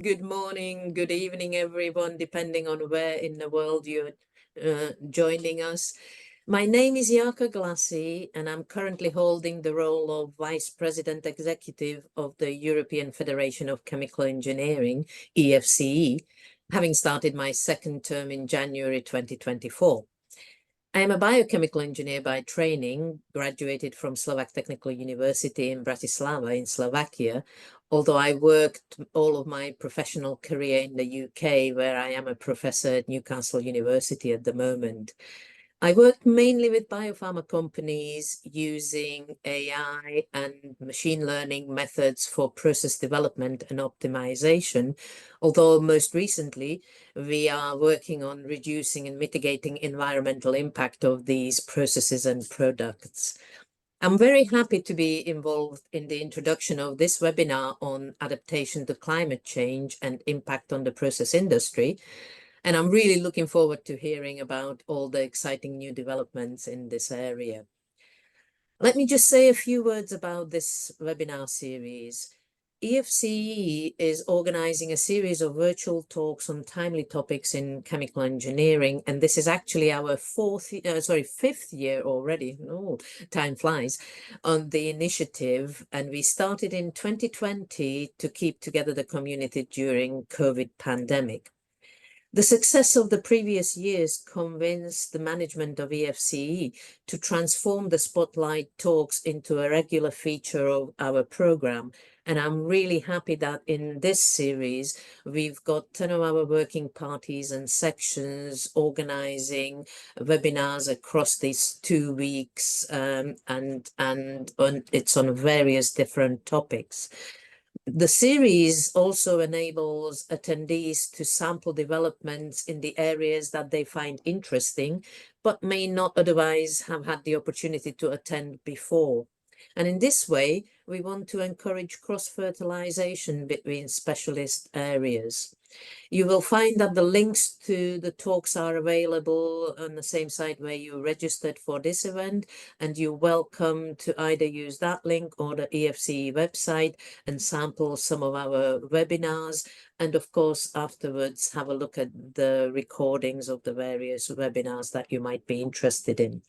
Good morning, good evening, everyone, depending on where in the world you're joining us. My name is Jarka Glassey, and I'm currently holding the role of Vice President Executive of the European Federation of Chemical Engineering, EFCE, having started my second term in January 2024. I am a biochemical engineer by training, graduated from Slovak Technical University in Bratislava in Slovakia, although I worked all of my professional career in the UK, where I am a professor at Newcastle University at the moment. I worked mainly with biopharma companies using AI and machine learning methods for process development and optimization, although most recently we are working on reducing and mitigating environmental impact of these processes and products. I'm very happy to be involved in the introduction of this webinar on adaptation to climate change and impact on the process industry. And I'm really looking forward to hearing about all the exciting new developments in this area. Let me just say a few words about this webinar series. EFCE is organizing a series of virtual talks on timely topics in chemical engineering, and this is actually our fifth year already. Oh, time flies, on the initiative, and we started in 2020 to keep together the community during COVID pandemic. The success of the previous years convinced the management of EFCE to transform the Spotlight Talks into a regular feature of our program. And I'm really happy that in this series, we've got 10 of our working parties and sections organizing webinars across these 2 weeks, and it's on various different topics. The series also enables attendees to sample developments in the areas that they find interesting, but may not otherwise have had the opportunity to attend before. And in this way, we want to encourage cross-fertilization between specialist areas. You will find that the links to the talks are available on the same site where you registered for this event, and you're welcome to either use that link or the EFCE website and sample some of our webinars. And of course, afterwards, have a look at the recordings of the various webinars that you might be interested in.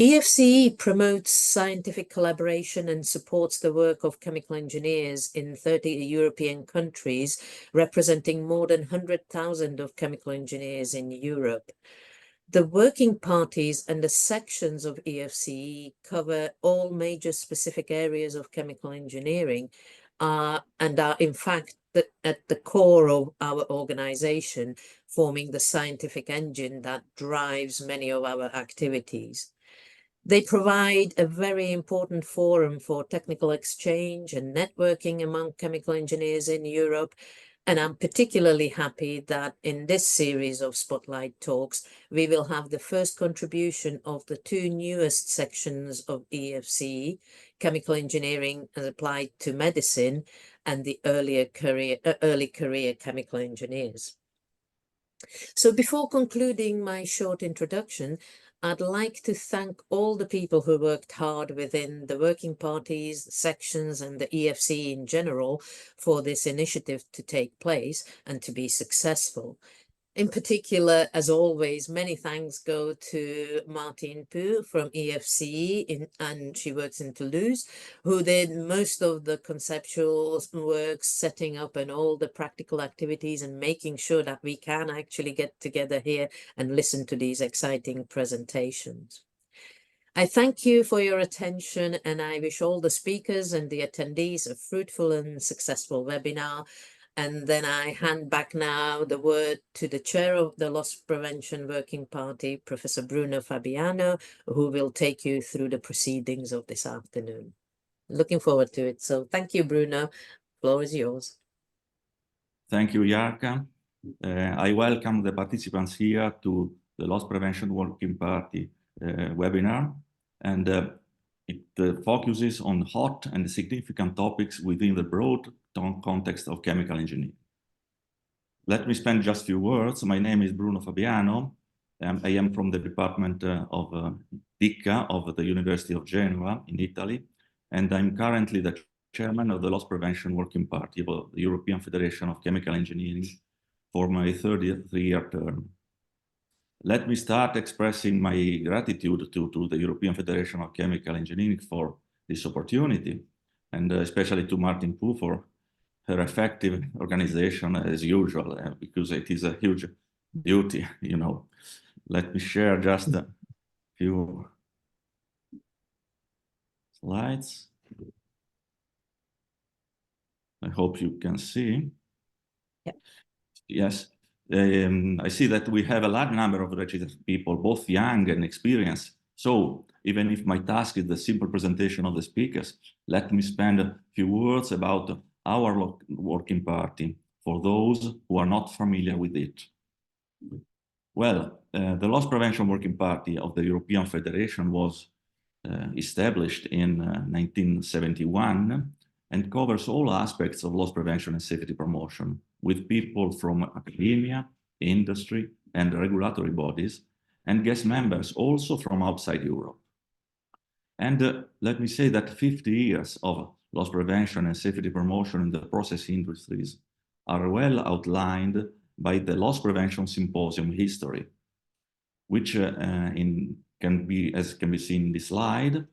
EFCE promotes scientific collaboration and supports the work of chemical engineers in 30 European countries, representing more than 100,000 of chemical engineers in Europe. The working parties and the sections of EFCE cover all major specific areas of chemical engineering and are in fact at the core of our organization, forming the scientific engine that drives many of our activities. They provide a very important forum for technical exchange and networking among chemical engineers in Europe. And I'm particularly happy that in this series of Spotlight Talks, we will have the first contribution of the 2 newest sections of EFCE, Chemical Engineering as Applied to Medicine, and the early career chemical engineers. So before concluding my short introduction, I'd like to thank all the people who worked hard within the working parties, sections, and the EFCE in general for this initiative to take place and to be successful. In particular, as always, many thanks go to Martine Pu from EFCE, and she works in Toulouse, who did most of the conceptual work, setting up and all the practical activities and making sure that we can actually get together here and listen to these exciting presentations. I thank you for your attention, and I wish all the speakers and the attendees a fruitful and successful webinar. And then I hand back now the word to the chair of the Loss Prevention Working Party, Professor Bruno Fabiano, who will take you through the proceedings of this afternoon. Looking forward to it. So thank you, Bruno. Floor is yours. Thank you, Jarka. I welcome the participants here to the Loss Prevention Working Party webinar. And it focuses on hot and significant topics within the broad context of chemical engineering. Let me spend just a few words. My name is Bruno Fabiano. I am from the department of DICCA of the University of Genova in Italy, and I'm currently the chairman of the Loss Prevention Working Party of the European Federation of Chemical Engineering for my 33-year term. Let me start expressing my gratitude to the European Federation of Chemical Engineering for this opportunity, and especially to Martin Poo for her effective organization as usual, because it is a huge duty, you know. Let me share just a few slides. I hope you can see. Yep. Yes. I see that we have a large number of registered people, both young and experienced. So even if my task is the simple presentation of the speakers, let me spend a few words about our working party for those who are not familiar with it. Well, the Loss Prevention Working Party of the European Federation was established in 1971 and covers all aspects of loss prevention and safety promotion, with people from academia, industry, and regulatory bodies, and guest members also from outside Europe. And let me say that 50 years of loss prevention and safety promotion in the process industries are well outlined by the Loss Prevention Symposium history, which can be seen in this slide,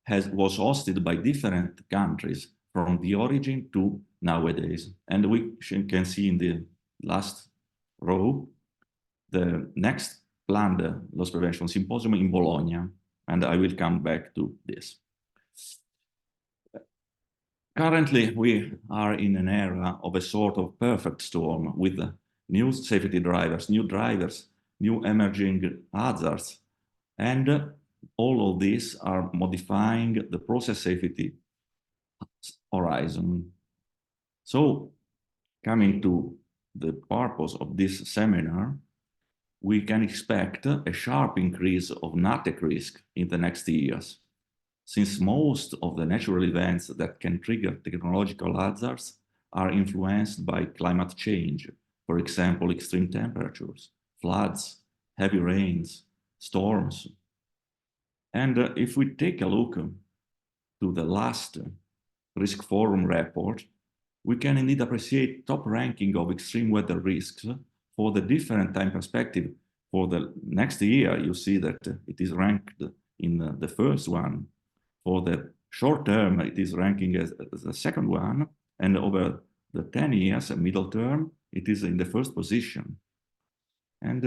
was hosted by different countries from the origin to nowadays. And we can see in the last row the next planned loss prevention symposium in Bologna, and I will come back to this. Currently, we are in an era of a sort of perfect storm with new safety drivers, new emerging hazards, and all of these are modifying the process safety horizon. So, coming to the purpose of this seminar, we can expect a sharp increase of Natech risk in the next years, since most of the natural events that can trigger technological hazards are influenced by climate change, for example, extreme temperatures, floods, heavy rains, storms. And if we take a look to the last Risk Forum report, we can indeed appreciate top ranking of extreme weather risks for the different time perspective. For the next year, you see that it is ranked in the first one. For the short term, it is ranking as the second one, and over the 10 years, a middle term, it is in the first position. And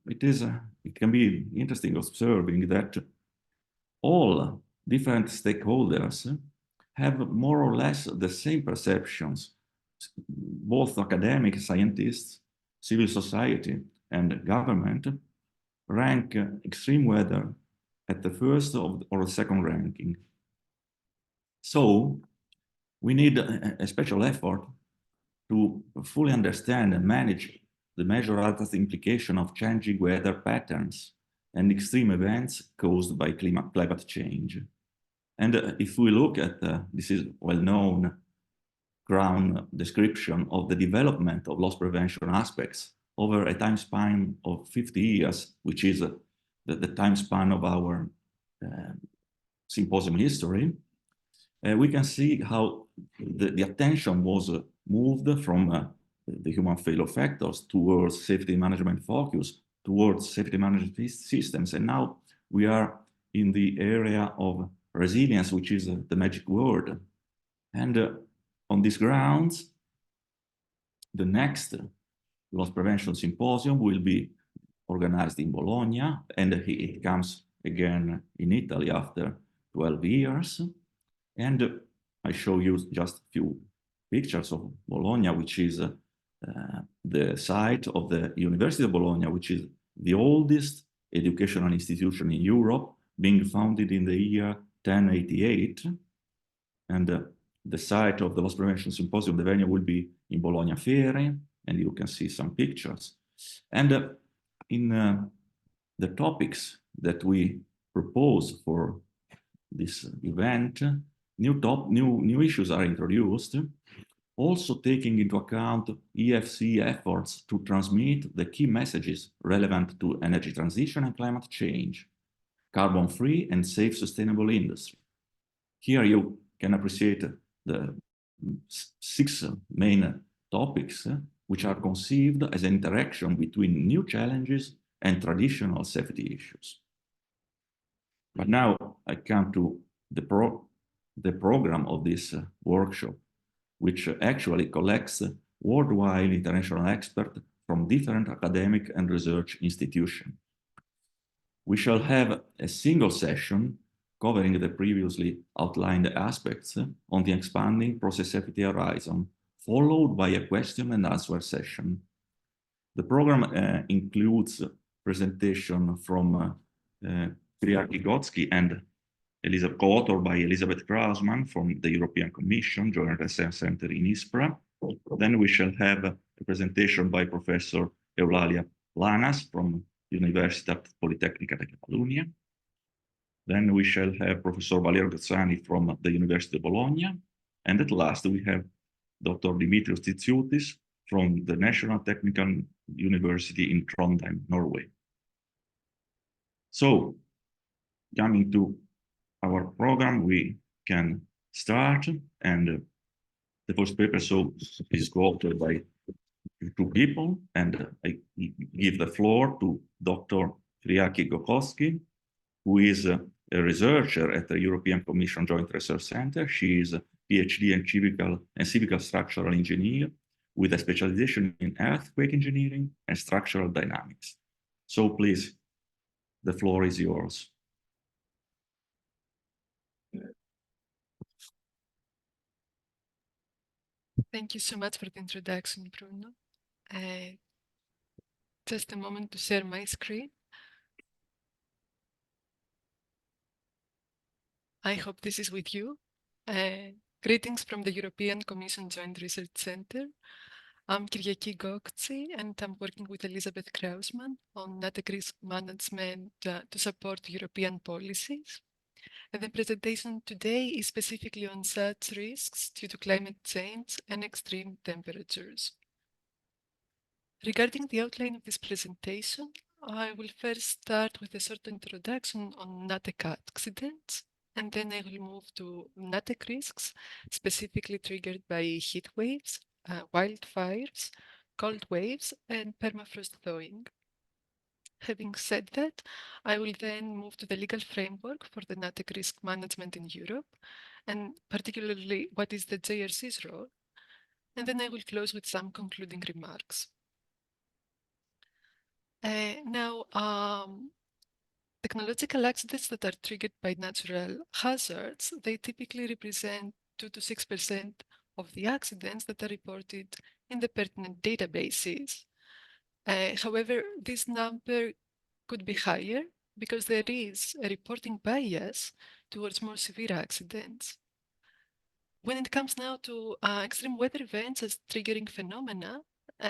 it can be interesting observing that all different stakeholders have more or less the same perceptions. Both academic scientists, civil society, and government rank extreme weather at the first or the second ranking. So we need a special effort to fully understand and manage the measure hazard implication of changing weather patterns and extreme events caused by climate change. And if we look at this is well-known ground description of the development of loss prevention aspects over a time span of 50 years, which is the time span of our symposium history, we can see how the attention was moved from the human failure factors towards safety management focus, towards safety management systems. And now we are in the area of resilience, which is the magic word. And on these grounds, the next loss prevention symposium will be organized in Bologna, and it comes again in Italy after 12 years. And I show you just a few pictures of Bologna, which is the site of the University of Bologna, which is the oldest educational institution in Europe, being founded in the year 1088. And the site of the Loss Prevention Symposium, the venue will be in Bologna Fiere, and you can see some pictures. And in the topics that we propose for this event, new issues are introduced, also taking into account EFCE efforts to transmit the key messages relevant to energy transition and climate change, carbon-free and safe sustainable industry. Here you can appreciate the six main topics which are conceived as an interaction between new challenges and traditional safety issues. But now I come to the program of this workshop, which actually collects worldwide international experts from different academic and research institutions. We shall have a single session covering the previously outlined aspects on the expanding process safety horizon, followed by a question and answer session. The program includes presentation from Kyriaki Gkoktsi and co-authored by Elisabeth Krausmann from the European Commission Joint Research Center in Ispra. Then we shall have a presentation by Professor Eula Planas from Universitat Politecnica di Catalunya. Then we shall have Professor Valerio Cozzani from the University of Bologna. And at last we have Dr. Dimitrios Tzioutzios from the National Technical University in Trondheim, Norway. So, coming to our program, we can start. And the first paper is co-authored by two people, and I give the floor to Dr. Kyriaki Gkoktsi, who is a researcher at the European Commission Joint Research Center. She is a PhD in civil structural engineer with a specialization in earthquake engineering and structural dynamics. So please, the floor is yours. Thank you so much for the introduction, Bruno. Just a moment to share my screen. I hope this is with you. Greetings from the European Commission Joint Research Center. I'm Kyriaki Gkoktsi, and I'm working with Elisabeth Krausmann on Natech risk management to support European policies. And the presentation today is specifically on such risks due to climate change and extreme temperatures. Regarding the outline of this presentation, I will first start with a short introduction on Natech accidents, and then I will move to Natech risks, specifically triggered by heat waves, wildfires, cold waves, and permafrost thawing. Having said that, I will then move to the legal framework for the Natech risk management in Europe, and particularly what is the JRC's role, and then I will close with some concluding remarks. Technological accidents that are triggered by natural hazards, they typically represent 2 to 6% of the accidents that are reported in the pertinent databases. However, this number could be higher because there is a reporting bias towards more severe accidents. When it comes now to extreme weather events as triggering phenomena,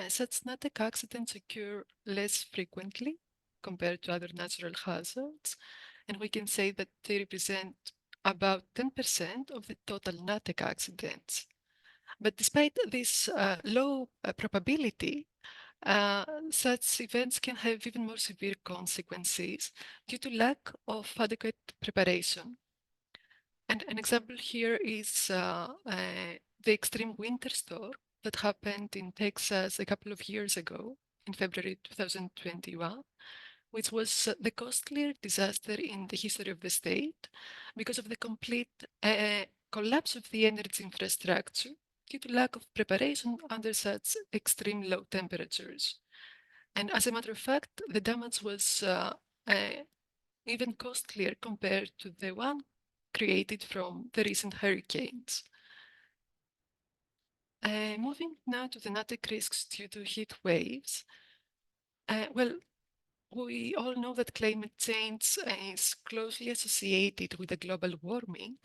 such Natech accidents occur less frequently compared to other natural hazards, and we can say that they represent about 10% of the total Natech accidents. But despite this low probability, such events can have even more severe consequences due to lack of adequate preparation. And an example here is the extreme winter storm that happened in Texas a couple of years ago, in February 2021, which was the costliest disaster in the history of the state because of the complete collapse of the energy infrastructure due to lack of preparation under such extreme low temperatures. And as a matter of fact, the damage was even costlier compared to the one created from the recent hurricanes. Moving now to the Natech risks due to heat waves. We all know that climate change is closely associated with the global warming.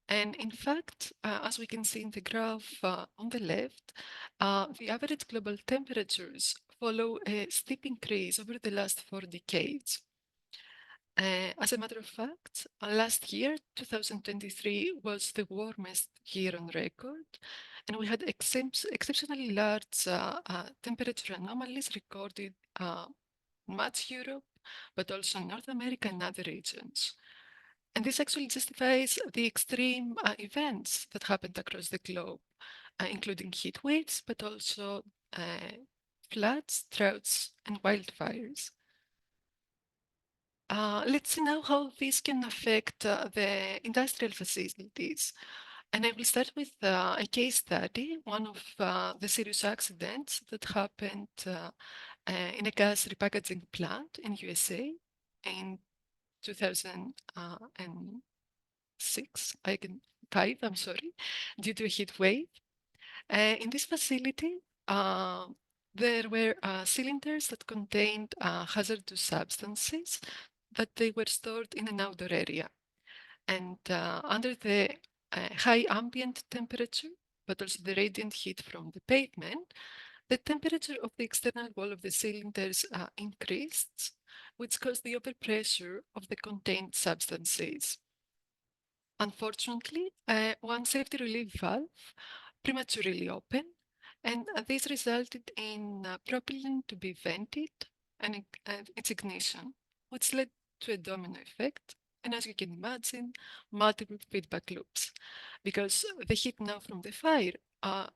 And in fact, as we can see in the graph on the left, the average global temperatures follow a steep increase over the last 4 decades. As a matter of fact, last year, 2023, was the warmest year on record, and we had exceptionally large temperature anomalies recorded in much Europe, but also North America and other regions. And this actually justifies the extreme events that happened across the globe, including heat waves, but also floods, droughts, and wildfires. Let's see now how this can affect the industrial facilities. And I will start with a case study, one of the serious accidents that happened in a gas repackaging plant in USA in 2006, I'm sorry, due to a heat wave. In this facility, there were cylinders that contained hazardous substances that they were stored in an outdoor area. And under the high ambient temperature, but also the radiant heat from the pavement, the temperature of the external wall of the cylinders increased, which caused the overpressure of the contained substances. Unfortunately, one safety relief valve prematurely opened, and this resulted in propylene to be vented and its ignition, which led to a domino effect. And as you can imagine, multiple feedback loops, because the heat now from the fire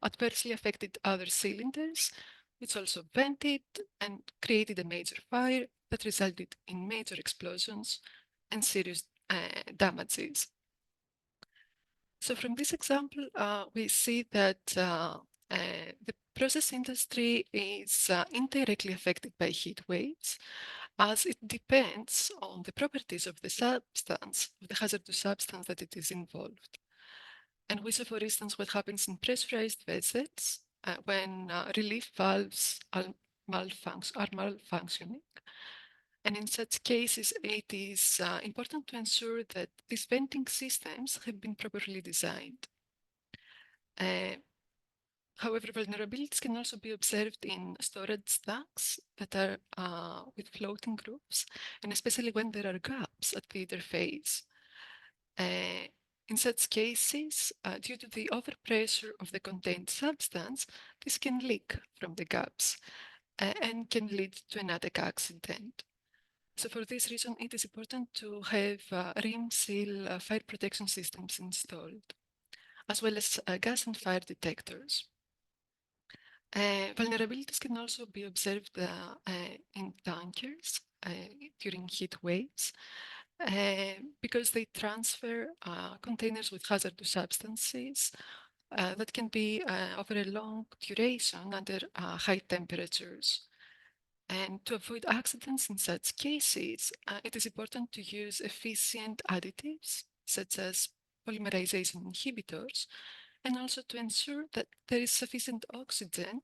adversely affected other cylinders, which also vented and created a major fire that resulted in major explosions and serious damages. So from this example, we see that the process industry is indirectly affected by heat waves, as it depends on the properties of the substance, of the hazardous substance that it is involved. And we saw, for instance, what happens in pressurized vessels when relief valves are malfunctioning. And in such cases, it is important to ensure that these venting systems have been properly designed. However, vulnerabilities can also be observed in storage tanks that are with floating roofs, and especially when there are gaps at the interface. In such cases, due to the overpressure of the contained substance, this can leak from the gaps and can lead to a Natech accident. So for this reason, it is important to have rim seal fire protection systems installed, as well as gas and fire detectors. Vulnerabilities can also be observed in tankers during heat waves because they transfer containers with hazardous substances that can be over a long duration under high temperatures. And to avoid accidents in such cases, it is important to use efficient additives such as polymerization inhibitors, and also to ensure that there is sufficient oxygen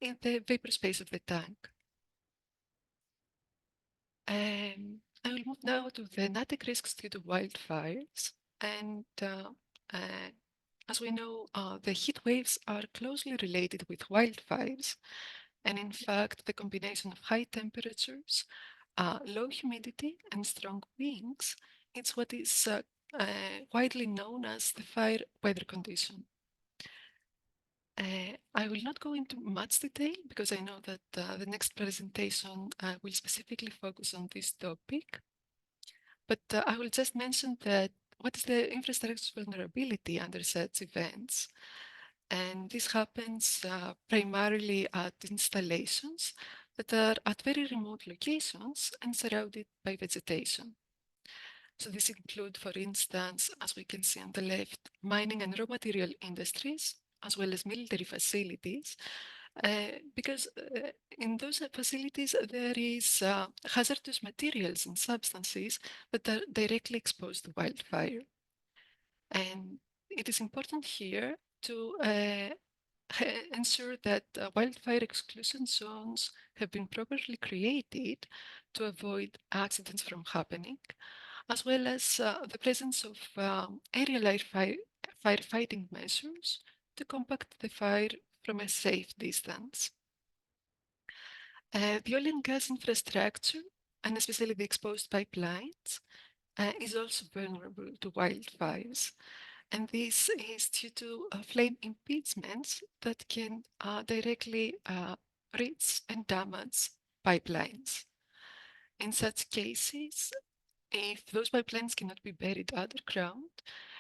in the vapor space of the tank. I will move now to the Natech risks due to wildfires. And as we know, the heat waves are closely related with wildfires. And in fact, the combination of high temperatures, low humidity, and strong winds is what is widely known as the fire weather condition. I will not go into much detail because I know that the next presentation will specifically focus on this topic. But I will just mention that what is the infrastructure vulnerability under such events? And this happens primarily at installations that are at very remote locations and surrounded by vegetation. So this include, for instance, as we can see on the left, mining and raw material industries, as well as military facilities, because in those facilities there is hazardous materials and substances that are directly exposed to wildfire. And it is important here to ensure that wildfire exclusion zones have been properly created to avoid accidents from happening, as well as the presence of aerial firefighting measures to compact the fire from a safe distance. The oil and gas infrastructure, and especially the exposed pipelines, is also vulnerable to wildfires. And this is due to flame impeachments that can directly reach and damage pipelines. In such cases, if those pipelines cannot be buried underground,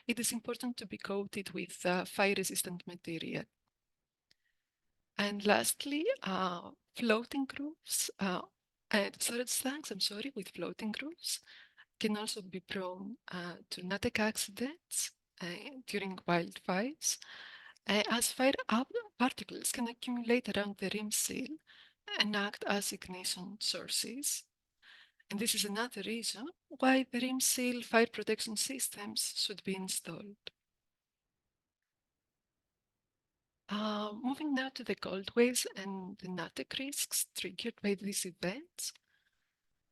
it is important to be coated with fire-resistant material. And lastly, floating roofs and storage tanks, with floating roofs can also be prone to Natech accidents during wildfires, as fire particles can accumulate around the rim seal and act as ignition sources. And this is another reason why the rim seal fire protection systems should be installed. Moving now to the cold waves and the Natech risks triggered by these events.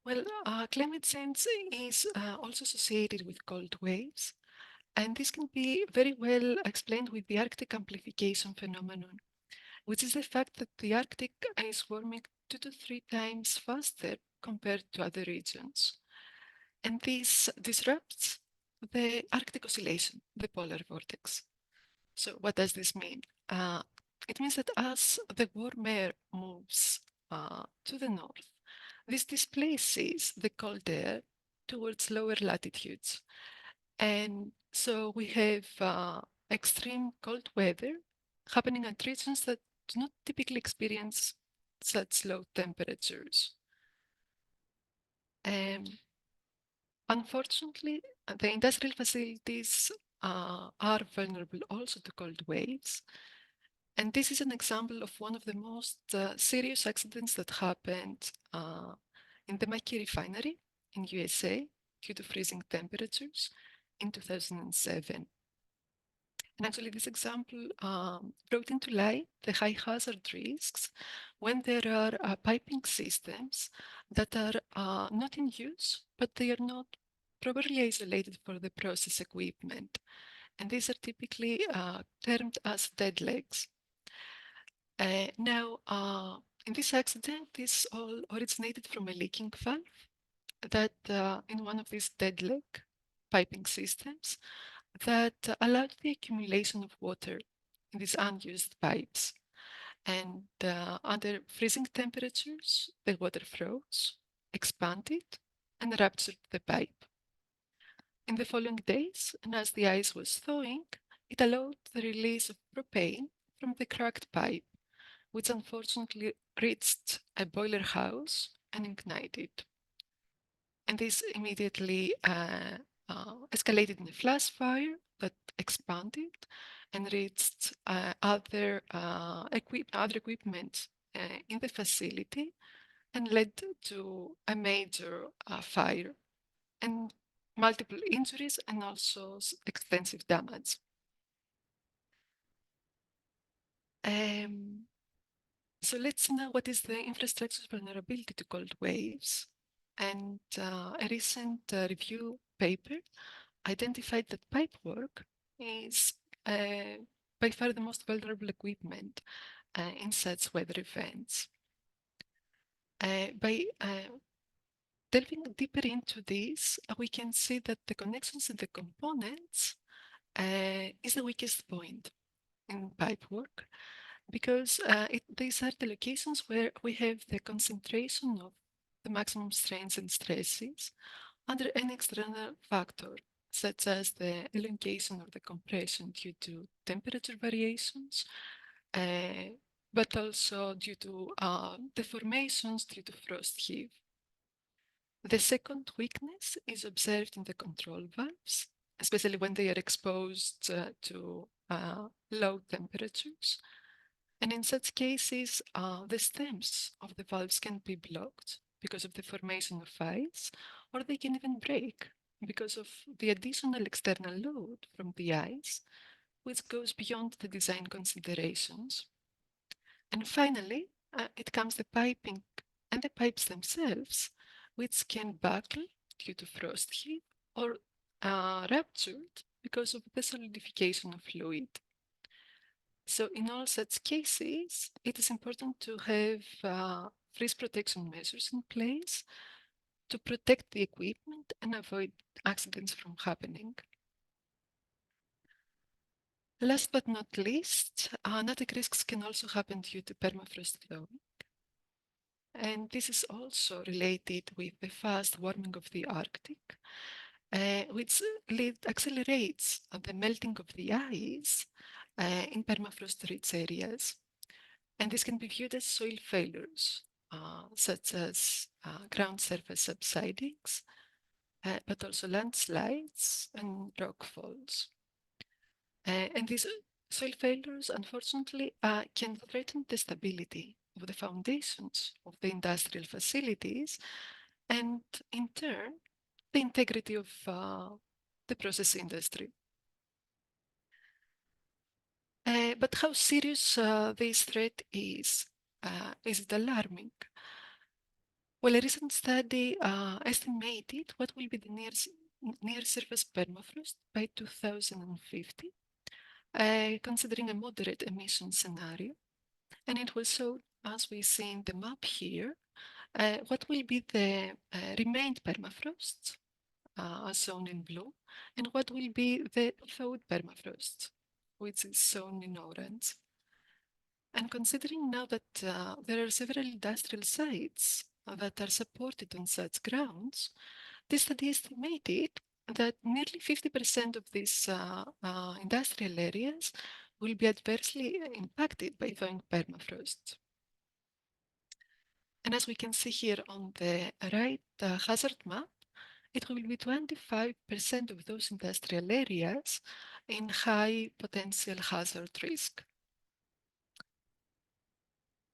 Well, climate change is also associated with cold waves, and this can be very well explained with the Arctic amplification phenomenon, which is the fact that the Arctic is warming 2 to 3 times faster compared to other regions. And this disrupts the Arctic oscillation, the polar vortex. So what does this mean? It means that as the warm air moves to the north, this displaces the cold air towards lower latitudes. And so we have extreme cold weather happening at regions that do not typically experience such low temperatures. Unfortunately, the industrial facilities are vulnerable also to cold waves. And this is an example of one of the most serious accidents that happened in the Mackay refinery in USA due to freezing temperatures in 2007. And actually, this example brought into light the high hazard risks when there are piping systems that are not in use, but they are not properly isolated for the process equipment. And these are typically termed as dead legs. Now, in this accident, this all originated from a leaking valve that in one of these dead leg piping systems that allowed the accumulation of water in these unused pipes. And under freezing temperatures, the water froze, expanded, and ruptured the pipe. In the following days, and as the ice was thawing, it allowed the release of propane from the cracked pipe, which unfortunately reached a boiler house and ignited. And this immediately escalated in a flash fire that expanded and reached other equipment in the facility and led to a major fire and multiple injuries and also extensive damage. So let's know what is the infrastructure's vulnerability to cold waves. And a recent review paper identified that pipework is by far the most vulnerable equipment in such weather events. By delving deeper into this, we can see that the connections in the components is the weakest point in pipework, because these are the locations where we have the concentration of the maximum strains and stresses under an external factor, such as the elongation or the compression due to temperature variations, but also due to deformations due to frost heave. The second weakness is observed in the control valves, especially when they are exposed to low temperatures. And in such cases, the stems of the valves can be blocked because of the formation of ice, or they can even break because of the additional external load from the ice, which goes beyond the design considerations. And finally, it comes the piping and the pipes themselves, which can buckle due to frost heave or ruptured because of the solidification of fluid. So in all such cases, it is important to have freeze protection measures in place to protect the equipment and avoid accidents from happening. Last but not least, Natech risks can also happen due to permafrost flowing. And this is also related with the fast warming of the Arctic, which accelerates the melting of the ice in permafrost-rich areas. And this can be viewed as soil failures, such as ground surface subsidings, but also landslides and rock falls. And these soil failures, unfortunately, can threaten the stability of the foundations of the industrial facilities and, in turn, the integrity of the process industry. But how serious this threat is it alarming? Well, a recent study estimated what will be the near surface permafrost by 2050, considering a moderate emission scenario. And it will show, as we see in the map here, what will be the remained permafrost, as shown in blue, and what will be the thawed permafrost, which is shown in orange. And considering now that there are several industrial sites that are supported on such grounds, this study estimated that nearly 50% of these industrial areas will be adversely impacted by thawing permafrost. And as we can see here on the right hazard map, it will be 25% of those industrial areas in high potential hazard risk.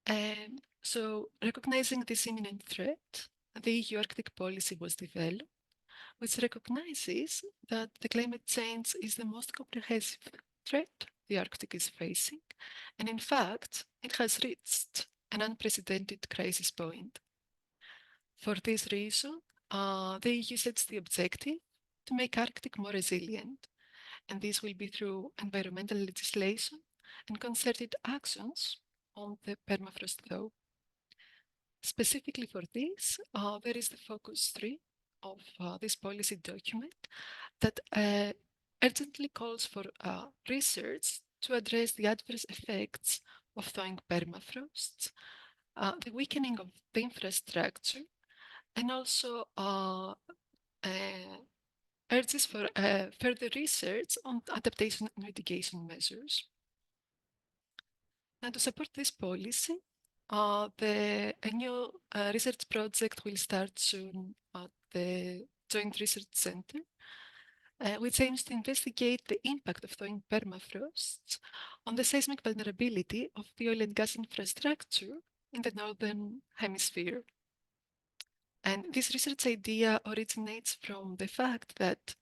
And so, recognizing this imminent threat, the EU Arctic policy was developed, which recognizes that the climate change is the most comprehensive threat the Arctic is facing, and in fact, it has reached an unprecedented crisis point. For this reason, the EU sets the objective to make Arctic more resilient, and this will be through environmental legislation and concerted actions on the permafrost thaw. Specifically for this, there is the focus 3 of this policy document that urgently calls for research to address the adverse effects of thawing permafrost, the weakening of the infrastructure, and also urges for further research on adaptation and mitigation measures. And to support this policy, a new research project will start soon at the Joint Research Center, which aims to investigate the impact of thawing permafrost on the seismic vulnerability of the oil and gas infrastructure in the Northern Hemisphere. And this research idea originates from the fact that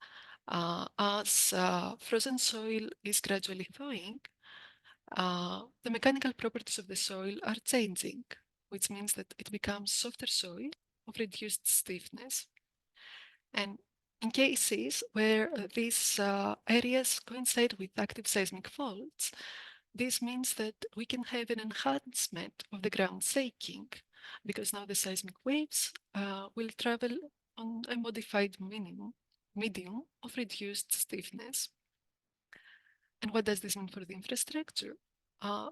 as frozen soil is gradually thawing, the mechanical properties of the soil are changing, which means that it becomes softer soil of reduced stiffness. And in cases where these areas coincide with active seismic faults, this means that we can have an enhancement of the ground shaking, because now the seismic waves will travel on a modified medium of reduced stiffness. And what does this mean for the infrastructure?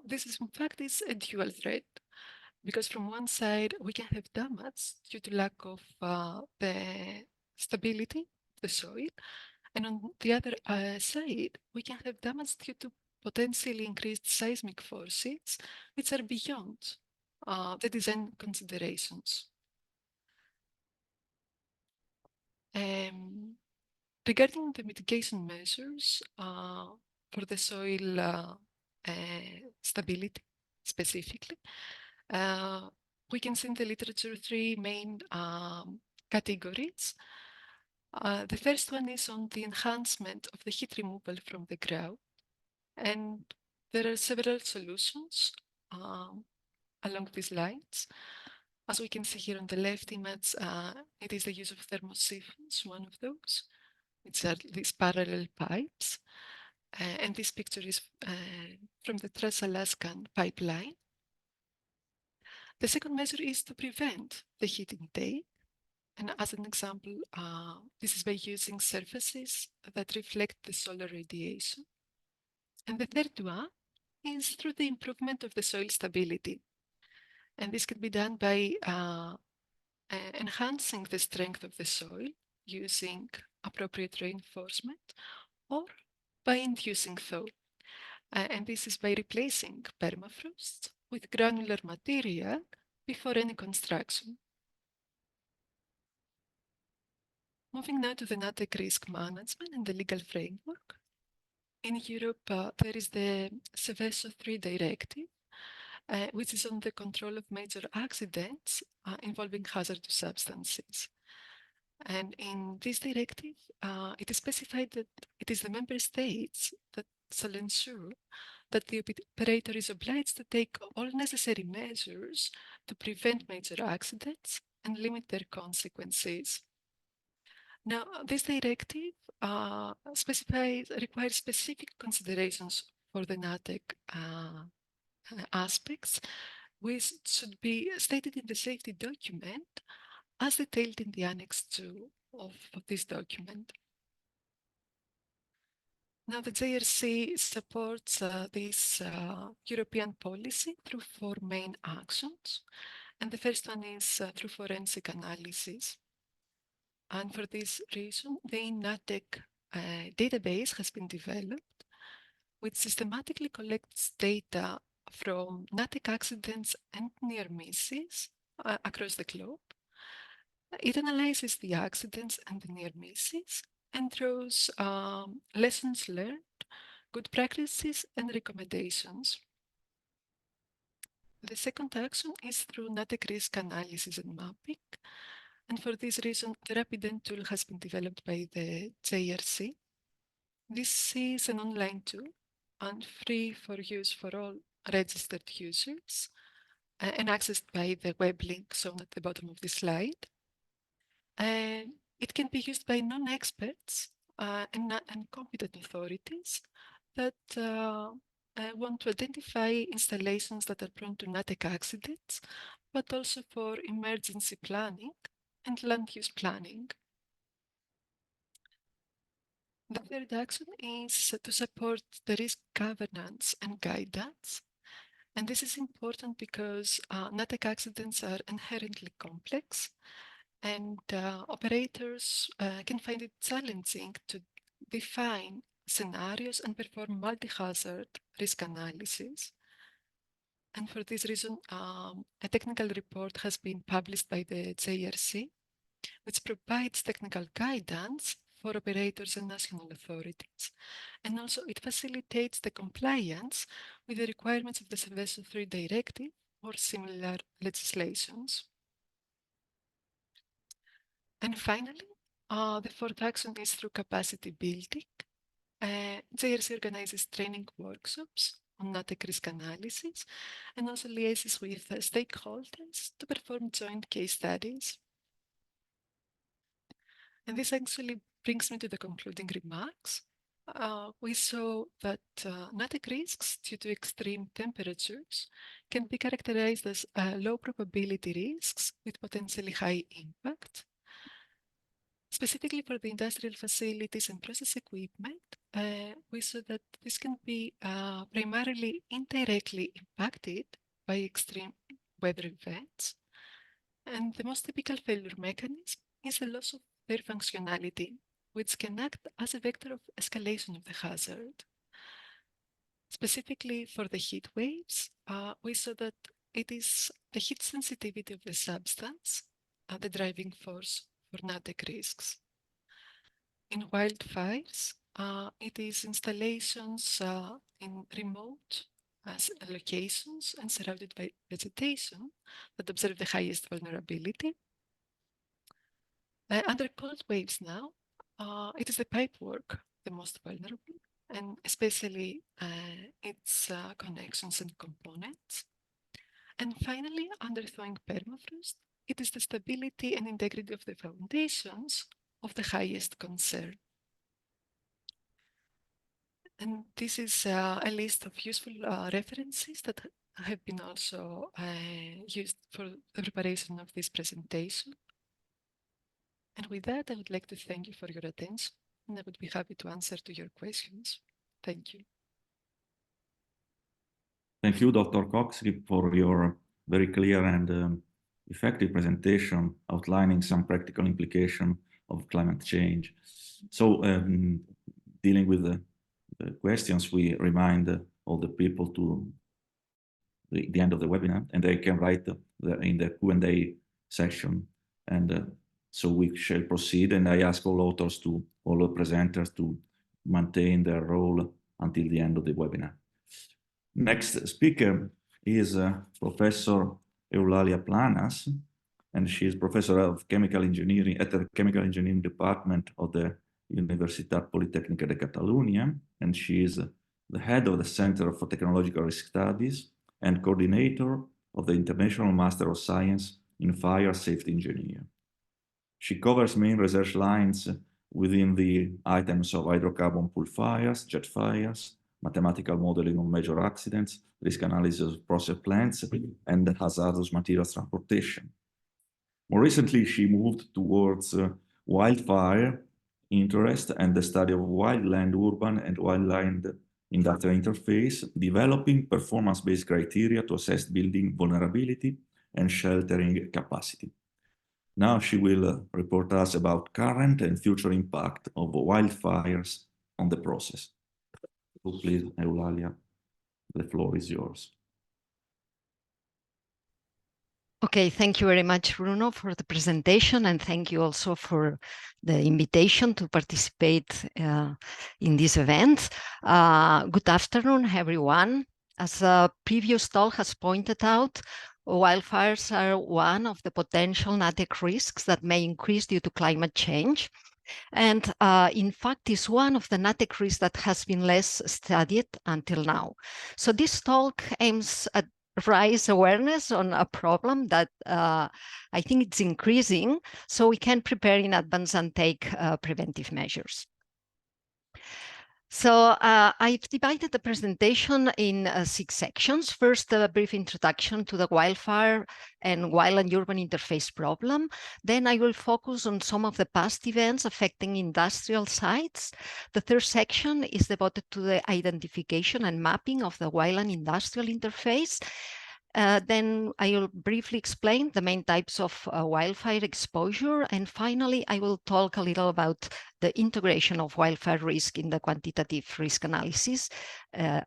This is, in fact, is a dual threat, because from one side we can have damage due to lack of the stability of the soil, and on the other side we can have damage due to potentially increased seismic forces, which are beyond the design considerations. Regarding the mitigation measures for the soil stability specifically, we can see in the literature 3 main categories. The first one is on the enhancement of the heat removal from the ground, and there are several solutions along these lines. As we can see here on the left image, it is the use of thermosiphons, one of those, which are these parallel pipes. And this picture is from the Trans-Alaskan pipeline. The second measure is to prevent the heat intake. And as an example, this is by using surfaces that reflect the solar radiation. And the third one is through the improvement of the soil stability. And this can be done by enhancing the strength of the soil using appropriate reinforcement or by inducing thaw. And this is by replacing permafrost with granular material before any construction. Moving now to the Natech risk management and the legal framework. In Europe, there is the Seveso III directive, which is on the control of major accidents involving hazardous substances. And in this directive, it is specified that it is the member states that shall ensure that the operator is obliged to take all necessary measures to prevent major accidents and limit their consequences. Now, this directive requires specific considerations for the Natech aspects, which should be stated in the safety document as detailed in the Annex 2 of this document. Now, the JRC supports this European policy through 4 main actions, and the first one is through forensic analysis. And for this reason, the Natech database has been developed, which systematically collects data from Natech accidents and near misses across the globe. It analyzes the accidents and the near misses and draws lessons learned, good practices, and recommendations. The second action is through Natech risk analysis and mapping. And for this reason, the RapidN tool has been developed by the JRC. This is an online tool and free for use for all registered users and accessed by the web link shown at the bottom of the slide. It can be used by non-experts and competent authorities that want to identify installations that are prone to Natech accidents, but also for emergency planning and land use planning. The third action is to support the risk governance and guidance. And this is important because Natech accidents are inherently complex, and operators can find it challenging to define scenarios and perform multi-hazard risk analysis. And for this reason, a technical report has been published by the JRC, which provides technical guidance for operators and national authorities. And also it facilitates the compliance with the requirements of the Seveso III directive or similar legislations. And finally, the fourth action is through capacity building. JRC organizes training workshops on Natech risk analysis and also liaises with stakeholders to perform joint case studies. And this actually brings me to the concluding remarks. We saw that Natech risks due to extreme temperatures can be characterized as low probability risks with potentially high impact. Specifically for the industrial facilities and process equipment, we saw that this can be primarily indirectly impacted by extreme weather events. And the most typical failure mechanism is the loss of their functionality, which can act as a vector of escalation of the hazard. Specifically for the heat waves, we saw that it is the heat sensitivity of the substance, the driving force for Natech risks. In wildfires, it is installations in remote locations and surrounded by vegetation that observe the highest vulnerability. Under cold waves now, it is the pipework the most vulnerable, and especially its connections and components. And finally, under thawing permafrost, it is the stability and integrity of the foundations of the highest concern. And this is a list of useful references that have been also used for the preparation of this presentation. And with that, I would like to thank you for your attention, and I would be happy to answer to your questions. Thank you. Thank you, Dr. Gkoktsi, for your very clear and effective presentation outlining some practical implication of climate change. So dealing with the questions, we remind all the people to the end of the webinar, and they can write in the Q&A section. And so we shall proceed, and I ask all authors all the presenters to maintain their role until the end of the webinar. Next speaker is Professor Eulalia Planas, and she is Professor of Chemical Engineering at the Chemical Engineering Department of the Universitat Politècnica de Catalunya, and she is the head of the Center for Technological Risk Studies and coordinator of the International Master of Science in Fire Safety Engineer. She covers main research lines within the items of hydrocarbon pool fires, jet fires, mathematical modeling of major accidents, risk analysis of process plants, and hazardous materials transportation. More recently, she moved towards wildfire interest and the study of wildland-urban and wildland-industrial interface, developing performance-based criteria to assess building vulnerability and sheltering capacity. Now she will report us about current and future impact of wildfires on the process. So please, Eulalia, the floor is yours. Okay, thank you very much, Bruno, for the presentation, and thank you also for the invitation to participate in this event. Good afternoon, everyone. As a previous talk has pointed out, wildfires are one of the potential Natech risks that may increase due to climate change. And in fact, is one of the Natech risks that has been less studied until now. So this talk aims at raise awareness on a problem that I think it's increasing, so we can prepare in advance and take preventive measures. So I've divided the presentation in 6 sections. First, a brief introduction to the wildfire and wildland-urban interface problem. Then I will focus on some of the past events affecting industrial sites. The third section is devoted to the identification and mapping of the wildland industrial interface. Then I will briefly explain the main types of wildfire exposure. And finally, I will talk a little about the integration of wildfire risk in the quantitative risk analysis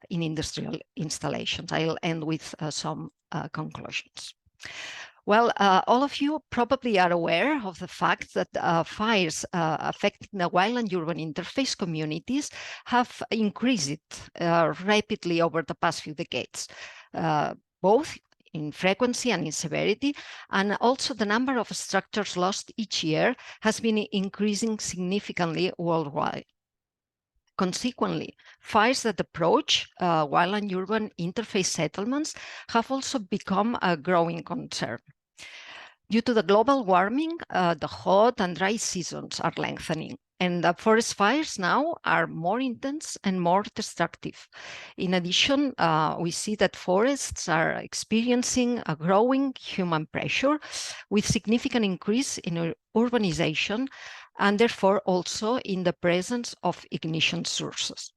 in industrial installations. I'll end with some conclusions. Well, all of you probably are aware of the fact that fires affecting the wildland-urban interface communities have increased rapidly over the past few decades. Both in frequency and in severity, and also the number of structures lost each year has been increasing significantly worldwide. Consequently, fires that approach wildland-urban interface settlements have also become a growing concern. Due to the global warming, the hot and dry seasons are lengthening, and the forest fires now are more intense and more destructive. In addition, we see that forests are experiencing a growing human pressure with significant increase in urbanization and therefore also in the presence of ignition sources.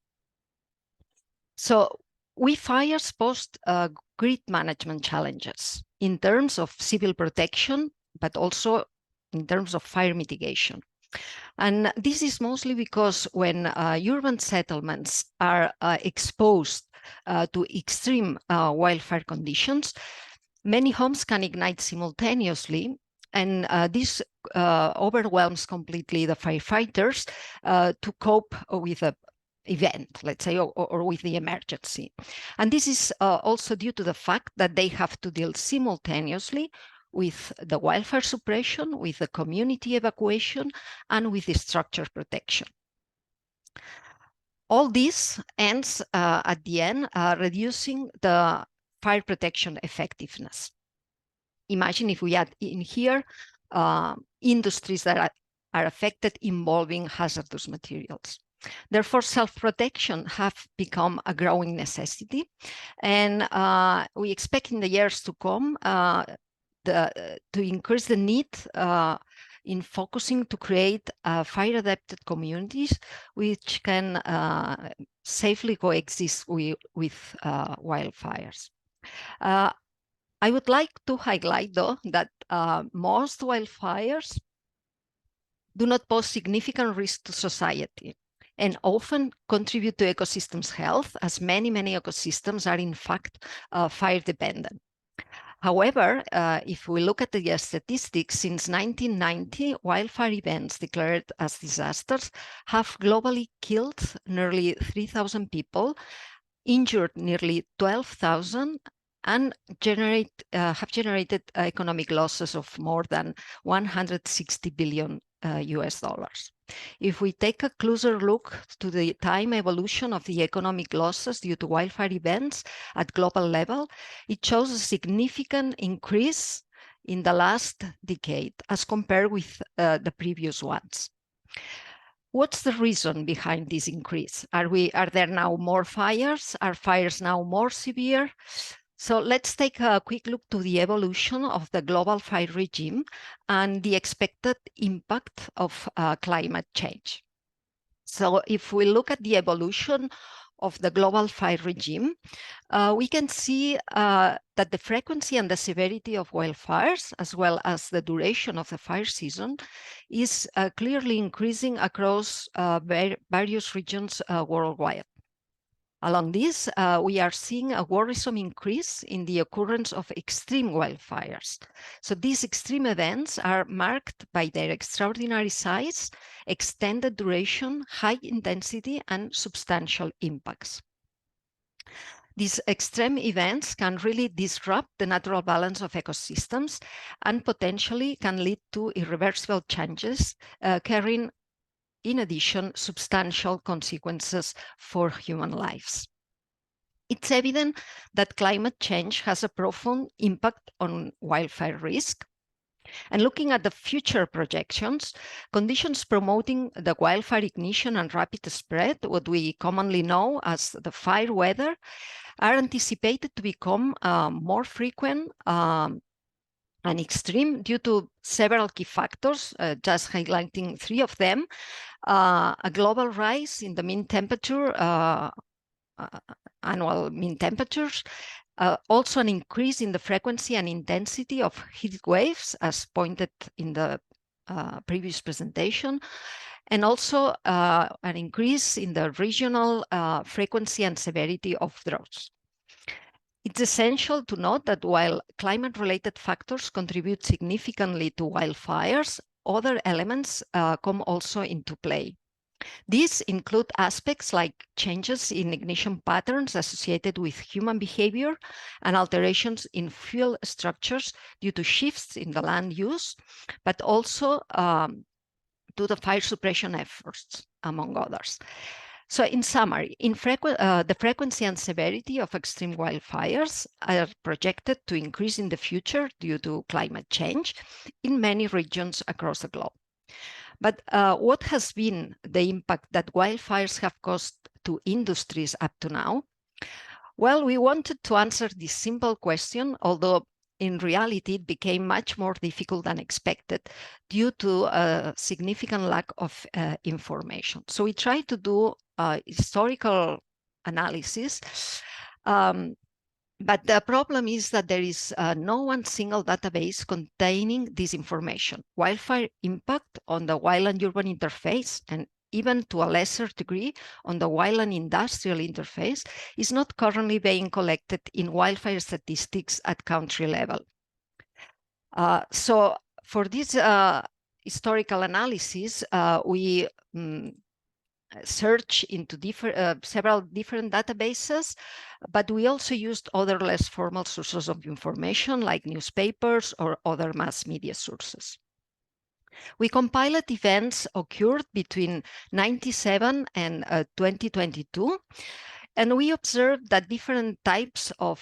So fires pose grid management challenges in terms of civil protection, but also in terms of fire mitigation. And this is mostly because when urban settlements are exposed to extreme wildfire conditions, many homes can ignite simultaneously, and this overwhelms completely the firefighters to cope with the event, let's say, or with the emergency. And this is also due to the fact that they have to deal simultaneously with the wildfire suppression, with the community evacuation, and with the structure protection. All this ends at the end reducing the fire protection effectiveness. Imagine if we add in here industries that are affected involving hazardous materials. Therefore, self-protection have become a growing necessity, and we expect in the years to come to increase the need in focusing to create fire-adapted communities which can safely coexist with wildfires. I would like to highlight, though, that most wildfires do not pose significant risk to society and often contribute to ecosystems' health, as many ecosystems are in fact fire dependent. However, if we look at the statistics, since 1990, wildfire events declared as disasters have globally killed nearly 3,000 people, injured nearly 12,000, and have generated economic losses of more than 160 billion US dollars. If we take a closer look to the time evolution of the economic losses due to wildfire events at global level, it shows a significant increase in the last decade as compared with the previous ones. What's the reason behind this increase? Are there now more fires? Are fires now more severe? So let's take a quick look to the evolution of the global fire regime and the expected impact of climate change. So if we look at the evolution of the global fire regime, we can see that the frequency and the severity of wildfires, as well as the duration of the fire season, is clearly increasing across various regions worldwide. Along this, we are seeing a worrisome increase in the occurrence of extreme wildfires. So these extreme events are marked by their extraordinary size, extended duration, high intensity, and substantial impacts. These extreme events can really disrupt the natural balance of ecosystems and potentially can lead to irreversible changes, carrying in addition, substantial consequences for human lives. It's evident that climate change has a profound impact on wildfire risk. And looking at the future projections, conditions promoting the wildfire ignition and rapid spread, what we commonly know as the fire weather, are anticipated to become more frequent and extreme due to several key factors, just highlighting three of them. A global rise in the mean temperature, annual mean temperatures, also an increase in the frequency and intensity of heat waves, as pointed in the previous presentation, and also an increase in the regional frequency and severity of droughts. It's essential to note that while climate-related factors contribute significantly to wildfires, other elements come also into play. These include aspects like changes in ignition patterns associated with human behavior and alterations in fuel structures due to shifts in the land use, but also to the fire suppression efforts, among others. So in summary, the frequency and severity of extreme wildfires are projected to increase in the future due to climate change in many regions across the globe. But what has been the impact that wildfires have caused to industries up to now? Well, we wanted to answer this simple question, although in reality it became much more difficult than expected due to a significant lack of information. So we tried to do historical analysis, but the problem is that there is no one single database containing this information. Wildfire impact on the wild and urban interface, and even to a lesser degree on the wild and industrial interface, is not currently being collected in wildfire statistics at country level. So for this historical analysis, we search into several different databases, but we also used other less formal sources of information like newspapers or other mass media sources. We compiled events occurred between 1997 and 2022, and we observed that different types of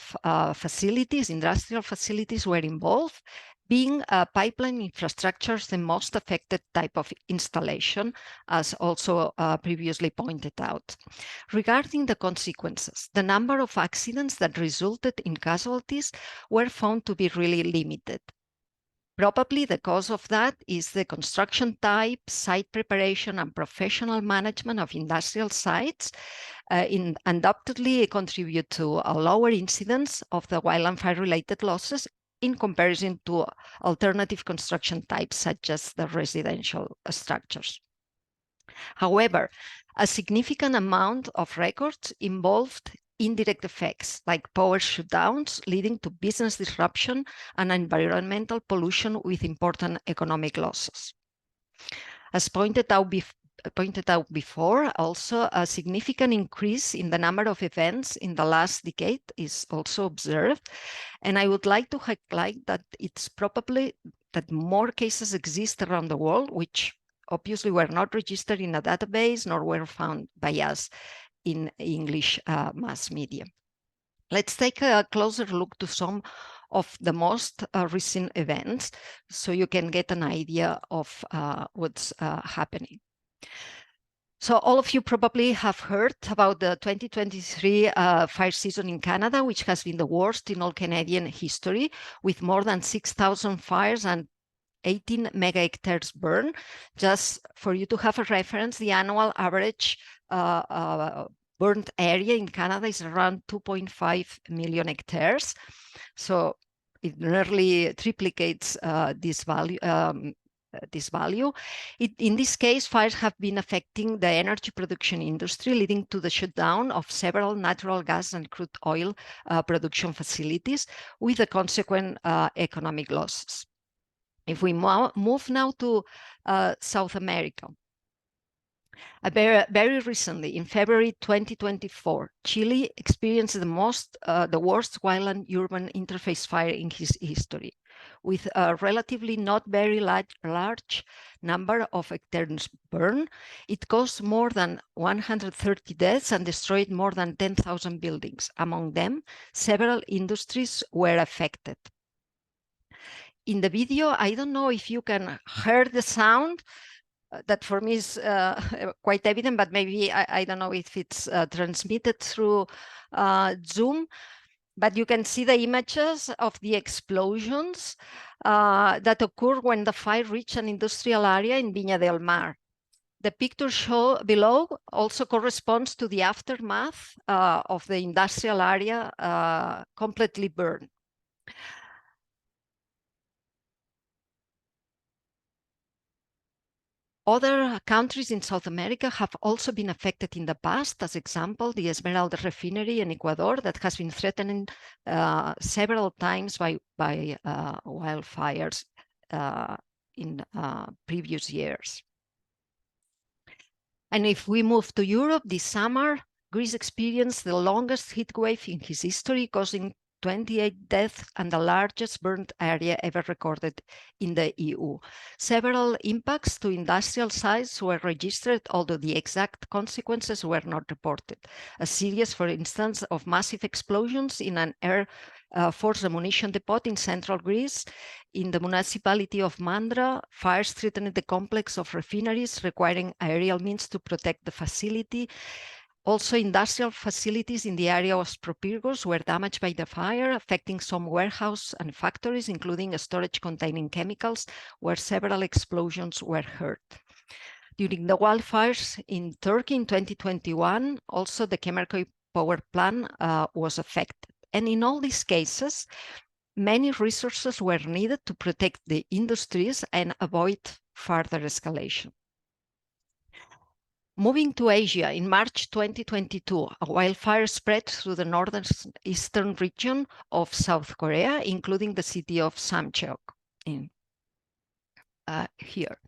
facilities, industrial facilities, were involved, being pipeline infrastructures the most affected type of installation, as also previously pointed out. Regarding the consequences, the number of accidents that resulted in casualties were found to be really limited. Probably the cause of that is the construction type, site preparation, and professional management of industrial sites undoubtedly contribute to a lower incidence of the wildland fire-related losses in comparison to alternative construction types such as the residential structures. However, a significant amount of records involved indirect effects like power shutdowns leading to business disruption and environmental pollution with important economic losses. As pointed out before, also a significant increase in the number of events in the last decade is also observed. And I would like to highlight that it's probably that more cases exist around the world, which obviously were not registered in a database nor were found by us in English mass media. Let's take a closer look to some of the most recent events so you can get an idea of what's happening. So all of you probably have heard about the 2023 fire season in Canada, which has been the worst in all Canadian history, with more than 6,000 fires and 18 mega hectares burned. Just for you to have a reference, the annual average burnt area in Canada is around 2.5 million hectares. So it nearly triplicates this value. In this case, fires have been affecting the energy production industry, leading to the shutdown of several natural gas and crude oil production facilities with the consequent economic losses. If we move now to South America, very recently, in February 2024, Chile experienced the worst wildland-urban interface fire in its history, with a relatively not very large number of hectares burned. It caused more than 130 deaths and destroyed more than 10,000 buildings. Among them, several industries were affected. In the video, I don't know if you can hear the sound. That for me is quite evident, but maybe I don't know if it's transmitted through Zoom. But you can see the images of the explosions that occur when the fire reached an industrial area in Viña del Mar. The picture shown below also corresponds to the aftermath of the industrial area completely burned. Other countries in South America have also been affected in the past. As example, the Esmeralda refinery in Ecuador that has been threatened several times by wildfires in previous years. And if we move to Europe, this summer, Greece experienced the longest heat wave in its history, causing 28 deaths and the largest burnt area ever recorded in the EU. Several impacts to industrial sites were registered, although the exact consequences were not reported. A series, for instance, of massive explosions in an Air Force ammunition depot in central Greece. In the municipality of Mandra, fires threatened the complex of refineries, requiring aerial means to protect the facility. Also, industrial facilities in the area of Spropyrgos were damaged by the fire, affecting some warehouses and factories, including a storage containing chemicals, where several explosions were heard. During the wildfires in Turkey in 2021, also the Kyriaki power plant was affected. And in all these cases, many resources were needed to protect the industries and avoid further escalation. Moving to Asia, in March 2022, a wildfire spread through the northeastern region of South Korea, including the city of Samcheok here.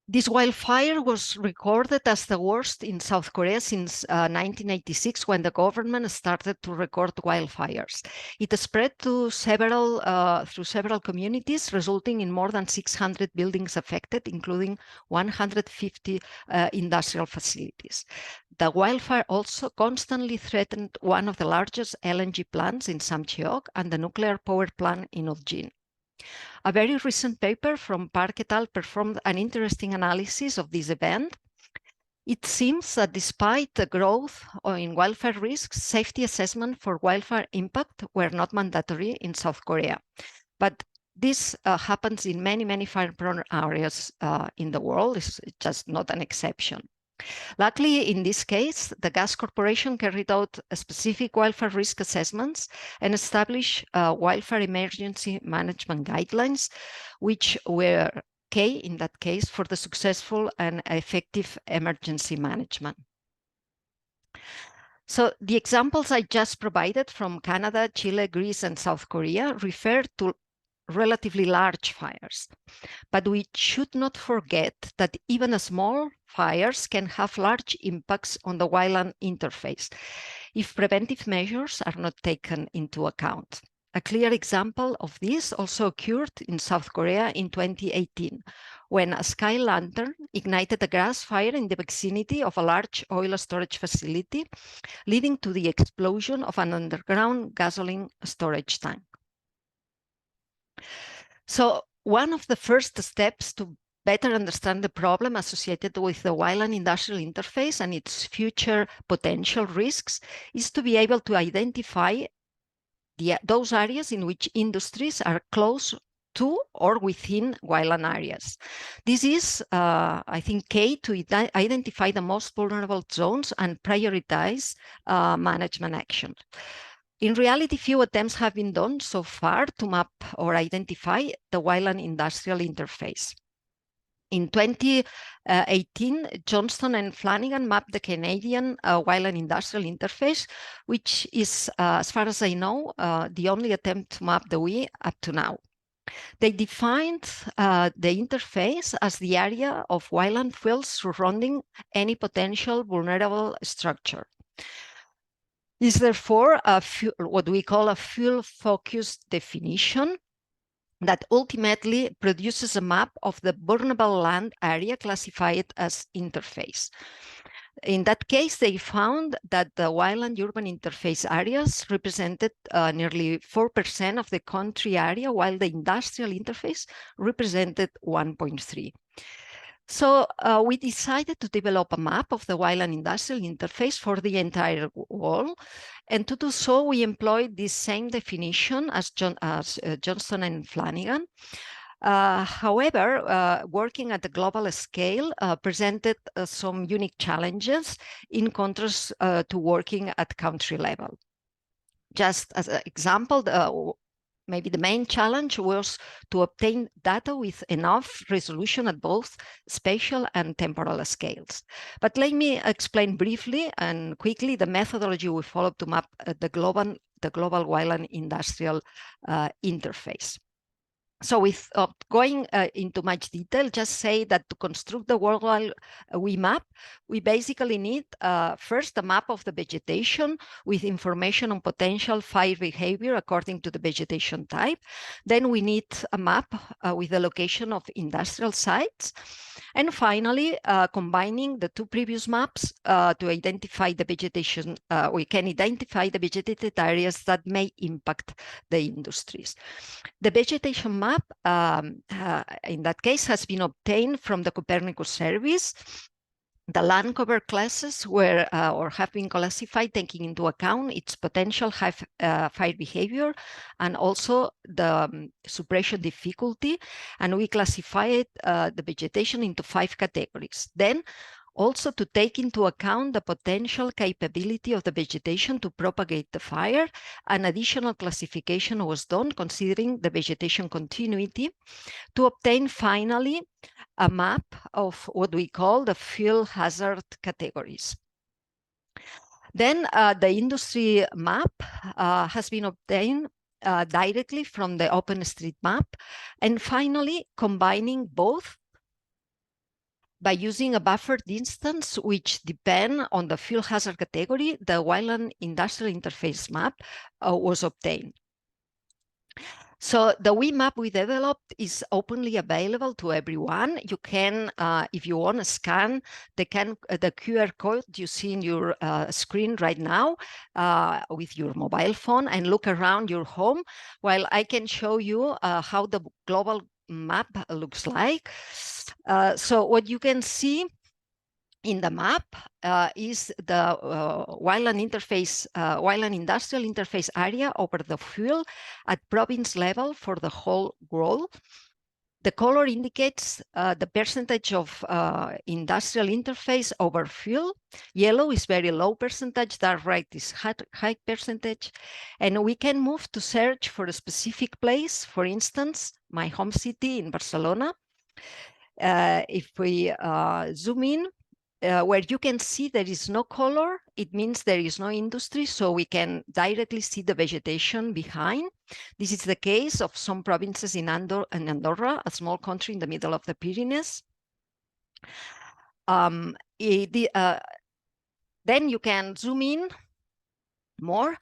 This wildfire was recorded as the worst in South Korea since 1986, when the government started to record wildfires. It spread to through several communities, resulting in more than 600 buildings affected, including 150 industrial facilities. The wildfire also constantly threatened one of the largest LNG plants in Samcheok and the nuclear power plant in Uljean. A very recent paper from Park et al. Performed an interesting analysis of this event. It seems that despite the growth in wildfire risks, safety assessment for wildfire impact were not mandatory in South Korea. But this happens in many fire-prone areas in the world. It's just not an exception. Luckily, in this case, the Gas Corporation carried out specific wildfire risk assessments and established wildfire emergency management guidelines, which were key in that case for the successful and effective emergency management. So the examples I just provided from Canada, Chile, Greece, and South Korea refer to relatively large fires. But we should not forget that even small fires can have large impacts on the wildland interface if preventive measures are not taken into account. A clear example of this also occurred in South Korea in 2018, when a sky lantern ignited a grass fire in the vicinity of a large oil storage facility, leading to the explosion of an underground gasoline storage tank. So one of the first steps to better understand the problem associated with the wildland industrial interface and its future potential risks is to be able to identify those areas in which industries are close to or within wildland areas. This is, I think, key to identify the most vulnerable zones and prioritize management action. In reality, few attempts have been done so far to map or identify the wildland industrial interface. In 2018, Johnston and Flanagan mapped the Canadian wildland industrial interface, which is, as far as I know, the only attempt to map the WI up to now. They defined the interface as the area of wildland fields surrounding any potential vulnerable structure. Is therefore what we call a field-focused definition that ultimately produces a map of the vulnerable land area classified as interface. In that case, they found that the wildland urban interface areas represented nearly 4% of the country area, while the industrial interface represented 1.3%. So we decided to develop a map of the wildland industrial interface for the entire world. And to do so, we employed this same definition as Johnston and Flanagan. However, working at the global scale presented some unique challenges in contrast to working at country level. Just as an example, maybe the main challenge was to obtain data with enough resolution at both spatial and temporal scales. But let me explain briefly and quickly the methodology we followed to map the global wildland industrial interface. So without going into much detail, just say that to construct the worldwide WI map, we basically need first a map of the vegetation with information on potential fire behavior according to the vegetation type. Then we need a map with the location of industrial sites. And finally, combining the two previous maps to identify the vegetation, we can identify the vegetated areas that may impact the industries. The vegetation map, in that case, has been obtained from the Copernicus service. The land cover classes were or have been classified taking into account its potential fire behavior and also the suppression difficulty. And we classified the vegetation into 5 categories. Then also to take into account the potential capability of the vegetation to propagate the fire, an additional classification was done considering the vegetation continuity to obtain finally a map of what we call the field hazard categories. Then the industry map has been obtained directly from the OpenStreetMap, and finally combining both by using a buffered distance, which depend on the field hazard category, the wildland industrial interface map was obtained. So the WI map we developed is openly available to everyone. You can, if you want to scan the QR code you see in your screen right now with your mobile phone and look around your home, while I can show you how the global map looks like. So what you can see in the map is the wildland industrial interface area over the fuel at province level for the whole world. The color indicates the percentage of industrial interface over fuel. Yellow is very low percentage, dark red is high percentage. And we can move to search for a specific place, for instance, my home city in Barcelona. If we zoom in, where you can see there is no color, it means there is no industry, so we can directly see the vegetation behind. This is the case of some provinces in Andorra, a small country in the middle of the Pyrenees. Then you can zoom in more.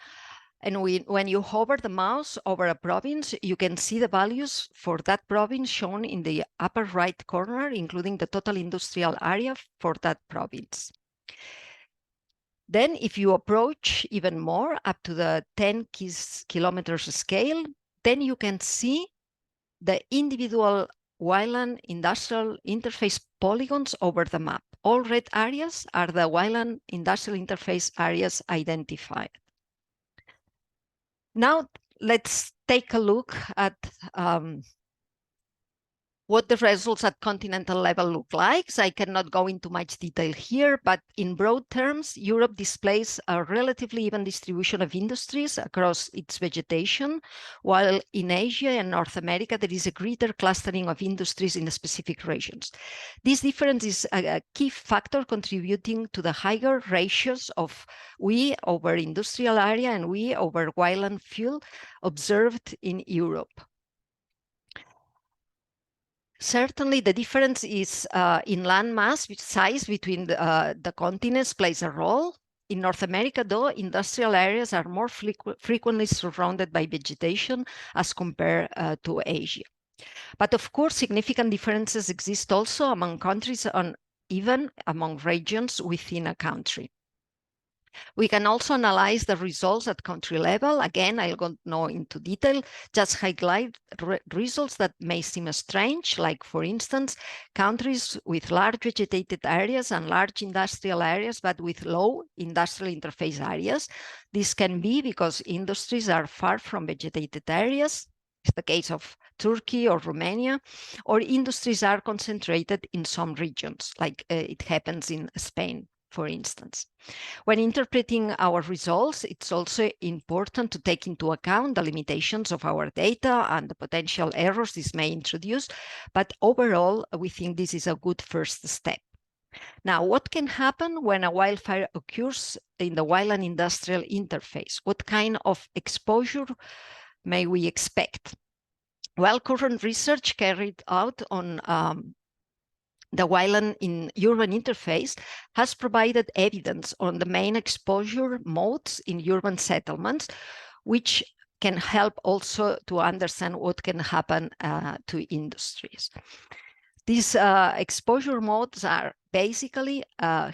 And when you hover the mouse over a province, you can see the values for that province shown in the upper right corner, including the total industrial area for that province. Then if you approach even more up to the 10 kilometers scale, then you can see the individual wildland industrial interface polygons over the map. All red areas are the wildland industrial interface areas identified. Now, let's take a look at what the results at continental level look like. So I cannot go into much detail here, but in broad terms, Europe displays a relatively even distribution of industries across its vegetation, while in Asia and North America, there is a greater clustering of industries in the specific regions. This difference is a key factor contributing to the higher ratios of we over industrial area and we over wildland fuel observed in Europe. Certainly, the difference is in land mass size between the continents plays a role. In North America, though, industrial areas are more frequently surrounded by vegetation as compared to Asia. But of course, significant differences exist also among countries and even among regions within a country. We can also analyze the results at country level. Again, I'll go no into detail, just highlight results that may seem strange, like for instance, countries with large vegetated areas and large industrial areas, but with low industrial interface areas. This can be because industries are far from vegetated areas. It's the case of Turkey or Romania, or industries are concentrated in some regions, like it happens in Spain, for instance. When interpreting our results, it's also important to take into account the limitations of our data and the potential errors this may introduce, but overall, we think this is a good first step. Now, what can happen when a wildfire occurs in the wildland industrial interface? What kind of exposure may we expect? Well, current research carried out on the wildland in urban interface has provided evidence on the main exposure modes in urban settlements, which can help also to understand what can happen to industries. These exposure modes are basically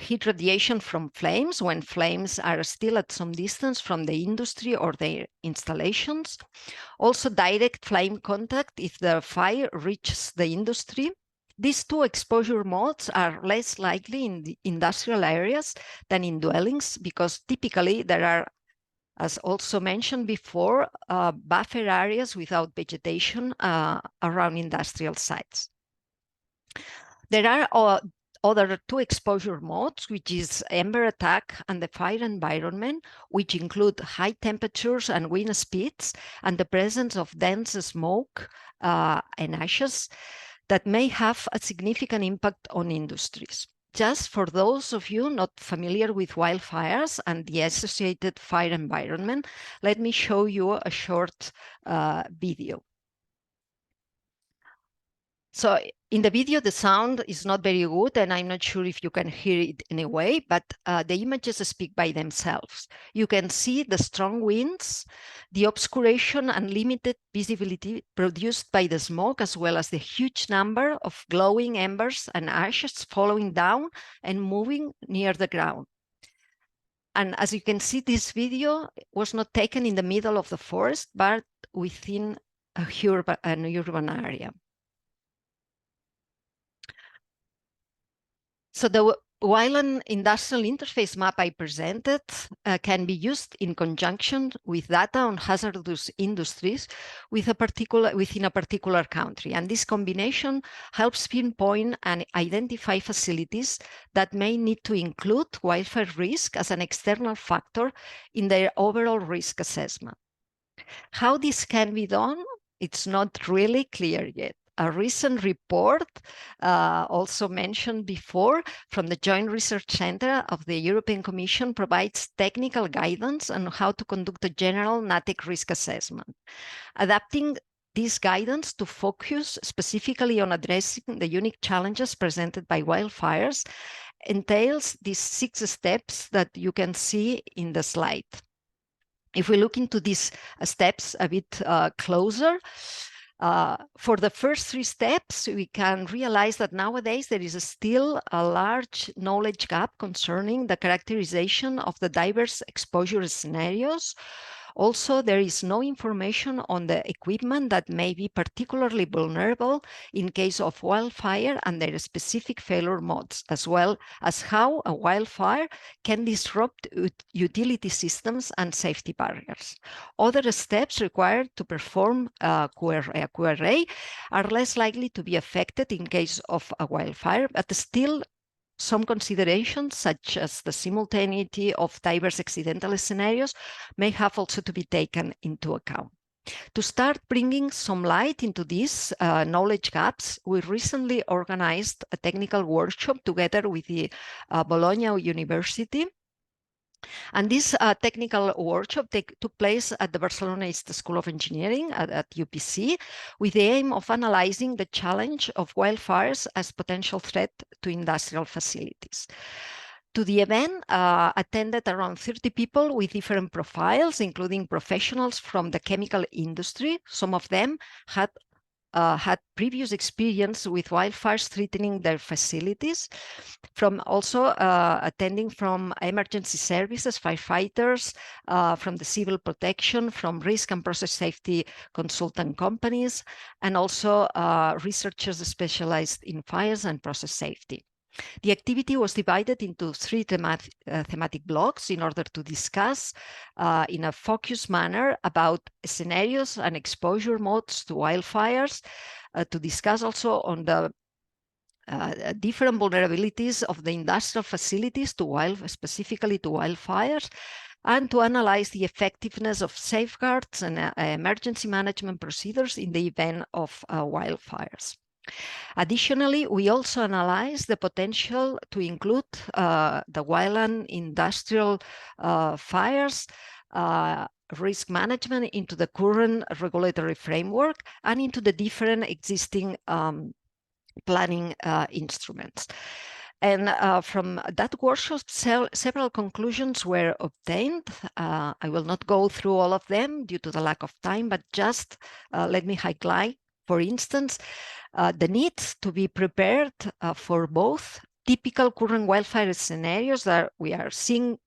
heat radiation from flames when flames are still at some distance from the industry or their installations. Also direct flame contact if the fire reaches the industry. These two exposure modes are less likely in the industrial areas than in dwellings because typically there are, as also mentioned before, buffer areas without vegetation around industrial sites. There are other two exposure modes, which is ember attack and the fire environment, which include high temperatures and wind speeds and the presence of dense smoke and ashes that may have a significant impact on industries. Just for those of you not familiar with wildfires and the associated fire environment, let me show you a short video. So in the video, the sound is not very good, and I'm not sure if you can hear it anyway, but the images speak by themselves. You can see the strong winds, the obscuration and limited visibility produced by the smoke, as well as the huge number of glowing embers and ashes falling down and moving near the ground. And as you can see, this video was not taken in the middle of the forest, but within an urban area. So while an industrial interface map I presented can be used in conjunction with data on hazardous industries within a particular country. And this combination helps pinpoint and identify facilities that may need to include wildfire risk as an external factor in their overall risk assessment. How this can be done, it's not really clear yet. A recent report, also mentioned before, from the Joint Research Center of the European Commission provides technical guidance on how to conduct a general Natech risk assessment. Adapting this guidance to focus specifically on addressing the unique challenges presented by wildfires entails these 6 steps that you can see in the slide. If we look into these steps a bit closer, for the first 3 steps, we can realize that nowadays there is still a large knowledge gap concerning the characterization of the diverse exposure scenarios. Also, there is no information on the equipment that may be particularly vulnerable in case of wildfire and their specific failure modes, as well as how a wildfire can disrupt utility systems and safety barriers. Other steps required to perform a QRA are less likely to be affected in case of a wildfire, but still some considerations, such as the simultaneity of diverse accidental scenarios, may have also to be taken into account. To start bringing some light into these knowledge gaps, we recently organized a technical workshop together with the Bologna University. And this technical workshop took place at the Barcelona East School of Engineering at UPC, with the aim of analyzing the challenge of wildfires as potential threat to industrial facilities. To the event attended around 30 people with different profiles, including professionals from the chemical industry. Some of them had previous experience with wildfires threatening their facilities, from also attending from emergency services, firefighters, from the civil protection, from risk and process safety consultant companies, and also researchers specialized in fires and process safety. The activity was divided into 3 thematic blocks in order to discuss in a focused manner about scenarios and exposure modes to wildfires, to discuss also on the different vulnerabilities of the industrial facilities specifically to wildfires, and to analyze the effectiveness of safeguards and emergency management procedures in the event of wildfires. Additionally, we also analyze the potential to include the wildland industrial fires risk management into the current regulatory framework and into the different existing planning instruments. And from that workshop, several conclusions were obtained. I will not go through all of them due to the lack of time, but just let me highlight, for instance, the need to be prepared for both typical current wildfire scenarios that we are seeing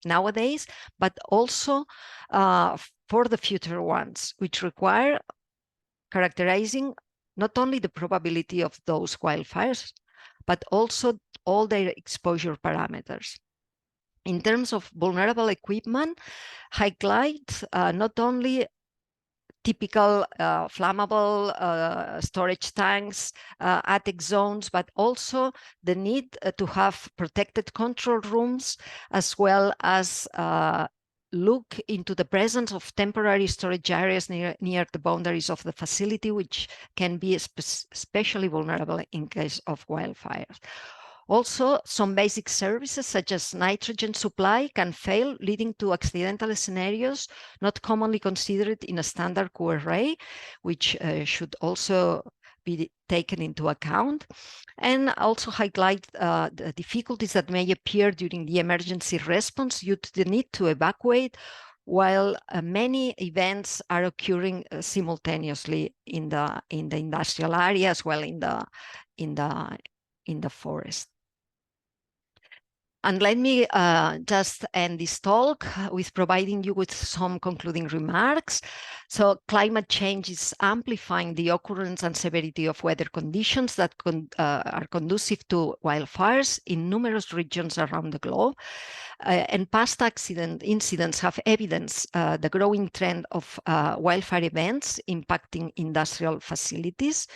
nowadays, but also for the future ones, which require characterizing not only the probability of those wildfires, but also all their exposure parameters. In terms of vulnerable equipment, highlight not only typical flammable storage tanks, attic zones, but also the need to have protected control rooms, as well as look into the presence of temporary storage areas near the boundaries of the facility, which can be especially vulnerable in case of wildfires. Also, some basic services such as nitrogen supply can fail, leading to accidental scenarios not commonly considered in a standard QRA, which should also be taken into account, and also highlight the difficulties that may appear during the emergency response due to the need to evacuate, while many events are occurring simultaneously in the industrial area as well in the forest. And let me just end this talk with providing you with some concluding remarks. So climate change is amplifying the occurrence and severity of weather conditions that are conducive to wildfires in numerous regions around the globe. And past incidents have evidenced the growing trend of wildfire events impacting industrial facilities.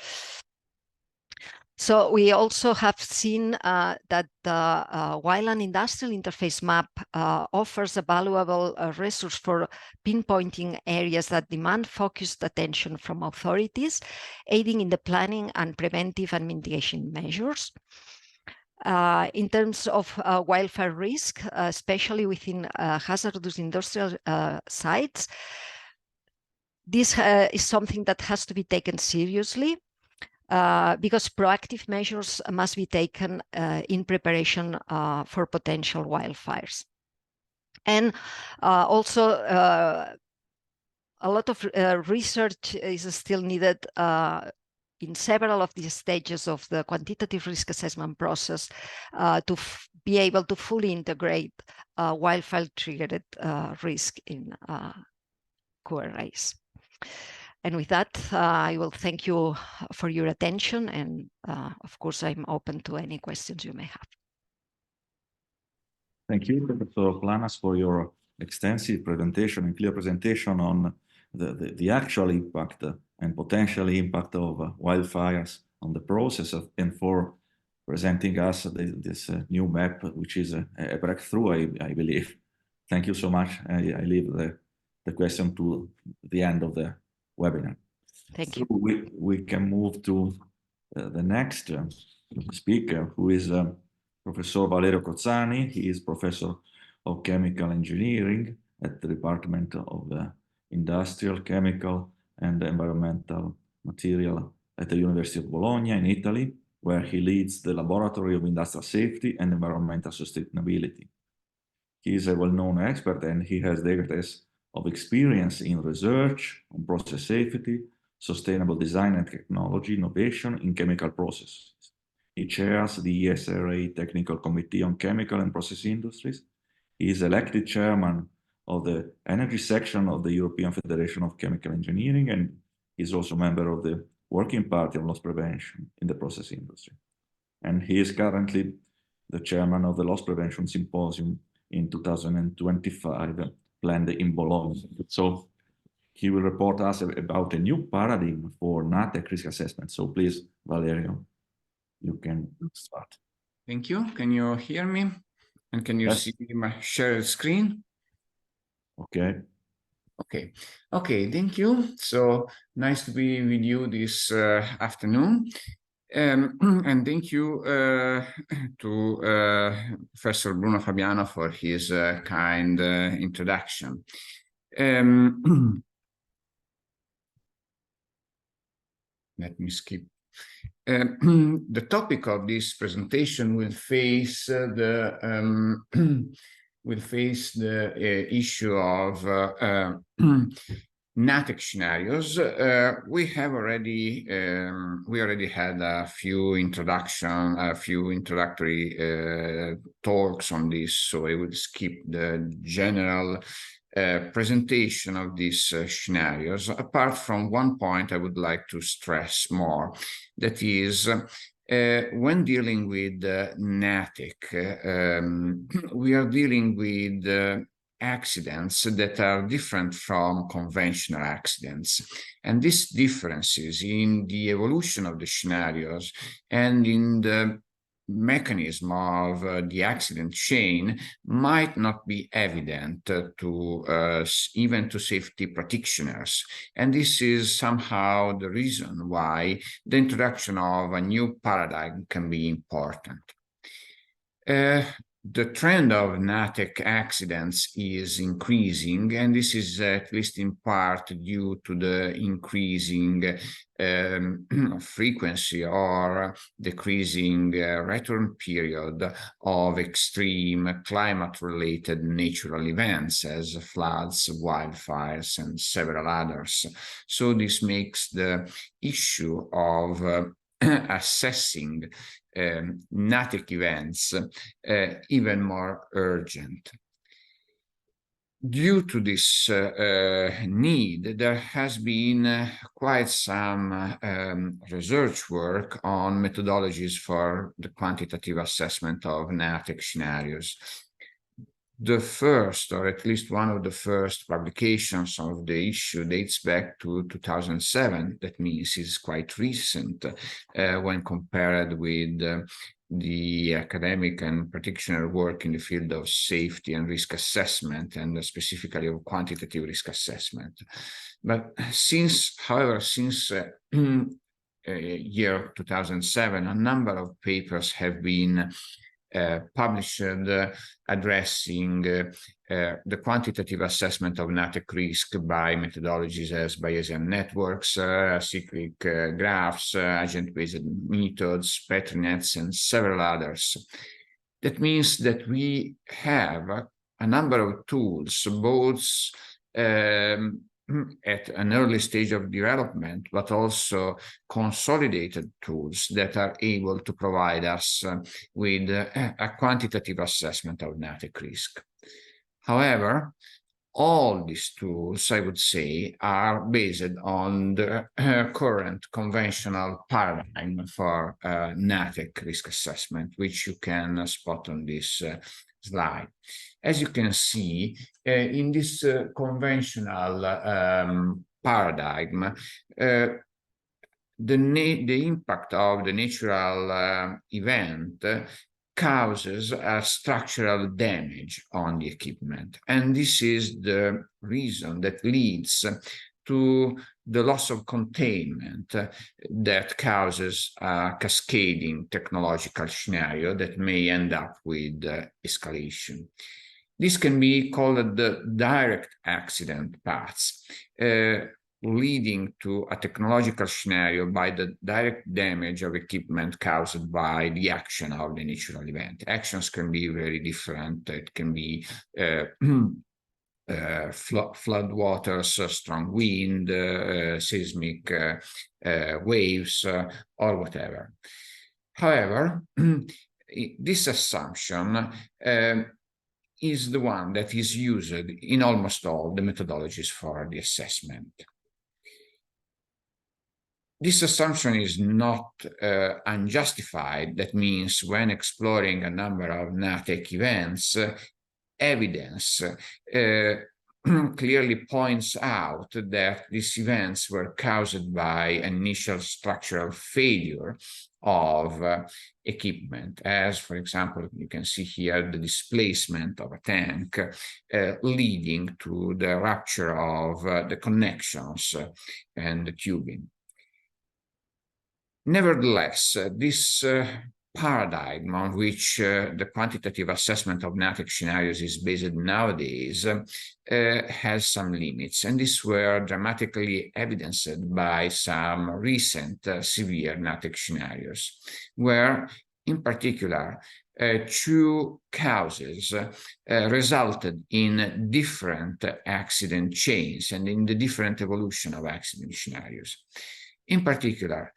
So we also have seen that the wildland industrial interface map offers a valuable resource for pinpointing areas that demand focused attention from authorities, aiding in the planning and preventive and mitigation measures. In terms of wildfire risk, especially within hazardous industrial sites, this is something that has to be taken seriously. Because proactive measures must be taken in preparation for potential wildfires. And also, a lot of research is still needed in several of the stages of the quantitative risk assessment process to be able to fully integrate wildfire-triggered risk in QRAs. And with that, I will thank you for your attention. And of course, I'm open to any questions you may have. Thank you, Professor Planas, for your extensive presentation and clear presentation on the actual impact and potential impact of wildfires on the process and for presenting us this new map, which is a breakthrough, I believe. Thank you so much. I leave the question to the end of the webinar. Thank you. We can move to the next speaker, who is Professor Valerio Cozzani. He is Professor of Chemical Engineering at the Department of Industrial, Chemical and Environmental Material at the University of Bologna in Italy, where he leads the Laboratory of Industrial Safety and Environmental Sustainability. He is a well-known expert and he has decades of experience in research on process safety, sustainable design and technology innovation in chemical processes. He chairs the ESRA Technical Committee on Chemical and Process Industries. He is elected chairman of the Energy section of the European Federation of Chemical Engineering, and is also a member of the Working Party on Loss Prevention in the process industry. And he is currently the chairman of the Loss Prevention Symposium in 2025, planned in Bologna. So he will report us about a new paradigm for Natech risk assessment. So please, Valerio, you can start. Thank you. Can you hear me? And can you see my shared screen? Okay. Okay, thank you. So nice to be with you this afternoon. And thank you to Professor Bruno Fabiano for his kind introduction. Let me skip. The topic of this presentation will face the issue of Natech scenarios. We already had a few introductory talks on this, so I will skip the general presentation of these scenarios, apart from one point I would like to stress more, that is, when dealing with Natech, we are dealing with accidents that are different from conventional accidents. And these differences in the evolution of the scenarios and in the mechanism of the accident chain might not be evident to even to safety practitioners. And this is somehow the reason why the introduction of a new paradigm can be important. The trend of Natech accidents is increasing, and this is at least in part due to the increasing frequency or decreasing return period of extreme climate-related natural events as floods, wildfires, and several others. So this makes the issue of assessing Natech events even more urgent. Due to this need, there has been quite some research work on methodologies for the quantitative assessment of Natech scenarios. The first, or at least one of the first publications of the issue dates back to 2007. That means it's quite recent when compared with the academic and practitioner work in the field of safety and risk assessment, and specifically of quantitative risk assessment. But however, since year 2007, a number of papers have been published addressing the quantitative assessment of Natech risk by methodologies as Bayesian networks, cyclic graphs, agent-based methods, Petri nets, and several others. That means that we have a number of tools, both at an early stage of development, but also consolidated tools that are able to provide us with a quantitative assessment of Natech risk. However, all these tools, I would say, are based on the current conventional paradigm for Natech risk assessment, which you can spot on this slide. As you can see, in this conventional paradigm, the impact of the natural event causes a structural damage on the equipment. And this is the reason that leads to the loss of containment that causes a cascading technological scenario that may end up with escalation. This can be called the direct accident paths, leading to a technological scenario by the direct damage of equipment caused by the action of the natural event. Actions can be very different. It can be flood waters, strong wind, seismic waves, or whatever. However, this assumption is the one that is used in almost all the methodologies for the assessment. This assumption is not unjustified. That means when exploring a number of Natech events, evidence clearly points out that these events were caused by initial structural failure of equipment, as, for example, you can see here the displacement of a tank leading to the rupture of the connections and the tubing. Nevertheless, this paradigm on which the quantitative assessment of Natech scenarios is based nowadays has some limits, and these were dramatically evidenced by some recent severe Natech scenarios, where, in particular, two causes resulted in different accident chains and in the different evolution of accident scenarios. In particular,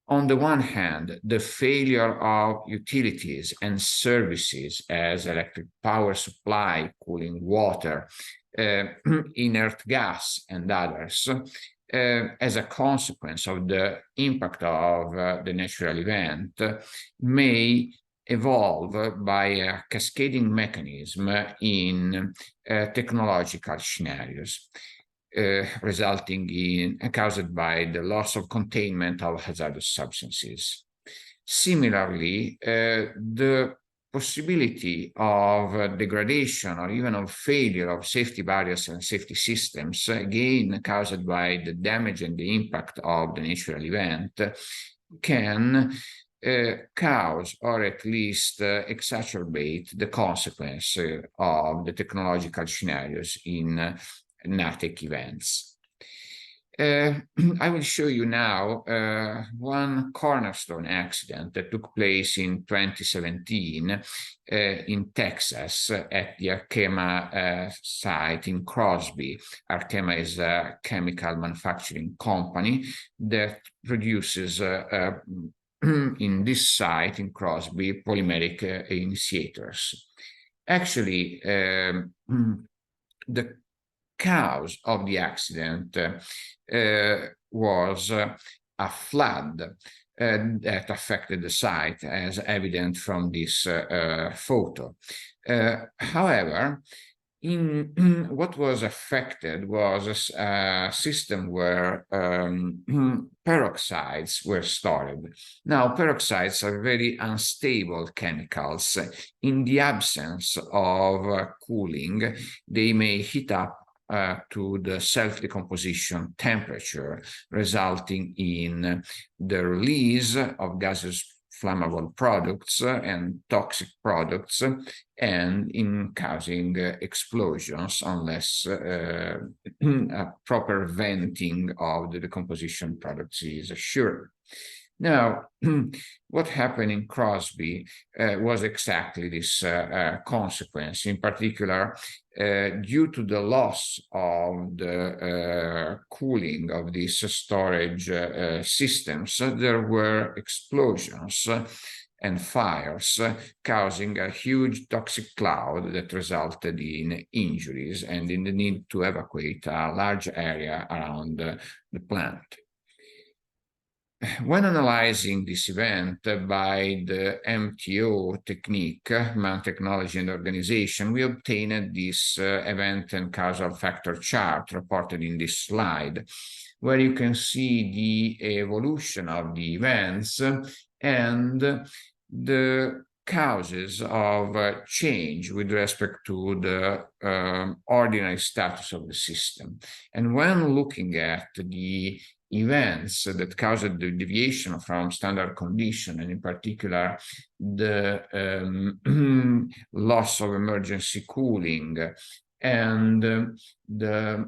on the one hand, the failure of utilities and services as electric power supply, cooling water, inert gas, and others, as a consequence of the impact of the natural event, may evolve by a cascading mechanism in technological scenarios. Resulting in caused by the loss of containment of hazardous substances. Similarly, the possibility of degradation or even of failure of safety barriers and safety systems, again caused by the damage and the impact of the natural event, can cause or at least exacerbate the consequence of the technological scenarios in Natech events. I will show you now one cornerstone accident that took place in 2017 in Texas at the Arkema site in Crosby. Arkema is a chemical manufacturing company that produces in this site in Crosby polymeric initiators. Actually, the cause of the accident was a flood that affected the site, as evident from this photo. However, what was affected was a system where peroxides were stored. Now, peroxides are very unstable chemicals. In the absence of cooling, they may heat up to the self-decomposition temperature, resulting in the release of gaseous flammable products and toxic products, and in causing explosions unless a proper venting of the decomposition products is assured. Now, what happened in Crosby was exactly this consequence. In particular, due to the loss of the cooling of these storage systems, there were explosions and fires, causing a huge toxic cloud that resulted in injuries and in the need to evacuate a large area around the plant. When analyzing this event by the MTO technique, Man Technology and Organization, we obtained this event and causal factor chart reported in this slide, where you can see the evolution of the events and the causes of change with respect to the ordinary status of the system. And when looking at the events that caused the deviation from standard condition, and in particular the loss of emergency cooling and the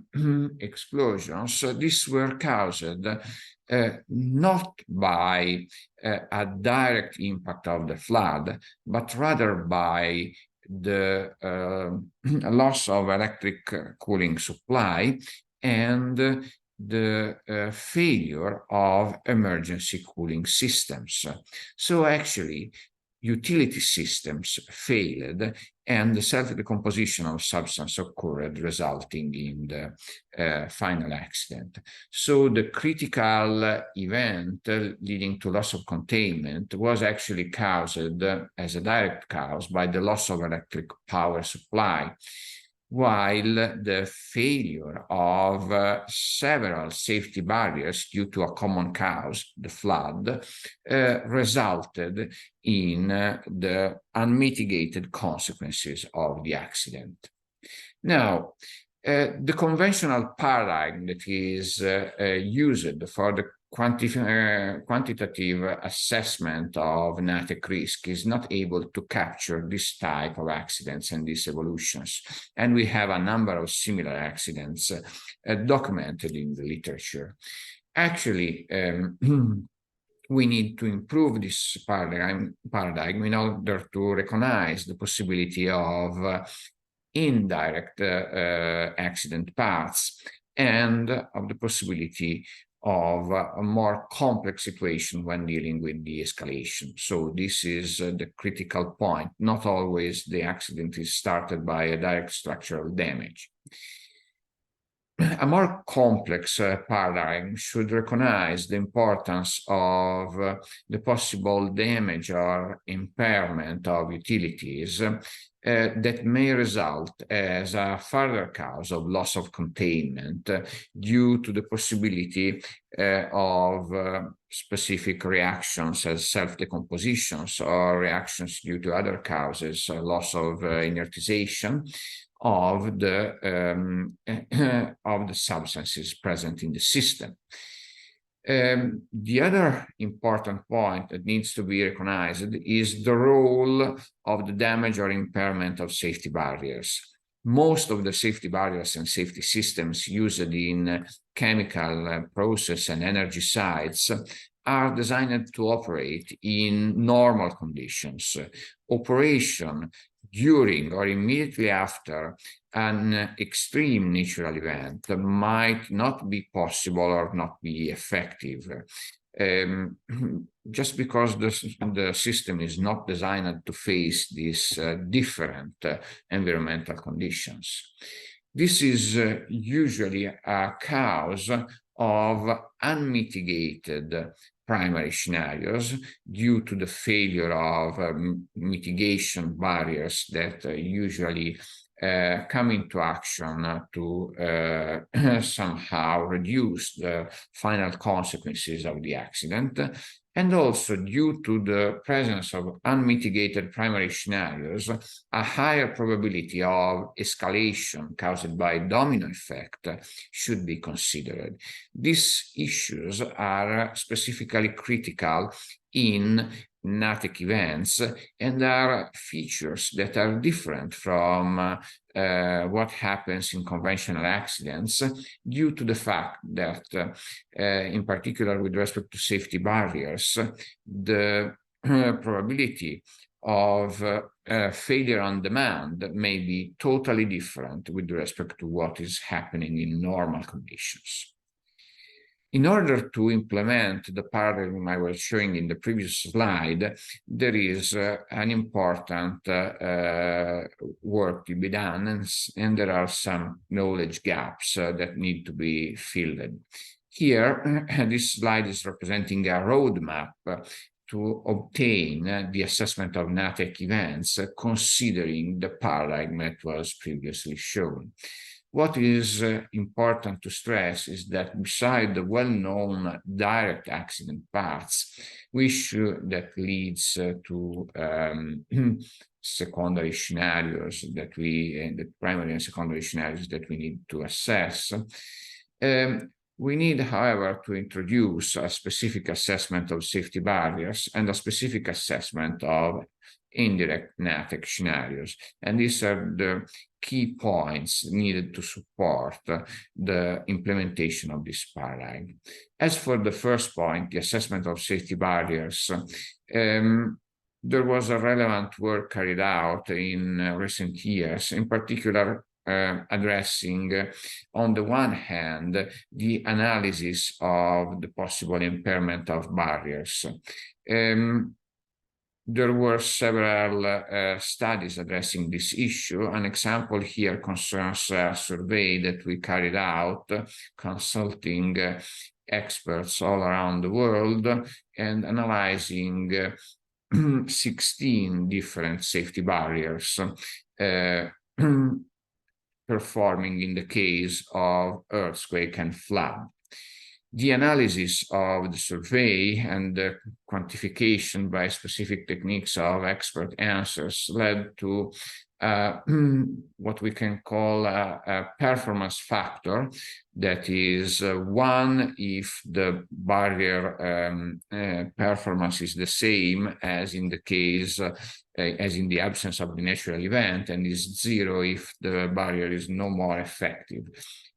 explosions, these were caused not by a direct impact of the flood, but rather by the loss of electric cooling supply and the failure of emergency cooling systems. So actually, utility systems failed and the self-decomposition of substance occurred, resulting in the final accident. So the critical event leading to loss of containment was actually caused as a direct cause by the loss of electric power supply, while the failure of several safety barriers due to a common cause, the flood, resulted in the unmitigated consequences of the accident. Now, the conventional paradigm that is used for the quantitative assessment of Natech risk is not able to capture this type of accidents and these evolutions. And we have a number of similar accidents documented in the literature. Actually, we need to improve this paradigm in order to recognize the possibility of indirect accident paths and of the possibility of a more complex situation when dealing with the escalation. So this is the critical point. Not always the accident is started by a direct structural damage. A more complex paradigm should recognize the importance of the possible damage or impairment of utilities that may result as a further cause of loss of containment due to the possibility of specific reactions as self-decompositions or reactions due to other causes, loss of inertization of the substances present in the system. The other important point that needs to be recognized is the role of the damage or impairment of safety barriers. Most of the safety barriers and safety systems used in chemical process and energy sites are designed to operate in normal conditions. Operation during or immediately after an extreme natural event might not be possible or not be effective. just because the system is not designed to face these different environmental conditions. This is usually a cause of unmitigated primary scenarios due to the failure of mitigation barriers that usually come into action to somehow reduce the final consequences of the accident, and also due to the presence of unmitigated primary scenarios, a higher probability of escalation caused by domino effect should be considered. These issues are specifically critical in Natech events and are features that are different from what happens in conventional accidents due to the fact that, in particular with respect to safety barriers, the probability of failure on demand may be totally different with respect to what is happening in normal conditions. In order to implement the paradigm I was showing in the previous slide, there is an important work to be done, and there are some knowledge gaps that need to be filled. Here, this slide is representing a roadmap to obtain the assessment of Natech events, considering the paradigm that was previously shown. What is important to stress is that beside the well-known direct accident paths, that leads to secondary scenarios that the primary and secondary scenarios that we need to assess. We need, however, to introduce a specific assessment of safety barriers and a specific assessment of indirect Natech scenarios. And these are the key points needed to support the implementation of this paradigm. As for the first point, the assessment of safety barriers, there was a relevant work carried out in recent years, in particular addressing, on the one hand, the analysis of the possible impairment of barriers. There were several studies addressing this issue. An example here concerns a survey that we carried out, consulting experts all around the world and analyzing 16 different safety barriers performing in the case of earthquake and flood. The analysis of the survey and the quantification by specific techniques of expert answers led to what we can call a performance factor, that is one if the barrier performance is the same as in the case as in the absence of the natural event, and is 0 if the barrier is no more effective.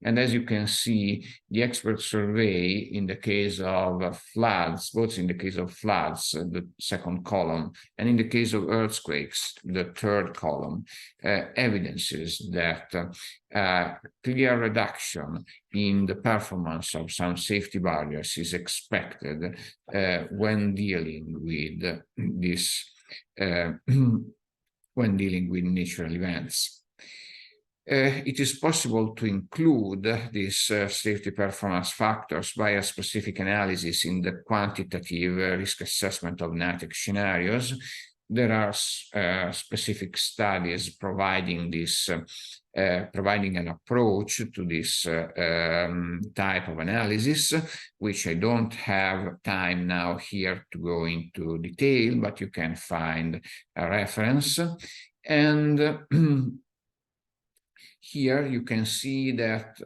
And as you can see, the expert survey in the case of floods, both in the case of floods, the second column, and in the case of earthquakes, the third column, evidences that clear reduction in the performance of some safety barriers is expected when dealing with this, when dealing with natural events. It is possible to include these safety performance factors by a specific analysis in the quantitative risk assessment of Natech scenarios. There are specific studies providing this, providing an approach to this type of analysis, which I don't have time now here to go into detail, but you can find a reference. And here you can see that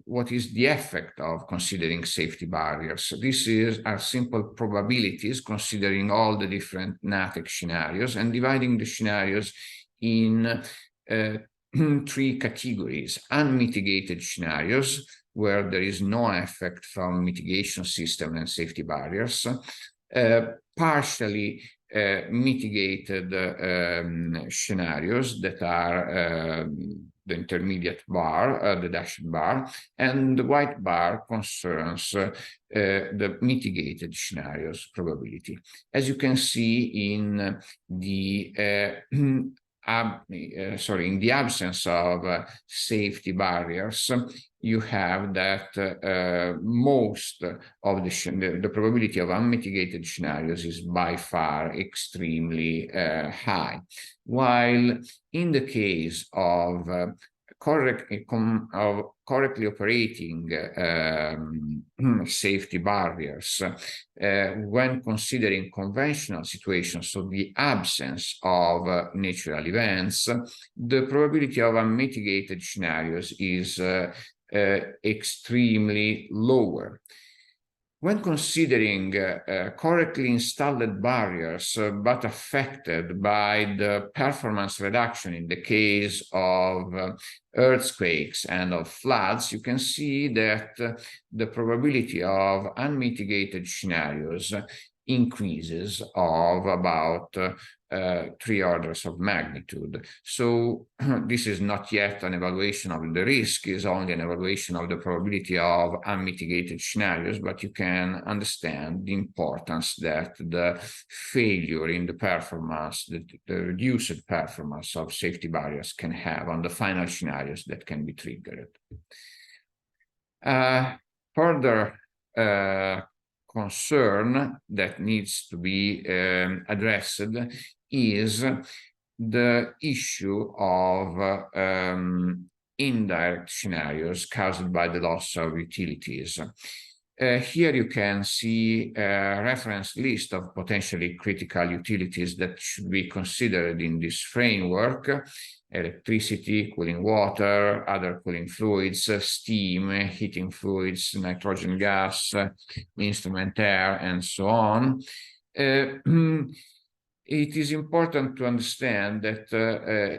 what is the effect of considering safety barriers. This are simple probabilities considering all the different Natech scenarios and dividing the scenarios in 3 categories: unmitigated scenarios, where there is no effect from mitigation system and safety barriers, partially mitigated scenarios that are the intermediate bar, the dashed bar, and the white bar concerns the mitigated scenarios probability. As you can see in the in the absence of safety barriers, you have that most of the probability of unmitigated scenarios is by far extremely high, while in the case of correctly operating safety barriers, when considering conventional situations, so the absence of natural events, the probability of unmitigated scenarios is extremely lower. When considering correctly installed barriers, but affected by the performance reduction in the case of earthquakes and of floods, you can see that the probability of unmitigated scenarios increases of about 3 orders of magnitude. So this is not yet an evaluation of the risk, is only an evaluation of the probability of unmitigated scenarios, but you can understand the importance that the failure in the performance, the reduced performance of safety barriers can have on the final scenarios that can be triggered. Further concern that needs to be addressed is the issue of indirect scenarios caused by the loss of utilities. Here you can see a reference list of potentially critical utilities that should be considered in this framework: electricity, cooling water, other cooling fluids, steam, heating fluids, nitrogen gas, instrument air, and so on. It is important to understand that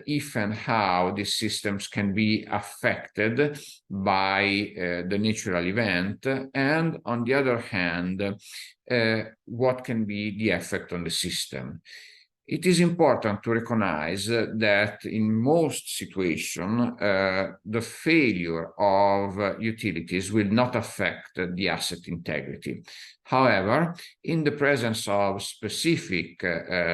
if and how these systems can be affected by the natural event, and on the other hand, what can be the effect on the system. It is important to recognize that in most situations, the failure of utilities will not affect the asset integrity. However, in the presence of specific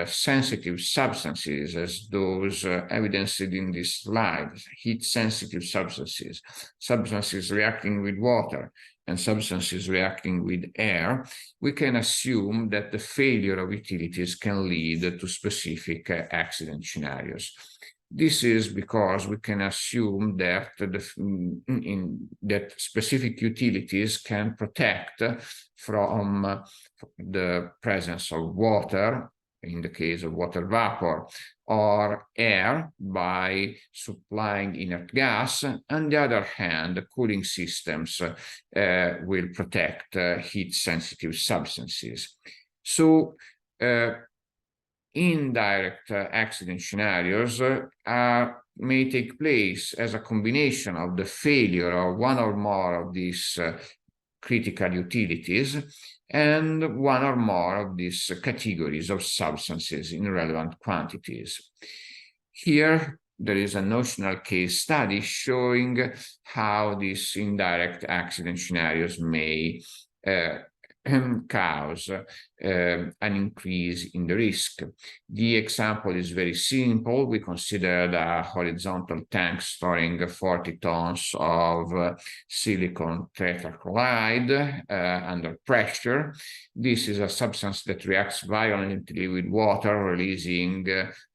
sensitive substances, as those evidenced in this slide, heat-sensitive substances, substances reacting with water, and substances reacting with air, we can assume that the failure of utilities can lead to specific accident scenarios. This is because we can assume that that specific utilities can protect from the presence of water, in the case of water vapor, or air by supplying inert gas. On the other hand, the cooling systems will protect heat-sensitive substances. So indirect accident scenarios may take place as a combination of the failure of one or more of these critical utilities and one or more of these categories of substances in relevant quantities. Here, there is a notional case study showing how these indirect accident scenarios may cause an increase in the risk. The example is very simple. We considered a horizontal tank storing 40 tons of silicon tetrachloride under pressure. This is a substance that reacts violently with water, releasing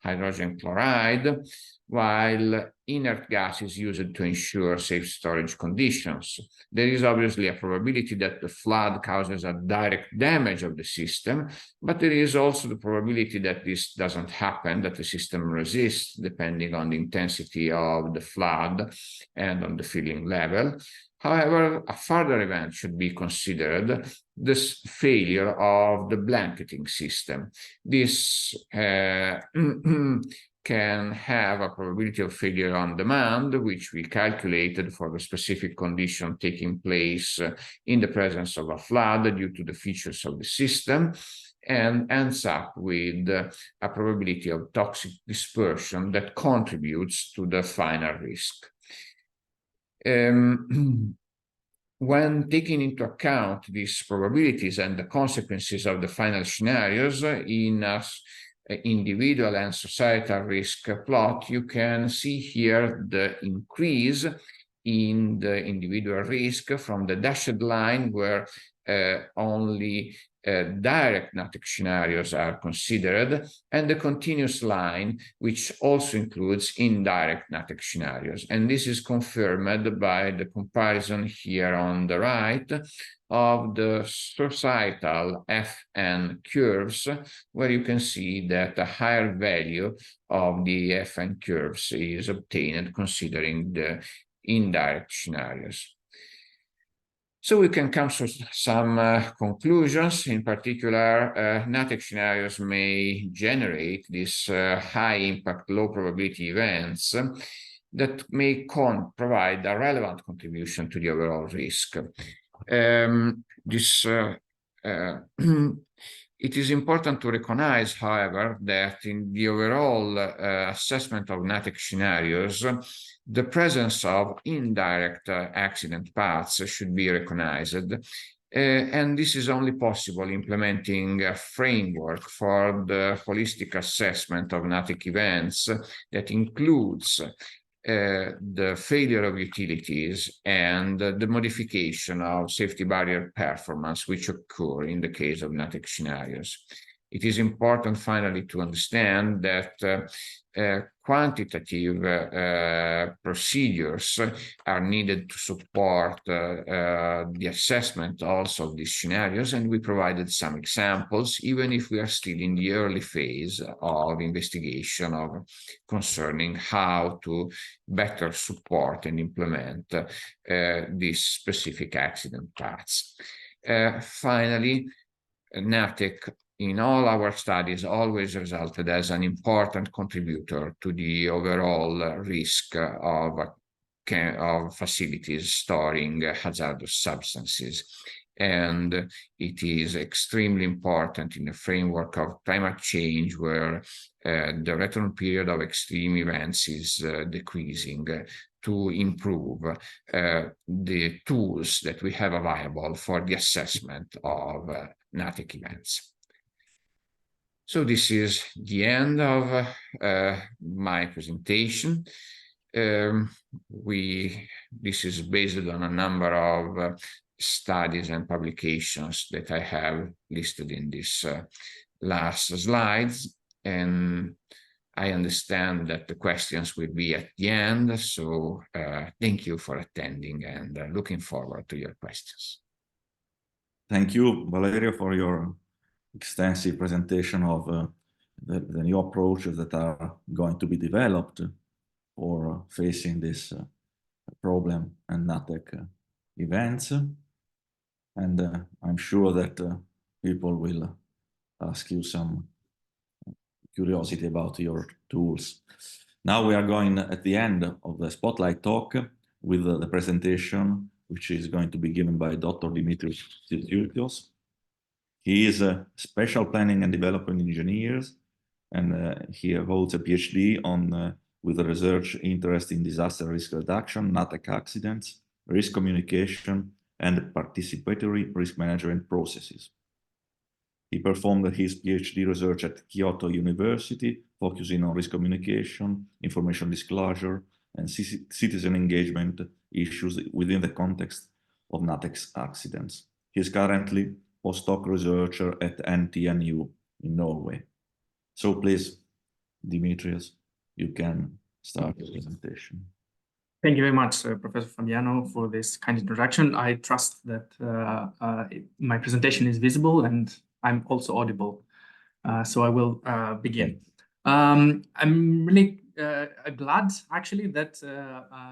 hydrogen chloride, while inert gas is used to ensure safe storage conditions. There is obviously a probability that the flood causes a direct damage of the system, but there is also the probability that this doesn't happen, that the system resists depending on the intensity of the flood and on the filling level. However, a further event should be considered: this failure of the blanketing system. This can have a probability of failure on demand, which we calculated for the specific condition taking place in the presence of a flood due to the features of the system, and ends up with a probability of toxic dispersion that contributes to the final risk. When taking into account these probabilities and the consequences of the final scenarios in an individual and societal risk plot, you can see here the increase in the individual risk from the dashed line, where only direct Natech scenarios are considered, and the continuous line, which also includes indirect Natech scenarios. And this is confirmed by the comparison here on the right of the societal FN curves, where you can see that a higher value of the FN curves is obtained considering the indirect scenarios. So we can come to some conclusions. In particular, Natech scenarios may generate these high impact, low probability events that may provide a relevant contribution to the overall risk. It is important to recognize, however, that in the overall assessment of Natech scenarios, the presence of indirect accident paths should be recognized. And this is only possible implementing a framework for the holistic assessment of Natech events that includes the failure of utilities and the modification of safety barrier performance, which occur in the case of Natech scenarios. It is important, finally, to understand that quantitative procedures are needed to support the assessment also of these scenarios, and we provided some examples, even if we are still in the early phase of investigation concerning how to better support and implement these specific accident paths. Finally, Natech in all our studies always resulted as an important contributor to the overall risk of facilities storing hazardous substances. And it is extremely important in the framework of climate change, where the return period of extreme events is decreasing, to improve the tools that we have available for the assessment of Natech events. So this is the end of my presentation. This is based on a number of studies and publications that I have listed in this last slides, and I understand that the questions will be at the end, so thank you for attending, and looking forward to your questions. Thank you, Valerio, for your extensive presentation of the new approaches that are going to be developed for facing this problem and Natech events. And I'm sure that people will ask you some curiosity about your tools. Now we are going at the end of the spotlight talk with the presentation, which is going to be given by Dr. Dimitrios Tzioutzios. He is a special planning and development engineer, and he holds a PhD with a research interest in disaster risk reduction, Natech accidents, risk communication, and participatory risk management processes. He performed his PhD research at Kyoto University, focusing on risk communication, information disclosure, and citizen engagement issues within the context of Natech accidents. He is currently postdoc researcher at NTNU in Norway. So please, Dimitrios, you can start the presentation. Thank you very much, Professor Fabiano, for this kind introduction. I trust that my presentation is visible and I'm also audible. So I will begin. I'm really glad, actually, that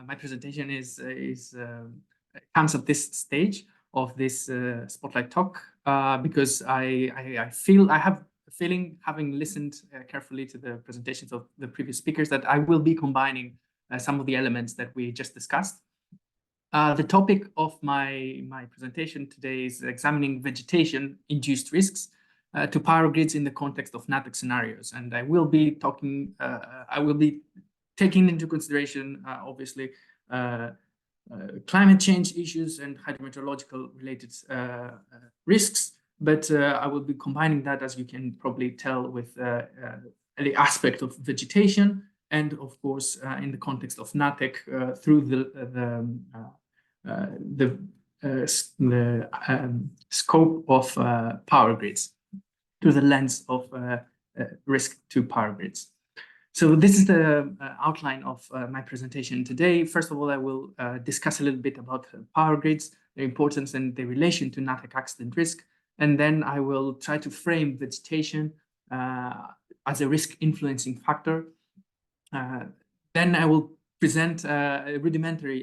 my presentation comes at this stage of this spotlight talk, because I feel I have feeling, having listened carefully to the presentations of the previous speakers, that I will be combining some of the elements that we just discussed. The topic of my presentation today is examining vegetation-induced risks to power grids in the context of Natech scenarios, and I will be talking. I will be taking into consideration, obviously, climate change issues and hydrometeorological related risks, but I will be combining that, as you can probably tell, with the aspect of vegetation, and of course, in the context of Natech, through the scope of power grids, through the lens of risk to power grids. So this is the outline of my presentation today. First of all, I will discuss a little bit about power grids, their importance and their relation to Natech accident risk. And then I will try to frame vegetation as a risk influencing factor. Then I will present a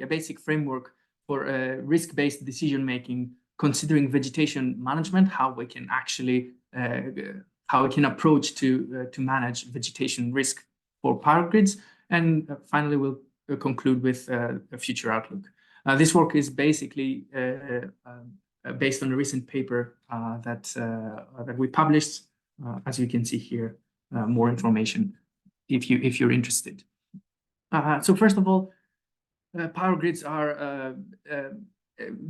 basic framework for risk-based decision-making, considering vegetation management, how we can actually, how we can approach to manage vegetation risk for power grids, and finally we'll conclude with a future outlook. This work is basically based on a recent paper that we published. As you can see here, more information if you're interested. So first of all, power grids are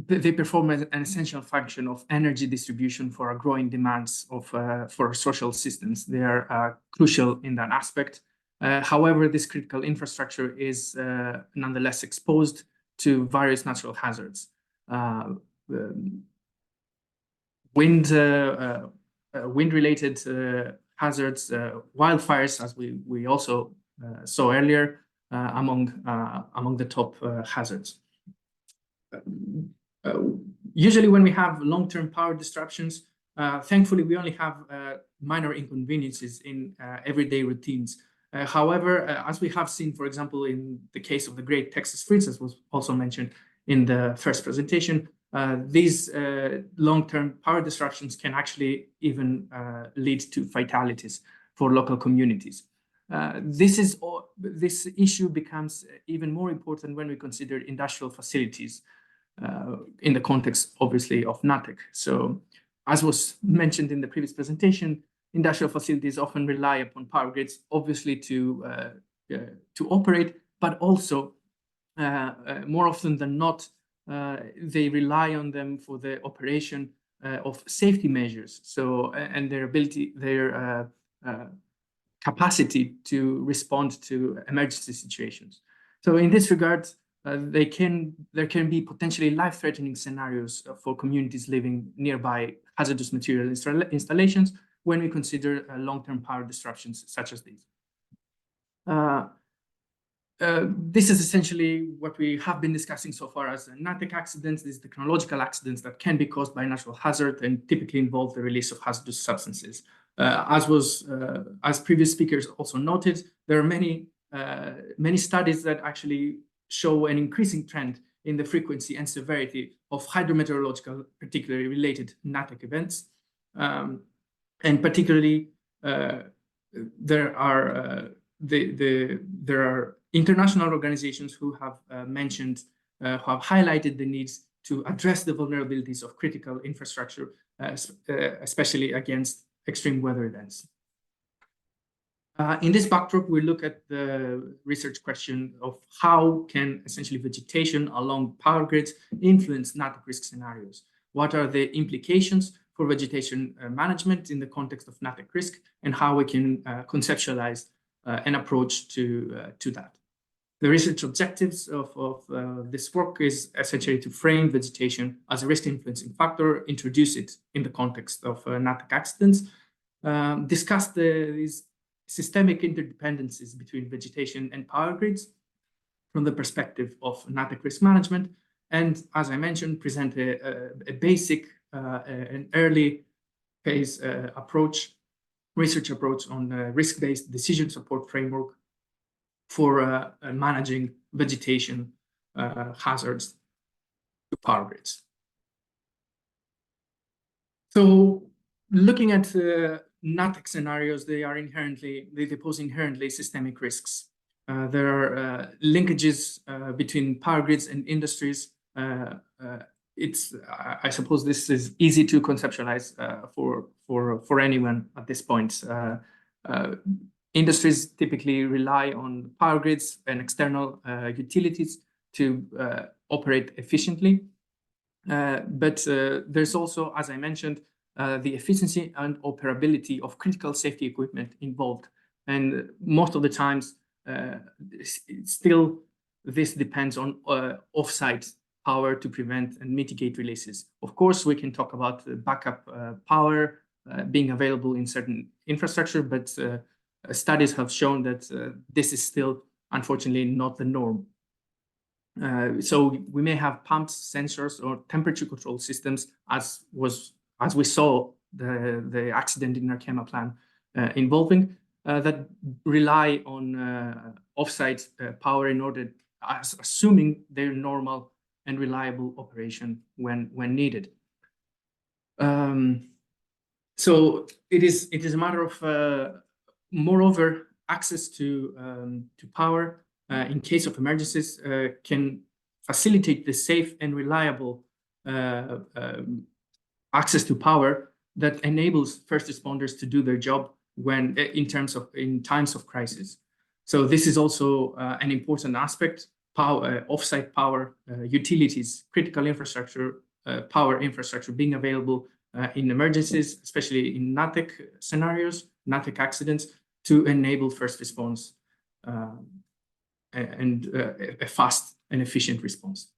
they perform an essential function of energy distribution for our growing demands of for social systems. They are crucial in that aspect. However, this critical infrastructure is nonetheless exposed to various natural hazards. Wind-related hazards, wildfires, as we also saw earlier, among the top hazards. Usually when we have long-term power disruptions, thankfully we only have minor inconveniences in everyday routines. However, as we have seen, for example, in the case of the Great Texas Freeze, as was also mentioned in the first presentation, these long-term power disruptions can actually even lead to fatalities for local communities. This issue becomes even more important when we consider industrial facilities in the context, obviously, of Natech. So, as was mentioned in the previous presentation, industrial facilities often rely upon power grids, obviously, to operate, but also more often than not, they rely on them for the operation of safety measures. So, and their ability, their capacity to respond to emergency situations. So, in this regard, there can be potentially life-threatening scenarios for communities living nearby hazardous material installations when we consider long-term power disruptions such as these. This is essentially what we have been discussing so far as Natech accidents. These technological accidents that can be caused by natural hazard and typically involve the release of hazardous substances. As previous speakers also noted, there are many studies that actually show an increasing trend in the frequency and severity of hydrometeorological, particularly related Natech events. And particularly, there are international organizations who have mentioned, who have highlighted the needs to address the vulnerabilities of critical infrastructure, especially against extreme weather events. In this backdrop, we look at the research question of how can essentially vegetation along power grids influence Natech risk scenarios? What are the implications for vegetation management in the context of Natech risk, and how we can conceptualize an approach to that. The research objectives of this work is essentially to frame vegetation as a risk influencing factor, introduce it in the context of Natech accidents, discuss these systemic interdependencies between vegetation and power grids from the perspective of Natech risk management, and as I mentioned, present a basic, an early phase research approach on risk-based decision support framework for managing vegetation hazards to power grids. So looking at Natech scenarios, they pose inherently systemic risks. There are linkages between power grids and industries. I suppose this is easy to conceptualize for anyone at this point. Industries typically rely on power grids and external utilities to operate efficiently. But there's also, as I mentioned, the efficiency and operability of critical safety equipment involved. And most of the times, still, this depends on off-site power to prevent and mitigate releases. Of course, we can talk about backup power being available in certain infrastructure, but studies have shown that this is still, unfortunately, not the norm. So we may have pumps, sensors, or temperature control systems, as we saw the accident in Arkema plant involving, that rely on off-site power in order, assuming their normal and reliable operation when needed. So it is a matter of, moreover, access to power in case of emergencies can facilitate the safe and reliable access to power that enables first responders to do their job when in times of crisis. So this is also an important aspect. Power, off-site power, utilities, critical infrastructure, power infrastructure being available in emergencies, especially in Natech scenarios, Natech accidents, to enable first response and a fast and efficient response.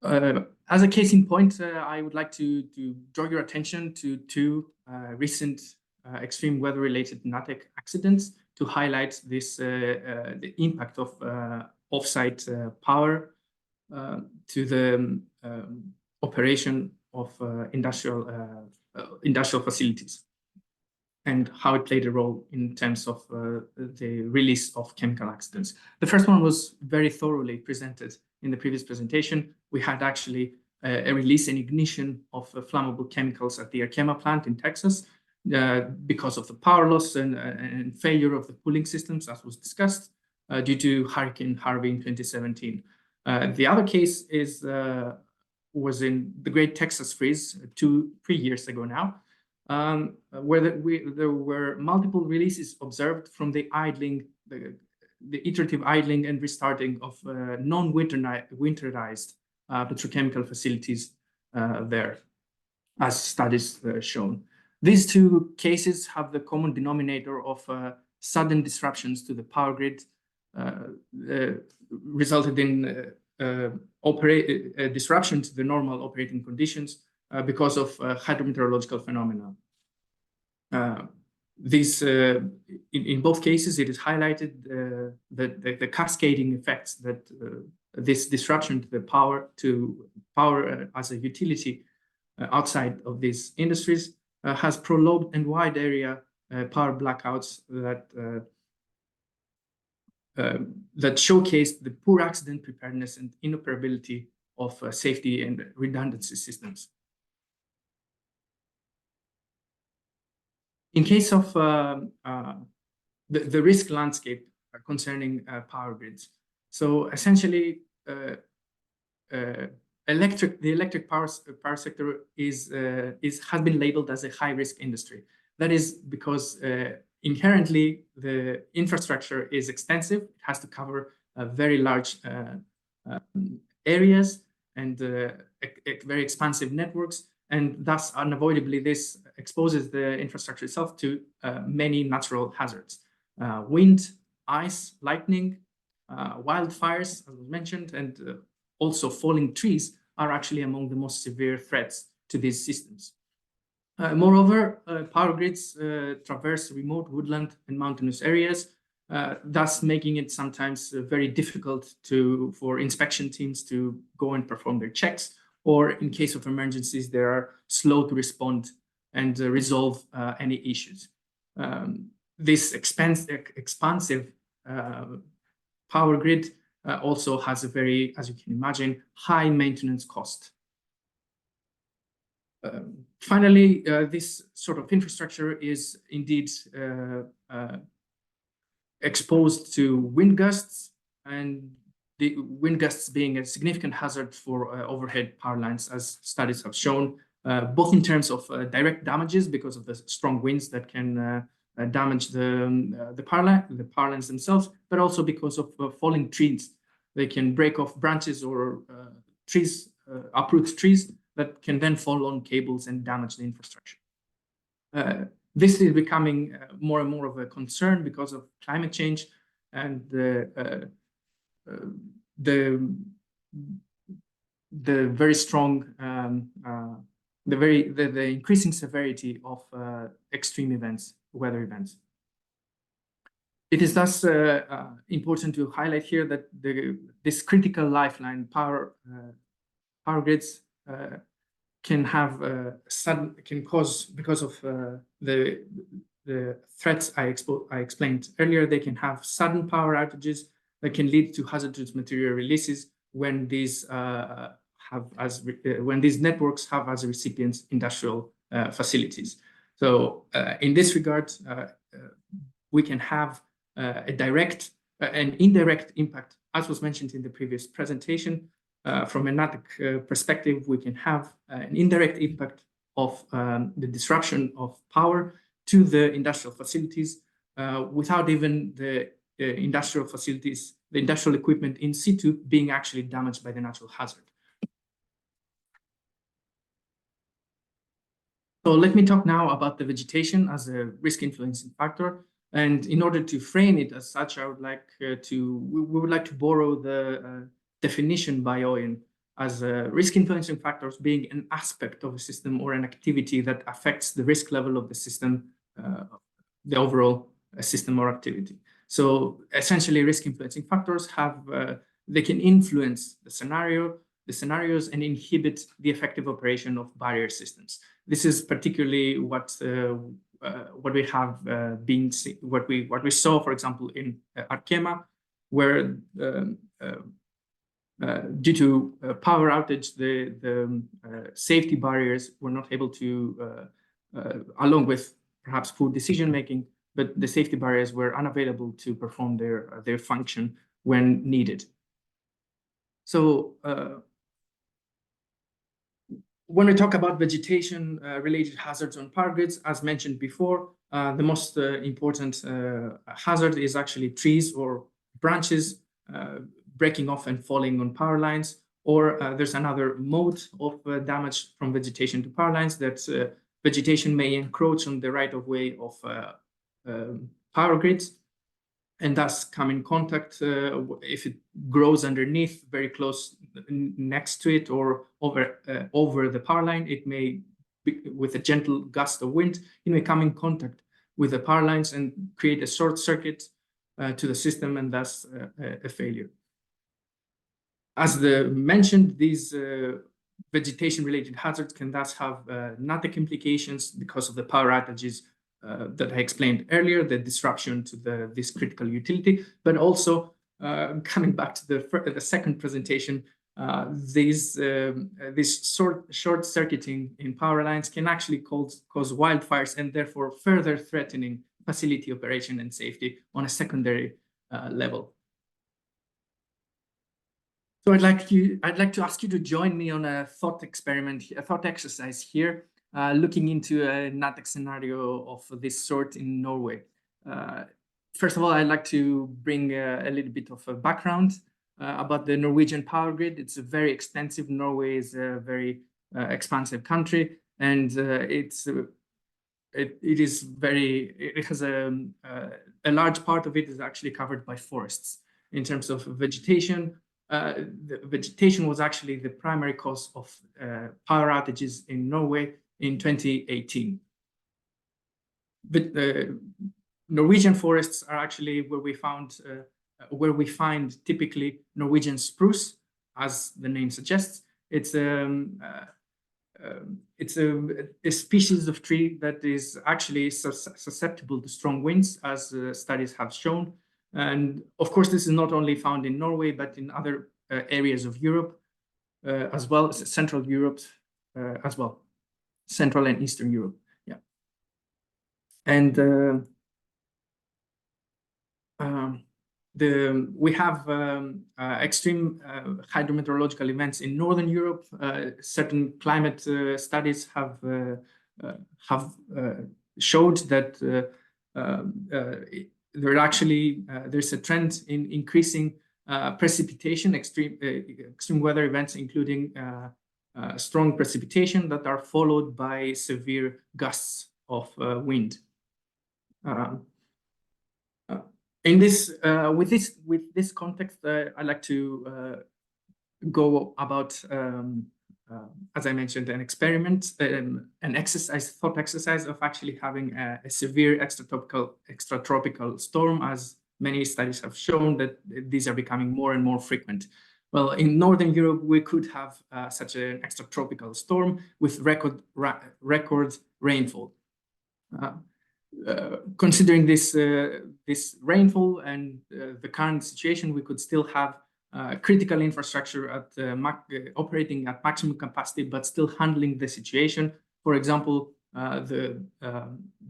As a case in point, I would like to draw your attention to two recent extreme weather-related Natech accidents to highlight this the impact of off-site power to the operation of industrial facilities, and how it played a role in terms of the release of chemical accidents. The first one was very thoroughly presented in the previous presentation. We had actually a release and ignition of flammable chemicals at the Arkema plant in Texas because of the power loss and failure of the cooling systems, as was discussed, due to Hurricane Harvey in 2017. The other case was in the Great Texas Freeze 3 years ago now, where there were multiple releases observed from the iterative idling and restarting of non-winterized petrochemical facilities there, as studies shown. These two cases have the common denominator of sudden disruptions to the power grid, resulted in disruption to the normal operating conditions because of hydrometeorological phenomena. In both cases, it is highlighted the cascading effects that this disruption to the power as a utility outside of these industries has prolonged and wide area power blackouts that showcase the poor accident preparedness and inoperability of safety and redundancy systems. In case of the risk landscape concerning power grids, so essentially the electric power sector has been labeled as a high-risk industry. That is because inherently the infrastructure is extensive. It has to cover very large areas and very expansive networks, and thus unavoidably this exposes the infrastructure itself to many natural hazards. Wind, ice, lightning, wildfires, as was mentioned, and also falling trees are actually among the most severe threats to these systems. Moreover, power grids traverse remote woodland and mountainous areas, thus making it sometimes very difficult for inspection teams to go and perform their checks, or in case of emergencies, they are slow to respond and resolve any issues. This expansive power grid also has a very, as you can imagine, high maintenance cost. Finally, this sort of infrastructure is indeed exposed to wind gusts, and the wind gusts being a significant hazard for overhead power lines, as studies have shown, both in terms of direct damages because of the strong winds that can damage the power lines themselves, but also because of falling trees. They can break off branches or trees, uproot trees that can then fall on cables and damage the infrastructure. This is becoming more and more of a concern because of climate change and the very strong, the increasing severity of extreme events, weather events. It is thus important to highlight here that this critical lifeline power grids can have can cause, because of the threats I explained earlier, they can have sudden power outages that can lead to hazardous material releases when these when these networks have as recipients industrial facilities. So in this regard, we can have a direct and indirect impact, as was mentioned in the previous presentation. From a Natech perspective, we can have an indirect impact of the disruption of power to the industrial facilities without even the industrial facilities, the industrial equipment in situ being actually damaged by the natural hazard. So let me talk now about the vegetation as a risk influencing factor. And in order to frame it as such, I would like we would like to borrow the definition by Owen as risk influencing factors being an aspect of a system or an activity that affects the risk level of the system, the overall system or activity. So essentially, risk influencing factors have they can influence the scenarios and inhibit the effective operation of barrier systems. This is particularly what we have what we saw, for example, in Arkema, where due to power outage, the safety barriers were not able to, along with perhaps poor decision making, but the safety barriers were unavailable to perform their function when needed. So when we talk about vegetation related hazards on power grids, as mentioned before, the most important hazard is actually trees or branches breaking off and falling on power lines, or there's another mode of damage from vegetation to power lines, that vegetation may encroach on the right of way of power grids and thus come in contact, if it grows underneath, very close next to it, or over the power line, it may, with a gentle gust of wind, it may come in contact with the power lines and create a short circuit to the system, and thus a failure. As mentioned, these vegetation-related hazards can thus have Natech implications because of the power outages that I explained earlier, the disruption to this critical utility, but also coming back to the second presentation, this short circuiting in power lines can actually cause wildfires, and therefore further threatening facility operation and safety on a secondary level. So I'd like to ask you to join me on a thought experiment, a thought exercise here, looking into a Natech scenario of this sort in Norway. First of all, I'd like to bring a little bit of a background about the Norwegian power grid. It's a very extensive. Norway is a very expansive country, and it has a large part of it is actually covered by forests. In terms of vegetation, the vegetation was actually the primary cause of power outages in Norway in 2018. But Norwegian forests are actually where we find typically Norwegian spruce, as the name suggests. It's a species of tree that is actually susceptible to strong winds, as studies have shown. And of course, this is not only found in Norway, but in other areas of Europe as well, Central Europe as well. Central and Eastern Europe. Yeah. And we have extreme hydrometeorological events in Northern Europe. Certain climate studies have showed that there's a trend in increasing precipitation, extreme weather events, including strong precipitation that are followed by severe gusts of wind. In this, with this context, I'd like to go about, as I mentioned, an experiment, an thought exercise of actually having a severe extratropical storm, as many studies have shown that these are becoming more and more frequent. Well, in Northern Europe, we could have such an extratropical storm with record rainfall. Considering this rainfall and the current situation, we could still have critical infrastructure at operating at maximum capacity, but still handling the situation. For example, the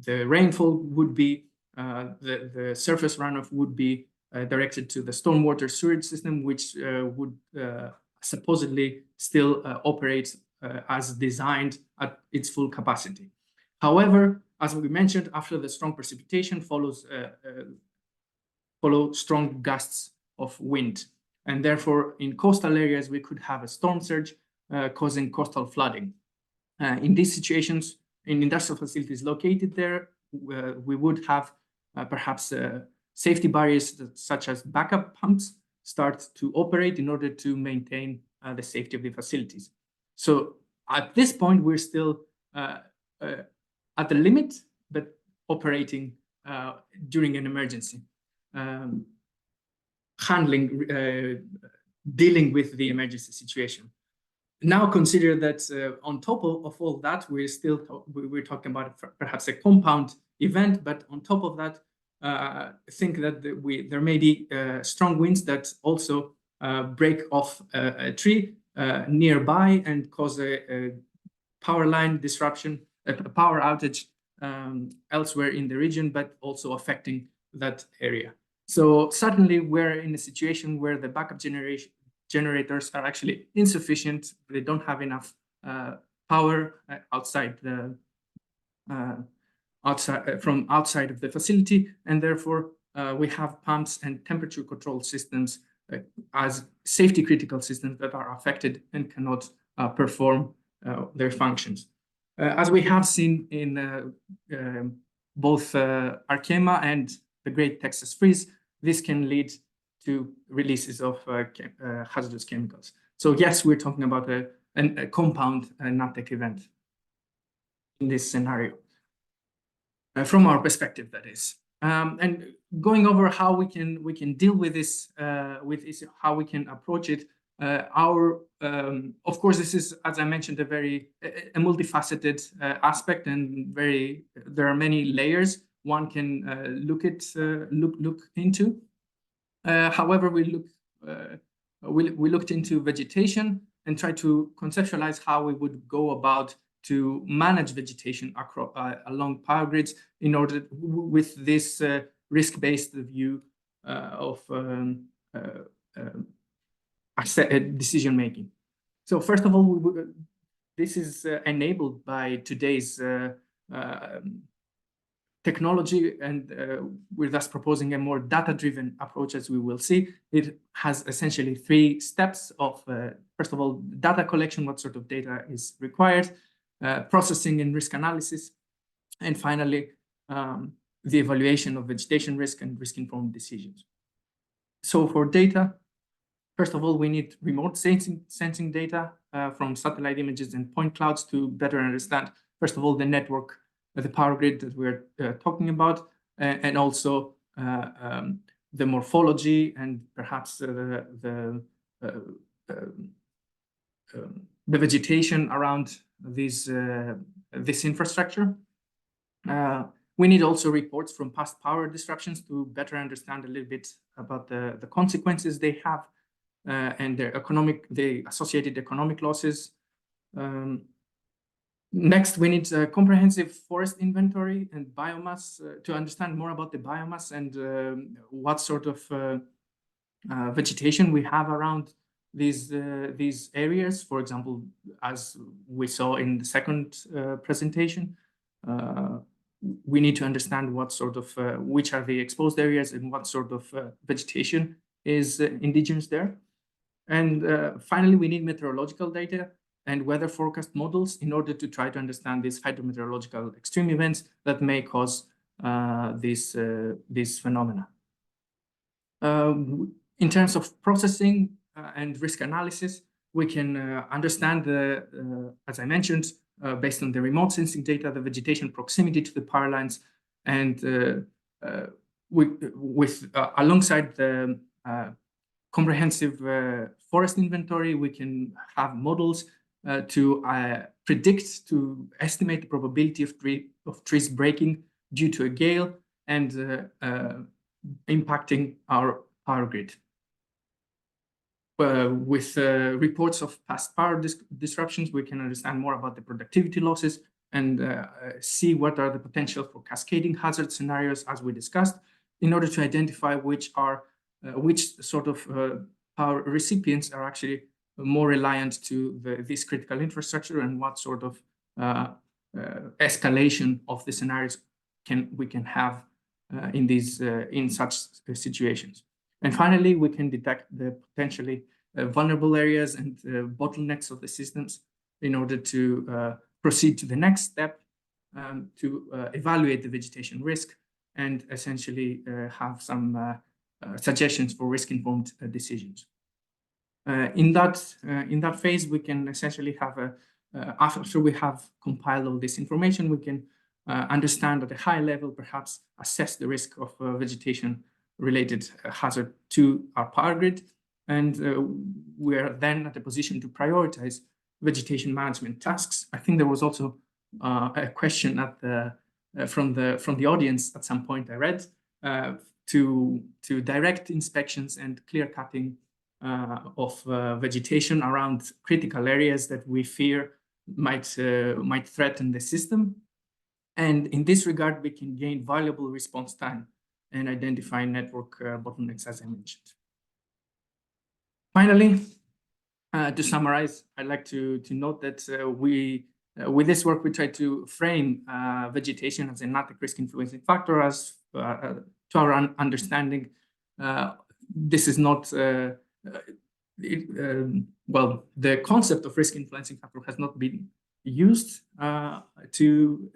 rainfall would be the surface runoff would be directed to the stormwater sewage system, which would supposedly still operate as designed at its full capacity. However, as we mentioned, after the strong precipitation follow strong gusts of wind. And therefore, in coastal areas, we could have a storm surge causing coastal flooding. In these situations, in industrial facilities located there, we would have perhaps safety barriers such as backup pumps start to operate in order to maintain the safety of the facilities. So at this point, we're still at the limit, but operating during an emergency, dealing with the emergency situation. Now consider that on top of all that, we're talking about perhaps a compound event, but on top of that, think that there may be strong winds that also break off a tree nearby and cause a power line disruption, a power outage elsewhere in the region, but also affecting that area. So suddenly we're in a situation where the backup generators are actually insufficient. They don't have enough power from outside of the facility, and therefore we have pumps and temperature control systems as safety critical systems that are affected and cannot perform their functions. As we have seen in both Arkema and the Great Texas Freeze, this can lead to releases of hazardous chemicals. So yes, we're talking about a compound Natech event in this scenario, from our perspective, that is. And going over how we can deal with this, how we can approach it. Of course, this is, as I mentioned, a multifaceted aspect, and there are many layers one can look into. However, we looked into vegetation and tried to conceptualize how we would go about to manage vegetation along power grids in order with this risk-based view of decision making. So first of all, this is enabled by today's technology, and we're thus proposing a more data-driven approach, as we will see. It has essentially 3 steps of, first of all, data collection, what sort of data is required, processing and risk analysis, and finally, the evaluation of vegetation risk and risk-informed decisions. So for data, first of all, we need remote sensing data from satellite images and point clouds to better understand, first of all, the network, the power grid that we're talking about, and also the morphology and perhaps the vegetation around this infrastructure. We need also reports from past power disruptions to better understand a little bit about the consequences they have and the associated economic losses. Next, we need a comprehensive forest inventory and biomass to understand more about the biomass and what sort of vegetation we have around these areas. For example, as we saw in the second presentation, we need to understand what sort of which are the exposed areas and what sort of vegetation is indigenous there. And finally, we need meteorological data and weather forecast models in order to try to understand these hydrometeorological extreme events that may cause these phenomena. In terms of processing and risk analysis, we can understand as I mentioned, based on the remote sensing data, the vegetation proximity to the power lines, and alongside the comprehensive forest inventory, we can have models to predict, to estimate the probability of trees breaking due to a gale and impacting our power grid. With reports of past power disruptions, we can understand more about the productivity losses and see what are the potential for cascading hazard scenarios, as we discussed, in order to identify which sort of power recipients are actually more reliant to this critical infrastructure and what sort of escalation of the scenarios we can have in such situations. And finally, we can detect the potentially vulnerable areas and bottlenecks of the systems in order to proceed to the next step to evaluate the vegetation risk and essentially have some suggestions for risk-informed decisions. In that phase, we can essentially have after we have compiled all this information, we can understand at a high level, perhaps assess the risk of vegetation-related hazard to our power grid, and we are then at a position to prioritize vegetation management tasks. I think there was also a question from the audience at some point I read to direct inspections and clear cutting of vegetation around critical areas that we fear might threaten the system. And in this regard, we can gain valuable response time and identify network bottlenecks, as I mentioned. Finally, to summarize, I'd like to note that with this work, we try to frame vegetation as a Natech risk influencing factor. As to our understanding, this is not well, the concept of risk influencing factor has not been used to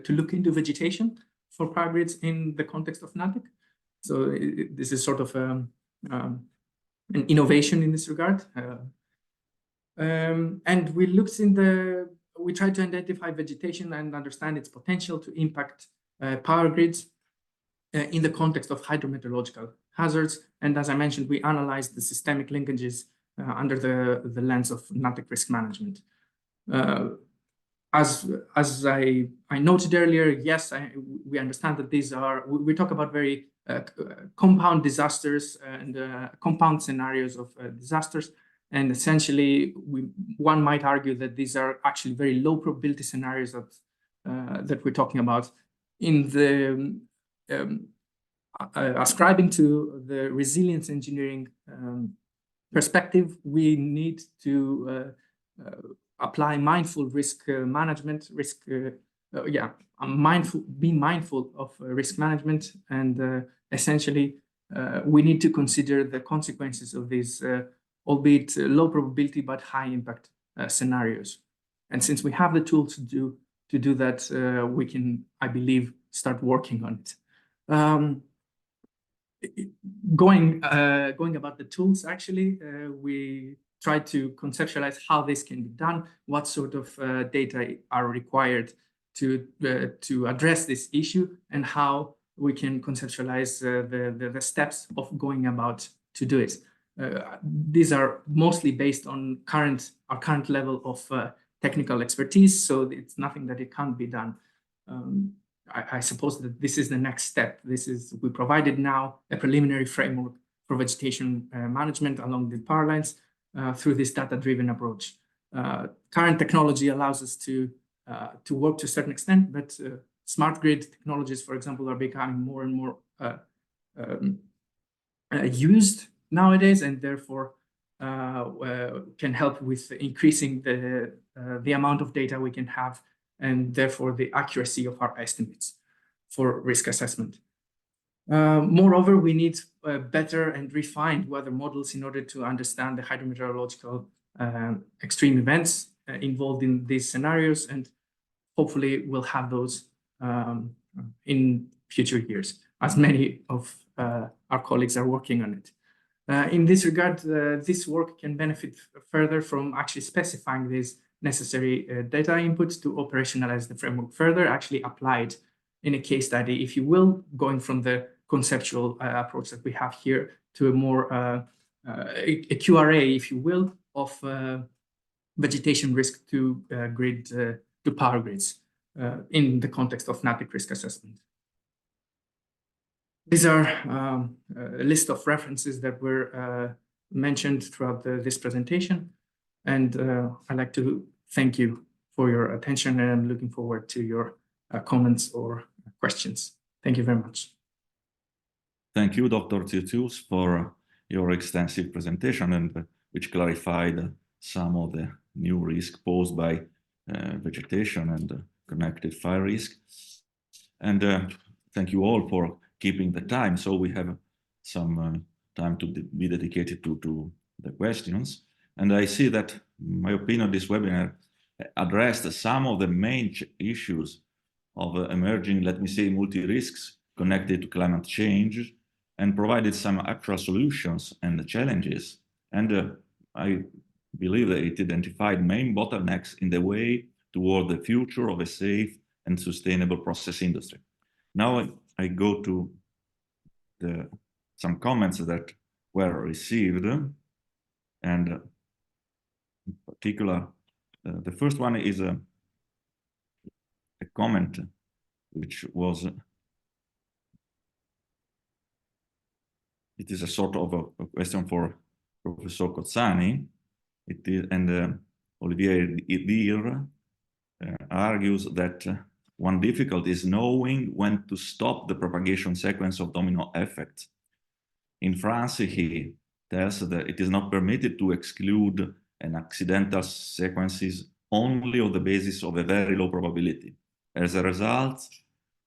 look into vegetation for power grids in the context of Natech. So this is sort of an innovation in this regard. And we tried to identify vegetation and understand its potential to impact power grids in the context of hydrometeorological hazards. And as I mentioned, we analyzed the systemic linkages under the lens of Natech risk management. As I noted earlier, yes, we understand that these are, we talk about very compound disasters and compound scenarios of disasters. And essentially, one might argue that these are actually very low probability scenarios that we're talking about. In the ascribing to the resilience engineering perspective, we need to apply mindful risk management, be mindful of risk management, and essentially we need to consider the consequences of these albeit low probability but high impact scenarios. And since we have the tools to do that, we can, I believe, start working on it. Going about the tools, actually, we try to conceptualize how this can be done, what sort of data are required to address this issue, and how we can conceptualize the steps of going about to do it. These are mostly based on our current level of technical expertise, so it's nothing that it can't be done. I suppose that this is the next step. We provided now a preliminary framework for vegetation management along the power lines through this data-driven approach. Current technology allows us to to work to a certain extent, but smart grid technologies, for example, are becoming more and more used nowadays, and therefore can help with increasing the amount of data we can have, and therefore the accuracy of our estimates for risk assessment. Moreover, we need better and refined weather models in order to understand the hydrometeorological extreme events involved in these scenarios, and hopefully we'll have those in future years, as many of our colleagues are working on it. In this regard, this work can benefit further from actually specifying these necessary data inputs to operationalize the framework further, actually applied in a case study, if you will, going from the conceptual approach that we have here to a more a QRA, if you will, of vegetation risk to grid to power grids in the context of Natech risk assessment. These are a list of references that were mentioned throughout this presentation, and I'd like to thank you for your attention, and I'm looking forward to your comments or questions. Thank you very much. Thank you, Dr. Tzioutzios, for your extensive presentation, and which clarified some of the new risks posed by vegetation and connected fire risk. And thank you all for keeping the time, so we have some time to be dedicated to the questions. And I see that, in my opinion, this webinar addressed some of the main issues of emerging, let me say, multi-risks connected to climate change, and provided some actual solutions and challenges. And I believe that it identified main bottlenecks in the way toward the future of a safe and sustainable process industry. Now I go to some comments that were received, and in particular, the first one is a comment which was, it is a sort of a question for Professor Cozzani. It is, and Olivier Dir argues that one difficulty is knowing when to stop the propagation sequence of domino effects. In France, he tells that it is not permitted to exclude an accidental sequences only on the basis of a very low probability. As a result,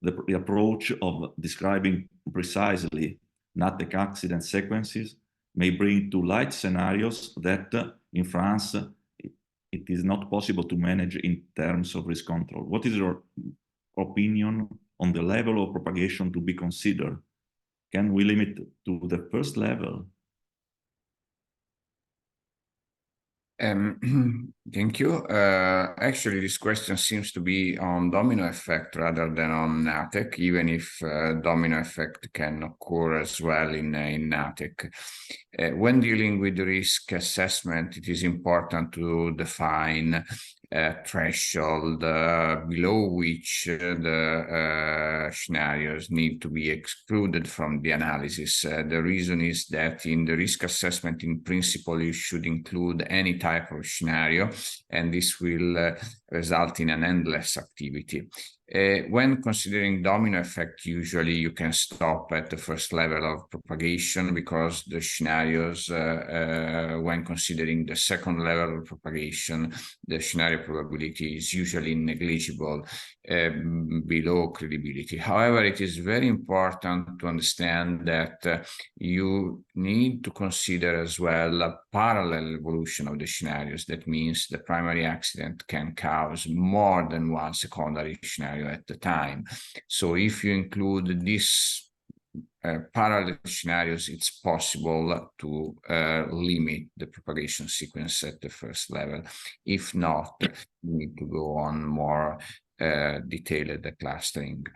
the approach of describing precisely Natech accident sequences may bring to light scenarios that in France it is not possible to manage in terms of risk control. What is your opinion on the level of propagation to be considered? Can we limit to the first level? Thank you. Actually, this question seems to be on domino effect rather than on Natech, even if domino effect can occur as well in Natech. When dealing with risk assessment, it is important to define a threshold below which the scenarios need to be excluded from the analysis. The reason is that in the risk assessment, in principle, you should include any type of scenario, and this will result in an endless activity. When considering domino effect, usually you can stop at the first level of propagation, because the scenarios, when considering the second level of propagation, the scenario probability is usually negligible, below credibility. However, it is very important to understand that you need to consider as well a parallel evolution of the scenarios. That means the primary accident can cause more than one secondary scenario at the time. So if you include this parallel scenarios, it's possible to limit the propagation sequence at the first level. If not, you need to go on more detailed clustering.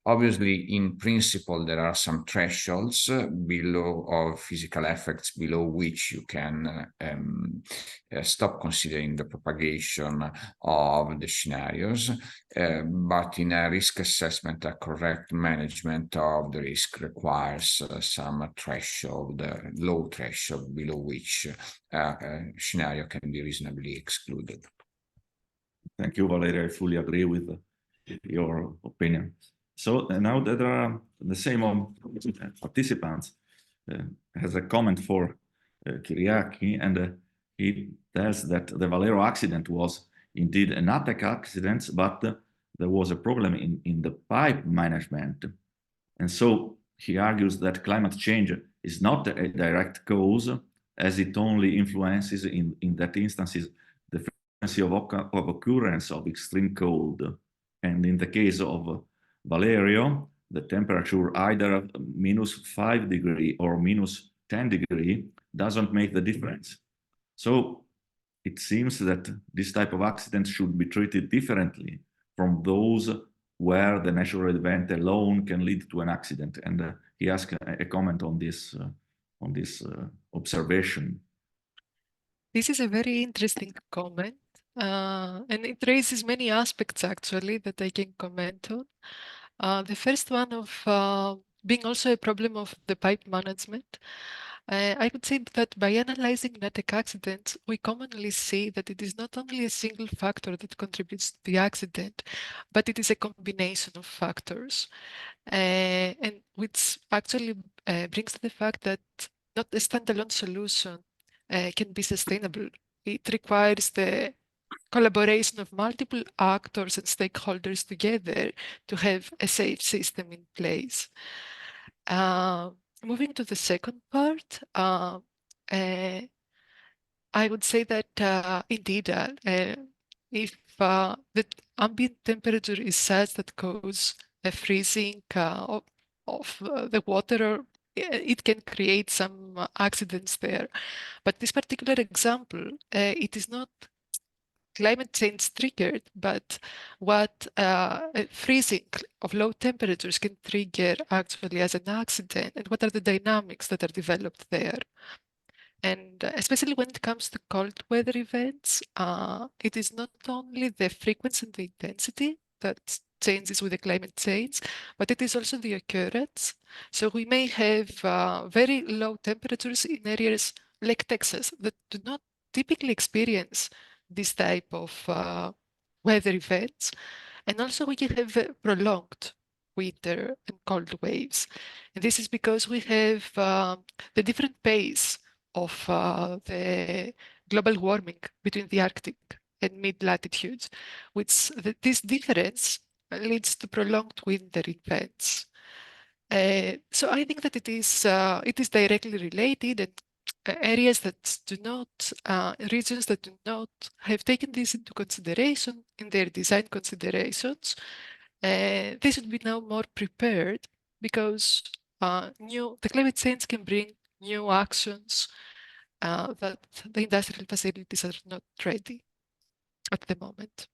Obviously, in principle, there are some thresholds below of physical effects below which you can stop considering the propagation of the scenarios, but in a risk assessment, a correct management of the risk requires some threshold, low threshold below which a scenario can be reasonably excluded. Thank you, Valerio. I fully agree with your opinion. So now that there are the same participants has a comment for Kyriaki, and he tells that the Valerio accident was indeed a Natech accident, but there was a problem in the pipe management. And so he argues that climate change is not a direct cause, as it only influences in that instances the frequency of occurrence of extreme cold. And in the case of Valerio, the temperature either -5 degrees or -10 degrees doesn't make the difference. So it seems that this type of accident should be treated differently from those where the natural event alone can lead to an accident. And he asked a comment on this observation. This is a very interesting comment, and it raises many aspects actually that I can comment on. The first one of being also a problem of the pipe management. I would say that by analyzing Natech accidents, we commonly see that it is not only a single factor that contributes to the accident, but it is a combination of factors, and which actually brings to the fact that not a standalone solution can be sustainable. It requires the collaboration of multiple actors and stakeholders together to have a safe system in place. Moving to the second part, I would say that indeed, if the ambient temperature is such that cause a freezing of the water, or it can create some accidents there. But this particular example, it is not climate change triggered, but what freezing of low temperatures can trigger actually as an accident, and what are the dynamics that are developed there. And especially when it comes to cold weather events, it is not only the frequency and the intensity that changes with the climate change, but it is also the occurrence. So we may have very low temperatures in areas like Texas that do not typically experience this type of weather events. And also we can have prolonged winter and cold waves. And this is because we have the different pace of the global warming between the Arctic and mid-latitudes, which this difference leads to prolonged winter events. So I think that it is directly related, and areas that do not, regions that do not have taken this into consideration in their design considerations, they should be now more prepared, because the climate change can bring new actions that the industrial facilities are not ready at the moment.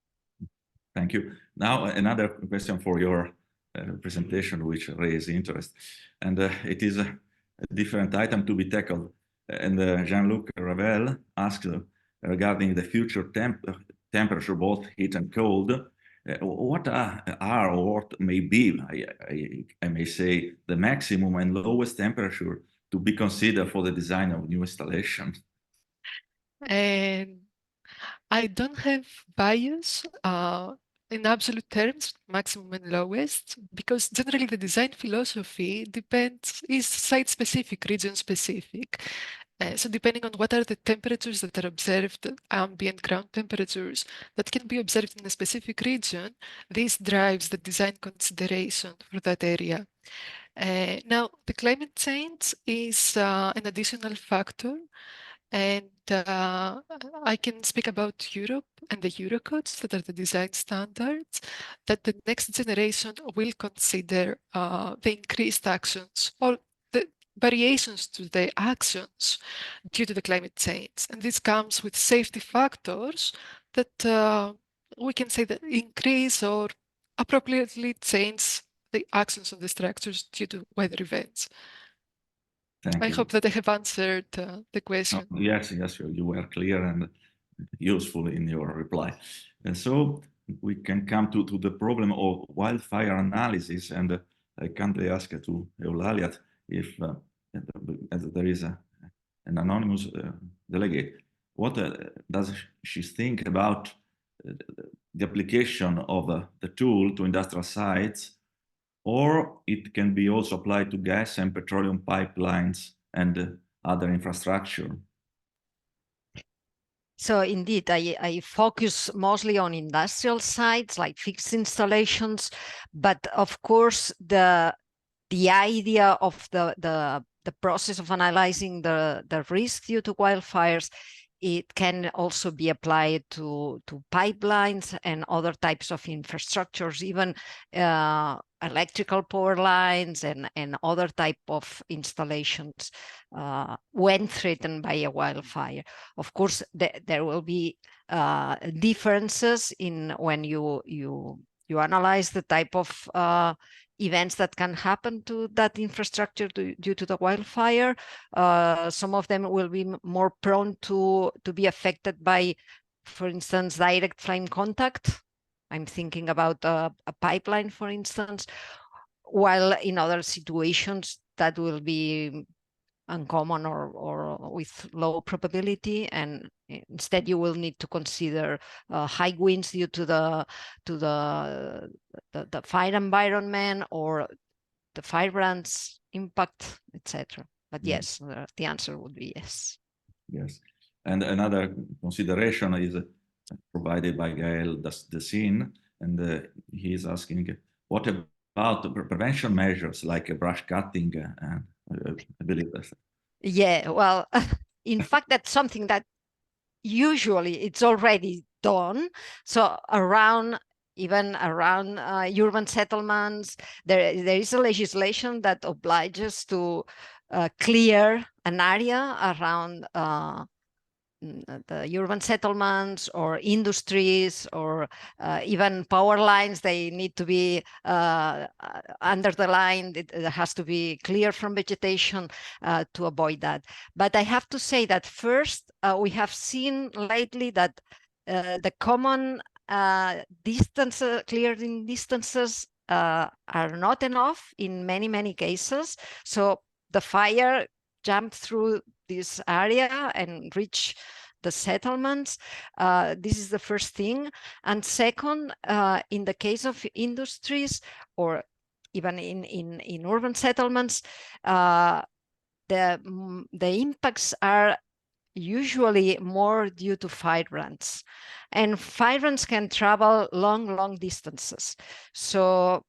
Thank you. Now, another question for your presentation, which raised interest. And it is a different item to be tackled. And Jean-Luc Ravel asked regarding the future temperature, both heat and cold, what are or what may be, I may say, the maximum and lowest temperature to be considered for the design of new installations? And I don't have bias in absolute terms, maximum and lowest, because generally the design philosophy is site-specific, region-specific. So depending on what are the temperatures that are observed, ambient ground temperatures that can be observed in a specific region, this drives the design consideration for that area. Now, the climate change is an additional factor, and I can speak about Europe and the Eurocodes that are the design standards that the next generation will consider the increased actions or the variations to the actions due to the climate change. And this comes with safety factors that we can say that increase or appropriately change the actions of the structures due to weather events. I hope that I have answered the question. Yes, you were clear and useful in your reply. And so we can come to the problem of wildfire analysis. And I kindly ask to Eulalia if there is an anonymous delegate, what does she think about the application of the tool to industrial sites, or it can be also applied to gas and petroleum pipelines and other infrastructure. So indeed, I focus mostly on industrial sites like fixed installations, but of course the idea of the process of analyzing the risk due to wildfires, it can also be applied to pipelines and other types of infrastructures, even electrical power lines and other type of installations when threatened by a wildfire. Of course, there will be differences in when you analyze the type of events that can happen to that infrastructure due to the wildfire. Some of them will be more prone to be affected by, for instance, direct flame contact. I'm thinking about a pipeline, for instance, while in other situations that will be uncommon or with low probability, and instead you will need to consider high winds due to the fire environment or the fire brands impact, etc. But yes, the answer would be yes. Yes, and another consideration is provided by Gael Dessin, and he is asking, what about the prevention measures like brush cutting and I believe that. Yeah, well, in fact, that's something that usually it's already done. So even around urban settlements, there is a legislation that obliges to clear an area around the urban settlements or industries or even power lines. They need to be under the line. It has to be clear from vegetation to avoid that. But I have to say that first, we have seen lately that the common clearing distances are not enough in many cases. So the fire jumped through this area and reach the settlements. This is the first thing. And second, in the case of industries or even in urban settlements, the impacts are usually more due to fire brands. And fire brands can travel long distances. So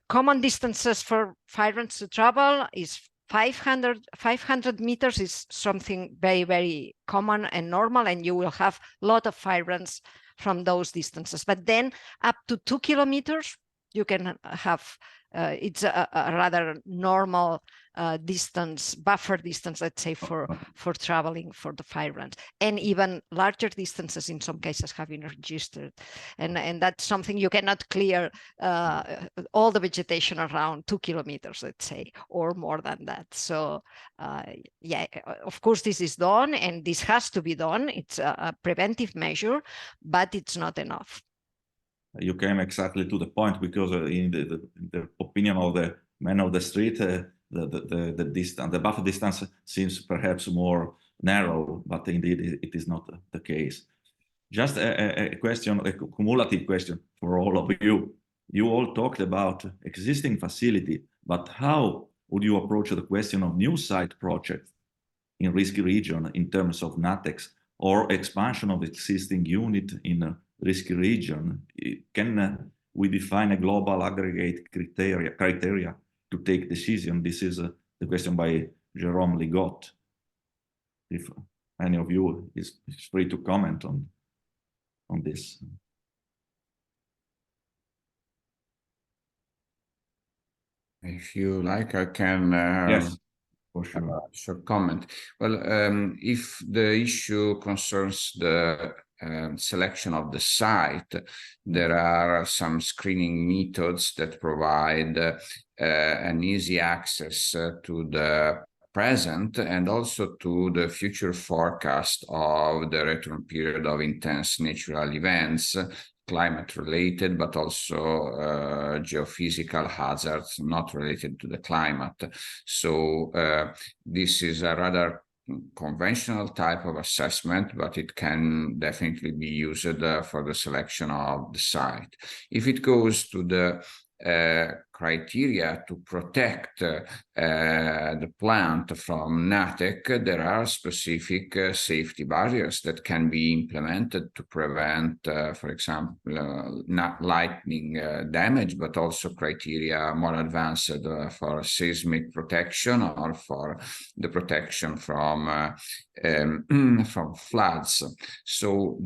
common distances for fire brands to travel is 500 meters is something very common and normal, and you will have a lot of fire brands from those distances. But then up to 2 kilometers, you can have, it's a rather normal buffer distance, let's say, for traveling for the fire brands. And even larger distances in some cases have been registered. And that's something you cannot clear all the vegetation around 2 kilometers, let's say, or more than that. So yeah, of course, this is done and this has to be done. It's a preventive measure, but it's not enough. You came exactly to the point, because in the opinion of the man of the street, the distance, the buffer distance seems perhaps more narrow, but indeed it is not the case. Just a question, a cumulative question for all of you. You all talked about existing facility, but how would you approach the question of new site projects in risky region in terms of Natech or expansion of existing unit in a risky region? Can we define a global aggregate criteria to take decision? This is the question by Jérôme Ligot. If any of you is free to comment on this. If you like, I can yes, for sure. Short comment. Well, if the issue concerns the selection of the site, there are some screening methods that provide an easy access to the present and also to the future forecast of the return period of intense natural events, climate related, but also geophysical hazards not related to the climate. So this is a rather conventional type of assessment, but it can definitely be used for the selection of the site. If it goes to the criteria to protect the plant from Natech, there are specific safety barriers that can be implemented to prevent, for example, not lightning damage, but also criteria more advanced for seismic protection or for the protection from floods. So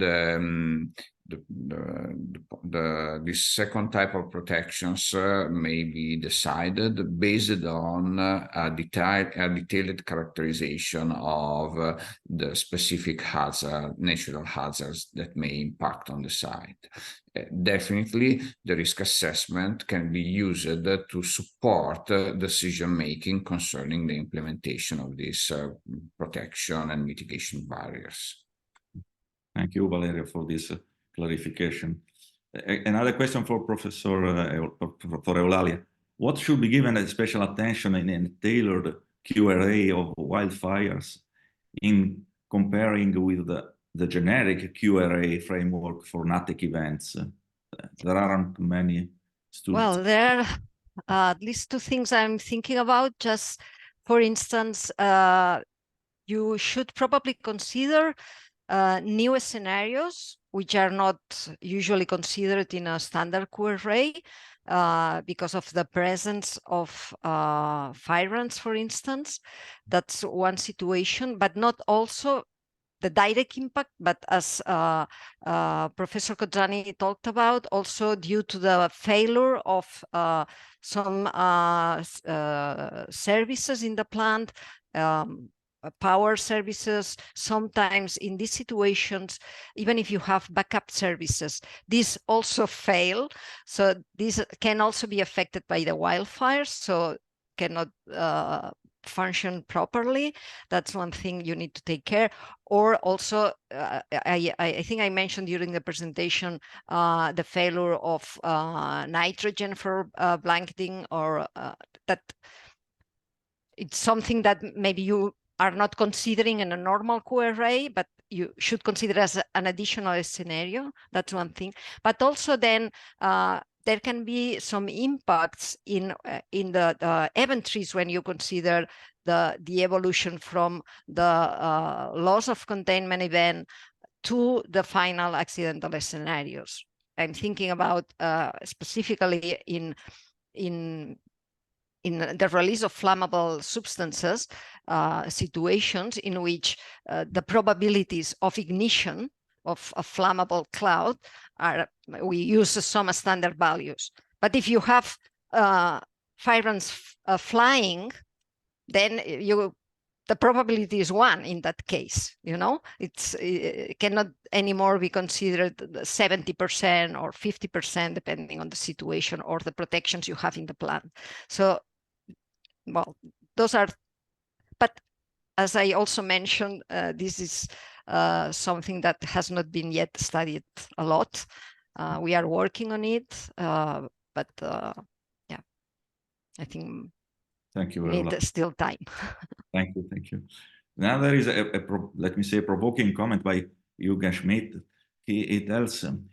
this second type of protections may be decided based on a detailed characterization of the specific hazard, natural hazards that may impact on the site. Definitely, the risk assessment can be used to support decision-making concerning the implementation of these protection and mitigation barriers. Thank you, Valerio, for this clarification. Another question for Professor for Eulalia. What should be given a special attention in a tailored QRA of wildfires in comparing with the generic QRA framework for Natech events? There aren't many students. Well, there are at least two things I'm thinking about. Just for instance, you should probably consider new scenarios, which are not usually considered in a standard QRA because of the presence of fire runs, for instance. That's one situation, but not also the direct impact, but as Professor Cozzani talked about, also due to the failure of some services in the plant, power services. Sometimes in these situations, even if you have backup services, these also fail. So these can also be affected by the wildfires, so cannot function properly. That's one thing you need to take care. Or also, I think I mentioned during the presentation the failure of nitrogen for blanketing, or that it's something that maybe you are not considering in a normal QRA, but you should consider as an additional scenario. That's one thing. But also then there can be some impacts in the event trees when you consider the evolution from the loss of containment event to the final accidental scenarios. I'm thinking about specifically in the release of flammable substances, situations in which the probabilities of ignition of a flammable cloud are, we use some standard values. But if you have fire runs flying, then the probability is 1 in that case. You know, it cannot anymore be considered 70% or 50%, depending on the situation or the protections you have in the plant. So, well, those are, but as I also mentioned, this is something that has not been yet studied a lot. We are working on it, but yeah, I think thank you. Need still time. Thank you. Now there is let me say, a provoking comment by Jürgen Schmidt. He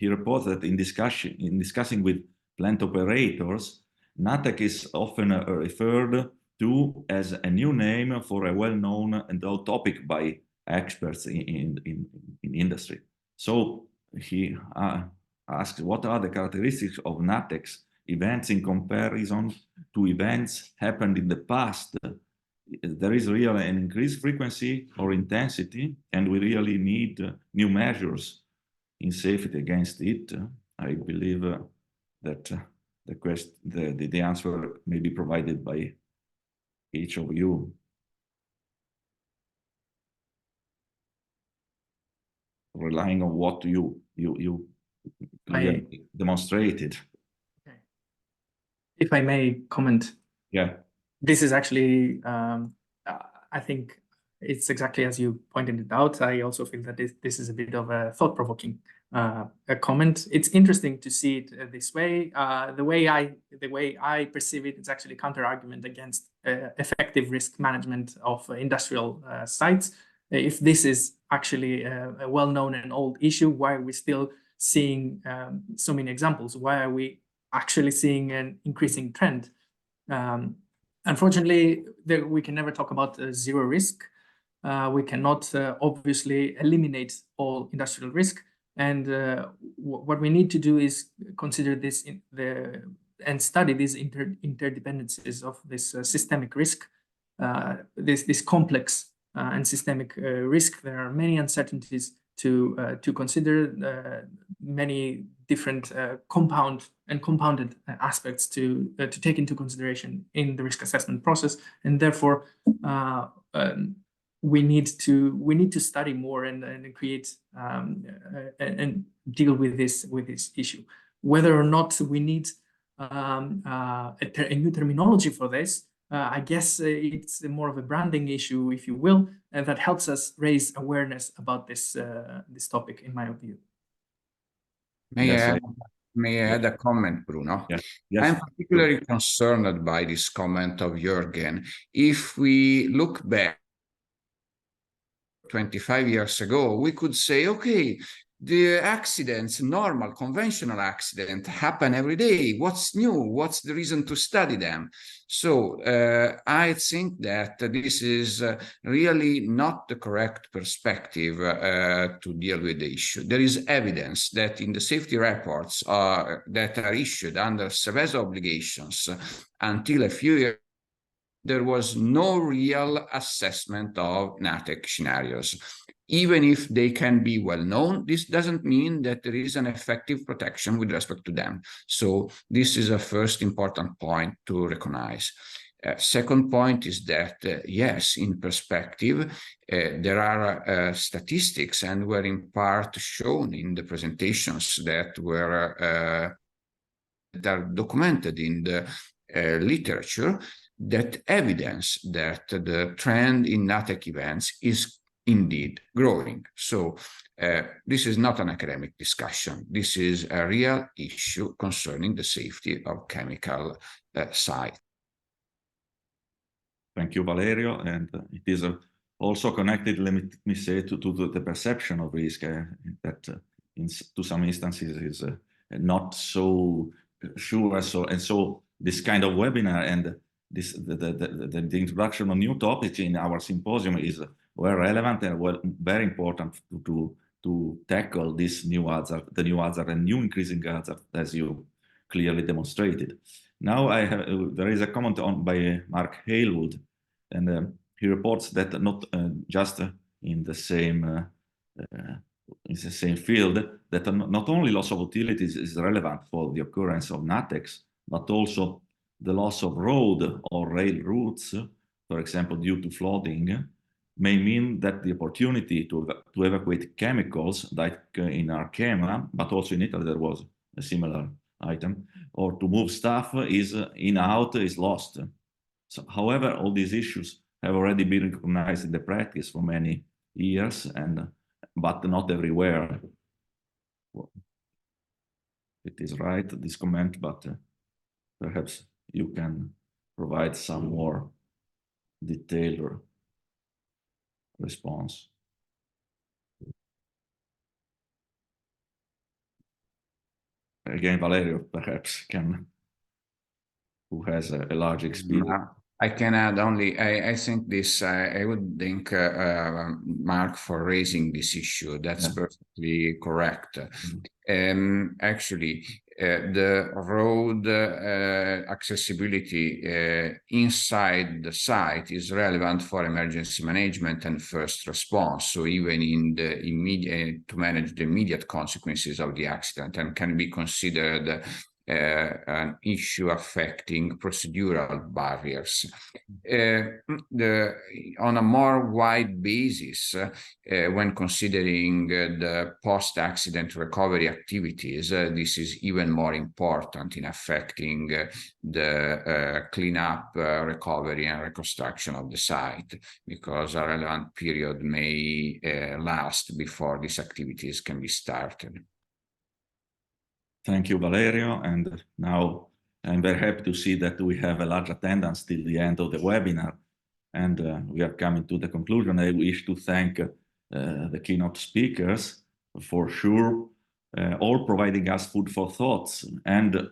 reports that in discussing with plant operators, Natech is often referred to as a new name for a well-known and old topic by experts in industry. So he asked, what are the characteristics of Natech's events in comparison to events happened in the past? There is really an increased frequency or intensity, and we really need new measures in safety against it. I believe that the answer may be provided by each of you. Relying on what you demonstrated. Okay. If I may comment. Yeah. This is actually, I think it's exactly as you pointed it out. I also feel that this is a bit of a thought-provoking a comment. It's interesting to see it this way. The way I perceive it, it's actually counter argument against effective risk management of industrial sites. If this is actually a well-known and old issue, why are we still seeing so many examples? Why are we actually seeing an increasing trend? Unfortunately, we can never talk about zero risk. We cannot obviously eliminate all industrial risk. And what we need to do is consider this and study these interdependencies of this systemic risk, this complex and systemic risk. There are many uncertainties to consider, many different compounded aspects to take into consideration in the risk assessment process, and therefore we need to study more and create and deal with this issue. Whether or not we need a new terminology for this, I guess it's more of a branding issue, if you will, and that helps us raise awareness about this this topic, in my view. May I add a comment, Bruno? Yeah. Yes. I'm particularly concerned by this comment of Jürgen. If we look back 25 years ago, we could say, okay, the accidents, normal, conventional accidents happen every day. What's new? What's the reason to study them? So I think that this is really not the correct perspective to deal with the issue. There is evidence that in the safety reports that are issued under Seveso obligations until a few years, there was no real assessment of Natech scenarios. Even if they can be well known, this doesn't mean that there is an effective protection with respect to them. So this is a first important point to recognize. Second point is that, yes, in perspective, there are statistics, and were in part shown in the presentations that were that are documented in the literature, that evidence that the trend in Natech events is indeed growing. So this is not an academic discussion. This is a real issue concerning the safety of chemical sites. Thank you, Valerio. And it is also connected, let me say, to the perception of risk that to some instances is not so sure. And so this kind of webinar and the introduction of new topics in our symposium is well relevant and very important to tackle this new hazard, the new hazard and new increasing hazard, as you clearly demonstrated. Now there is a comment by Mark Halewood, and he reports that not just in the same field, that not only loss of utilities is relevant for the occurrence of Natechs, but also the loss of road or rail routes, for example, due to flooding, may mean that the opportunity to evacuate chemicals, like in Arkema, but also in Italy there was a similar item, or to move stuff is lost. So, however, all these issues have already been recognized in the practice for many years, but not everywhere. It is right, this comment, but perhaps you can provide some more detailed response. Again, Valerio, perhaps who has a large experience. I can add only, I think this, I would thank Mark for raising this issue. That's perfectly correct. Actually, the road accessibility inside the site is relevant for emergency management and first response. So even in the immediate, to manage the immediate consequences of the accident, and can be considered an issue affecting procedural barriers. On a more wide basis, when considering the post-accident recovery activities, this is even more important in affecting the cleanup, recovery and reconstruction of the site, because a relevant period may last before these activities can be started. Thank you, Valerio. And now I'm very happy to see that we have a large attendance till the end of the webinar. And we are coming to the conclusion. I wish to thank the keynote speakers for sure, all providing us food for thoughts, and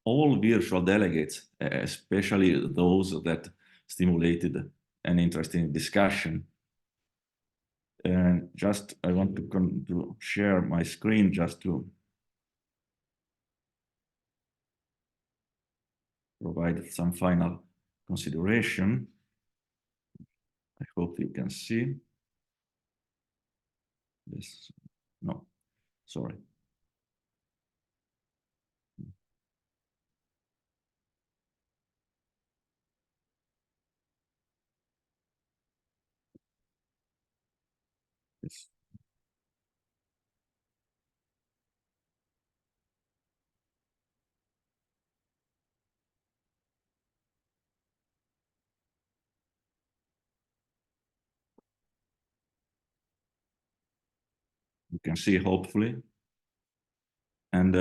all virtual delegates, especially those that stimulated an interesting discussion. And just I want to share my screen just to provide some final consideration. I hope you can see this. No, sorry. Yes. You can see, hopefully. And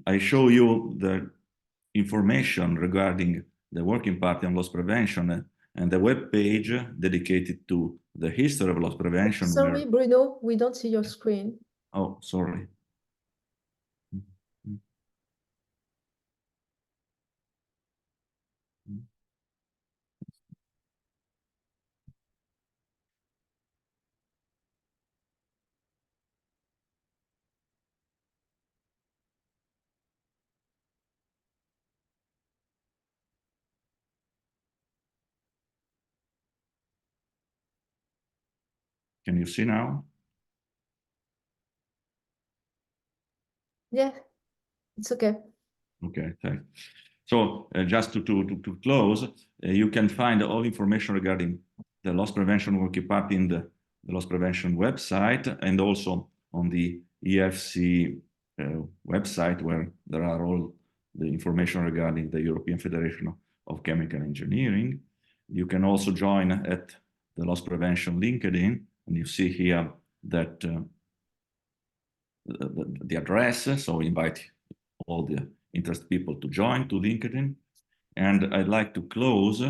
I show you the information regarding the Working Party on Loss Prevention and the web page dedicated to the history of loss prevention. Sorry, Bruno, we don't see your screen. Oh, sorry. Can you see now? Yeah, it's okay. Okay, thanks. So just to close, you can find all information regarding the loss prevention working party in the loss prevention website, and also on the EFCE website, where there are all the information regarding the European Federation of Chemical Engineering. You can also join at the loss prevention LinkedIn, and you see here that the address, so invite all the interested people to join to LinkedIn. And I'd like to close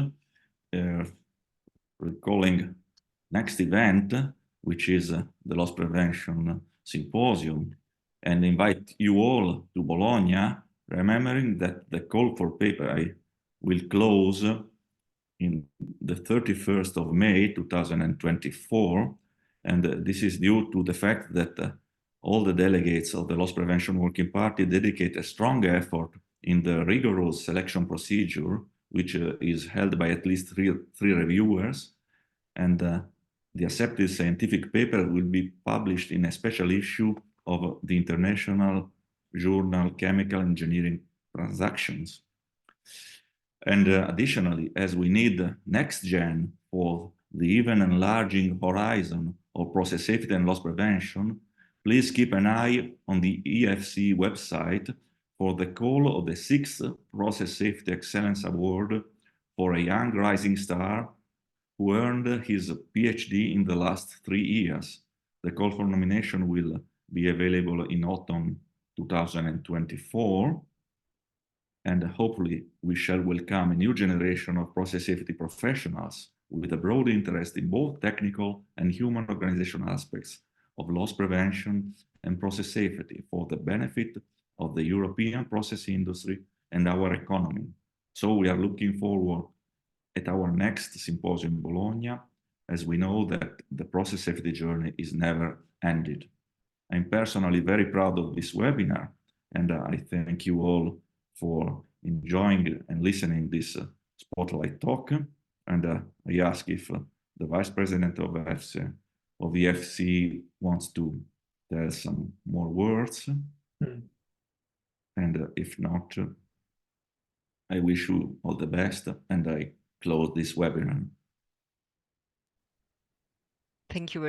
recalling next event, which is the Loss Prevention Symposium, and invite you all to Bologna, remembering that the call for paper will close in the 31st of May 2024. And this is due to the fact that all the delegates of the Loss Prevention Working Party dedicate a strong effort in the rigorous selection procedure, which is held by at least three reviewers. And the accepted scientific paper will be published in a special issue of the International Journal Chemical Engineering Transactions. And additionally, as we need next gen for the even enlarging horizon of process safety and loss prevention, please keep an eye on the EFCE website for the call of the 6th Process Safety Excellence Award for a young rising star who earned his PhD in the last 3 years. The call for nomination will be available in autumn 2024. And hopefully we shall welcome a new generation of process safety professionals with a broad interest in both technical and human organizational aspects of loss prevention and process safety for the benefit of the European process industry and our economy. So we are looking forward at our next symposium in Bologna, as we know that the process safety journey is never ended. I'm personally very proud of this webinar, and I thank you all for enjoying and listening this spotlight talk. And I ask if the Vice President of EFCE wants to tell some more words. And if not, I wish you all the best, and I close this webinar. Thank you very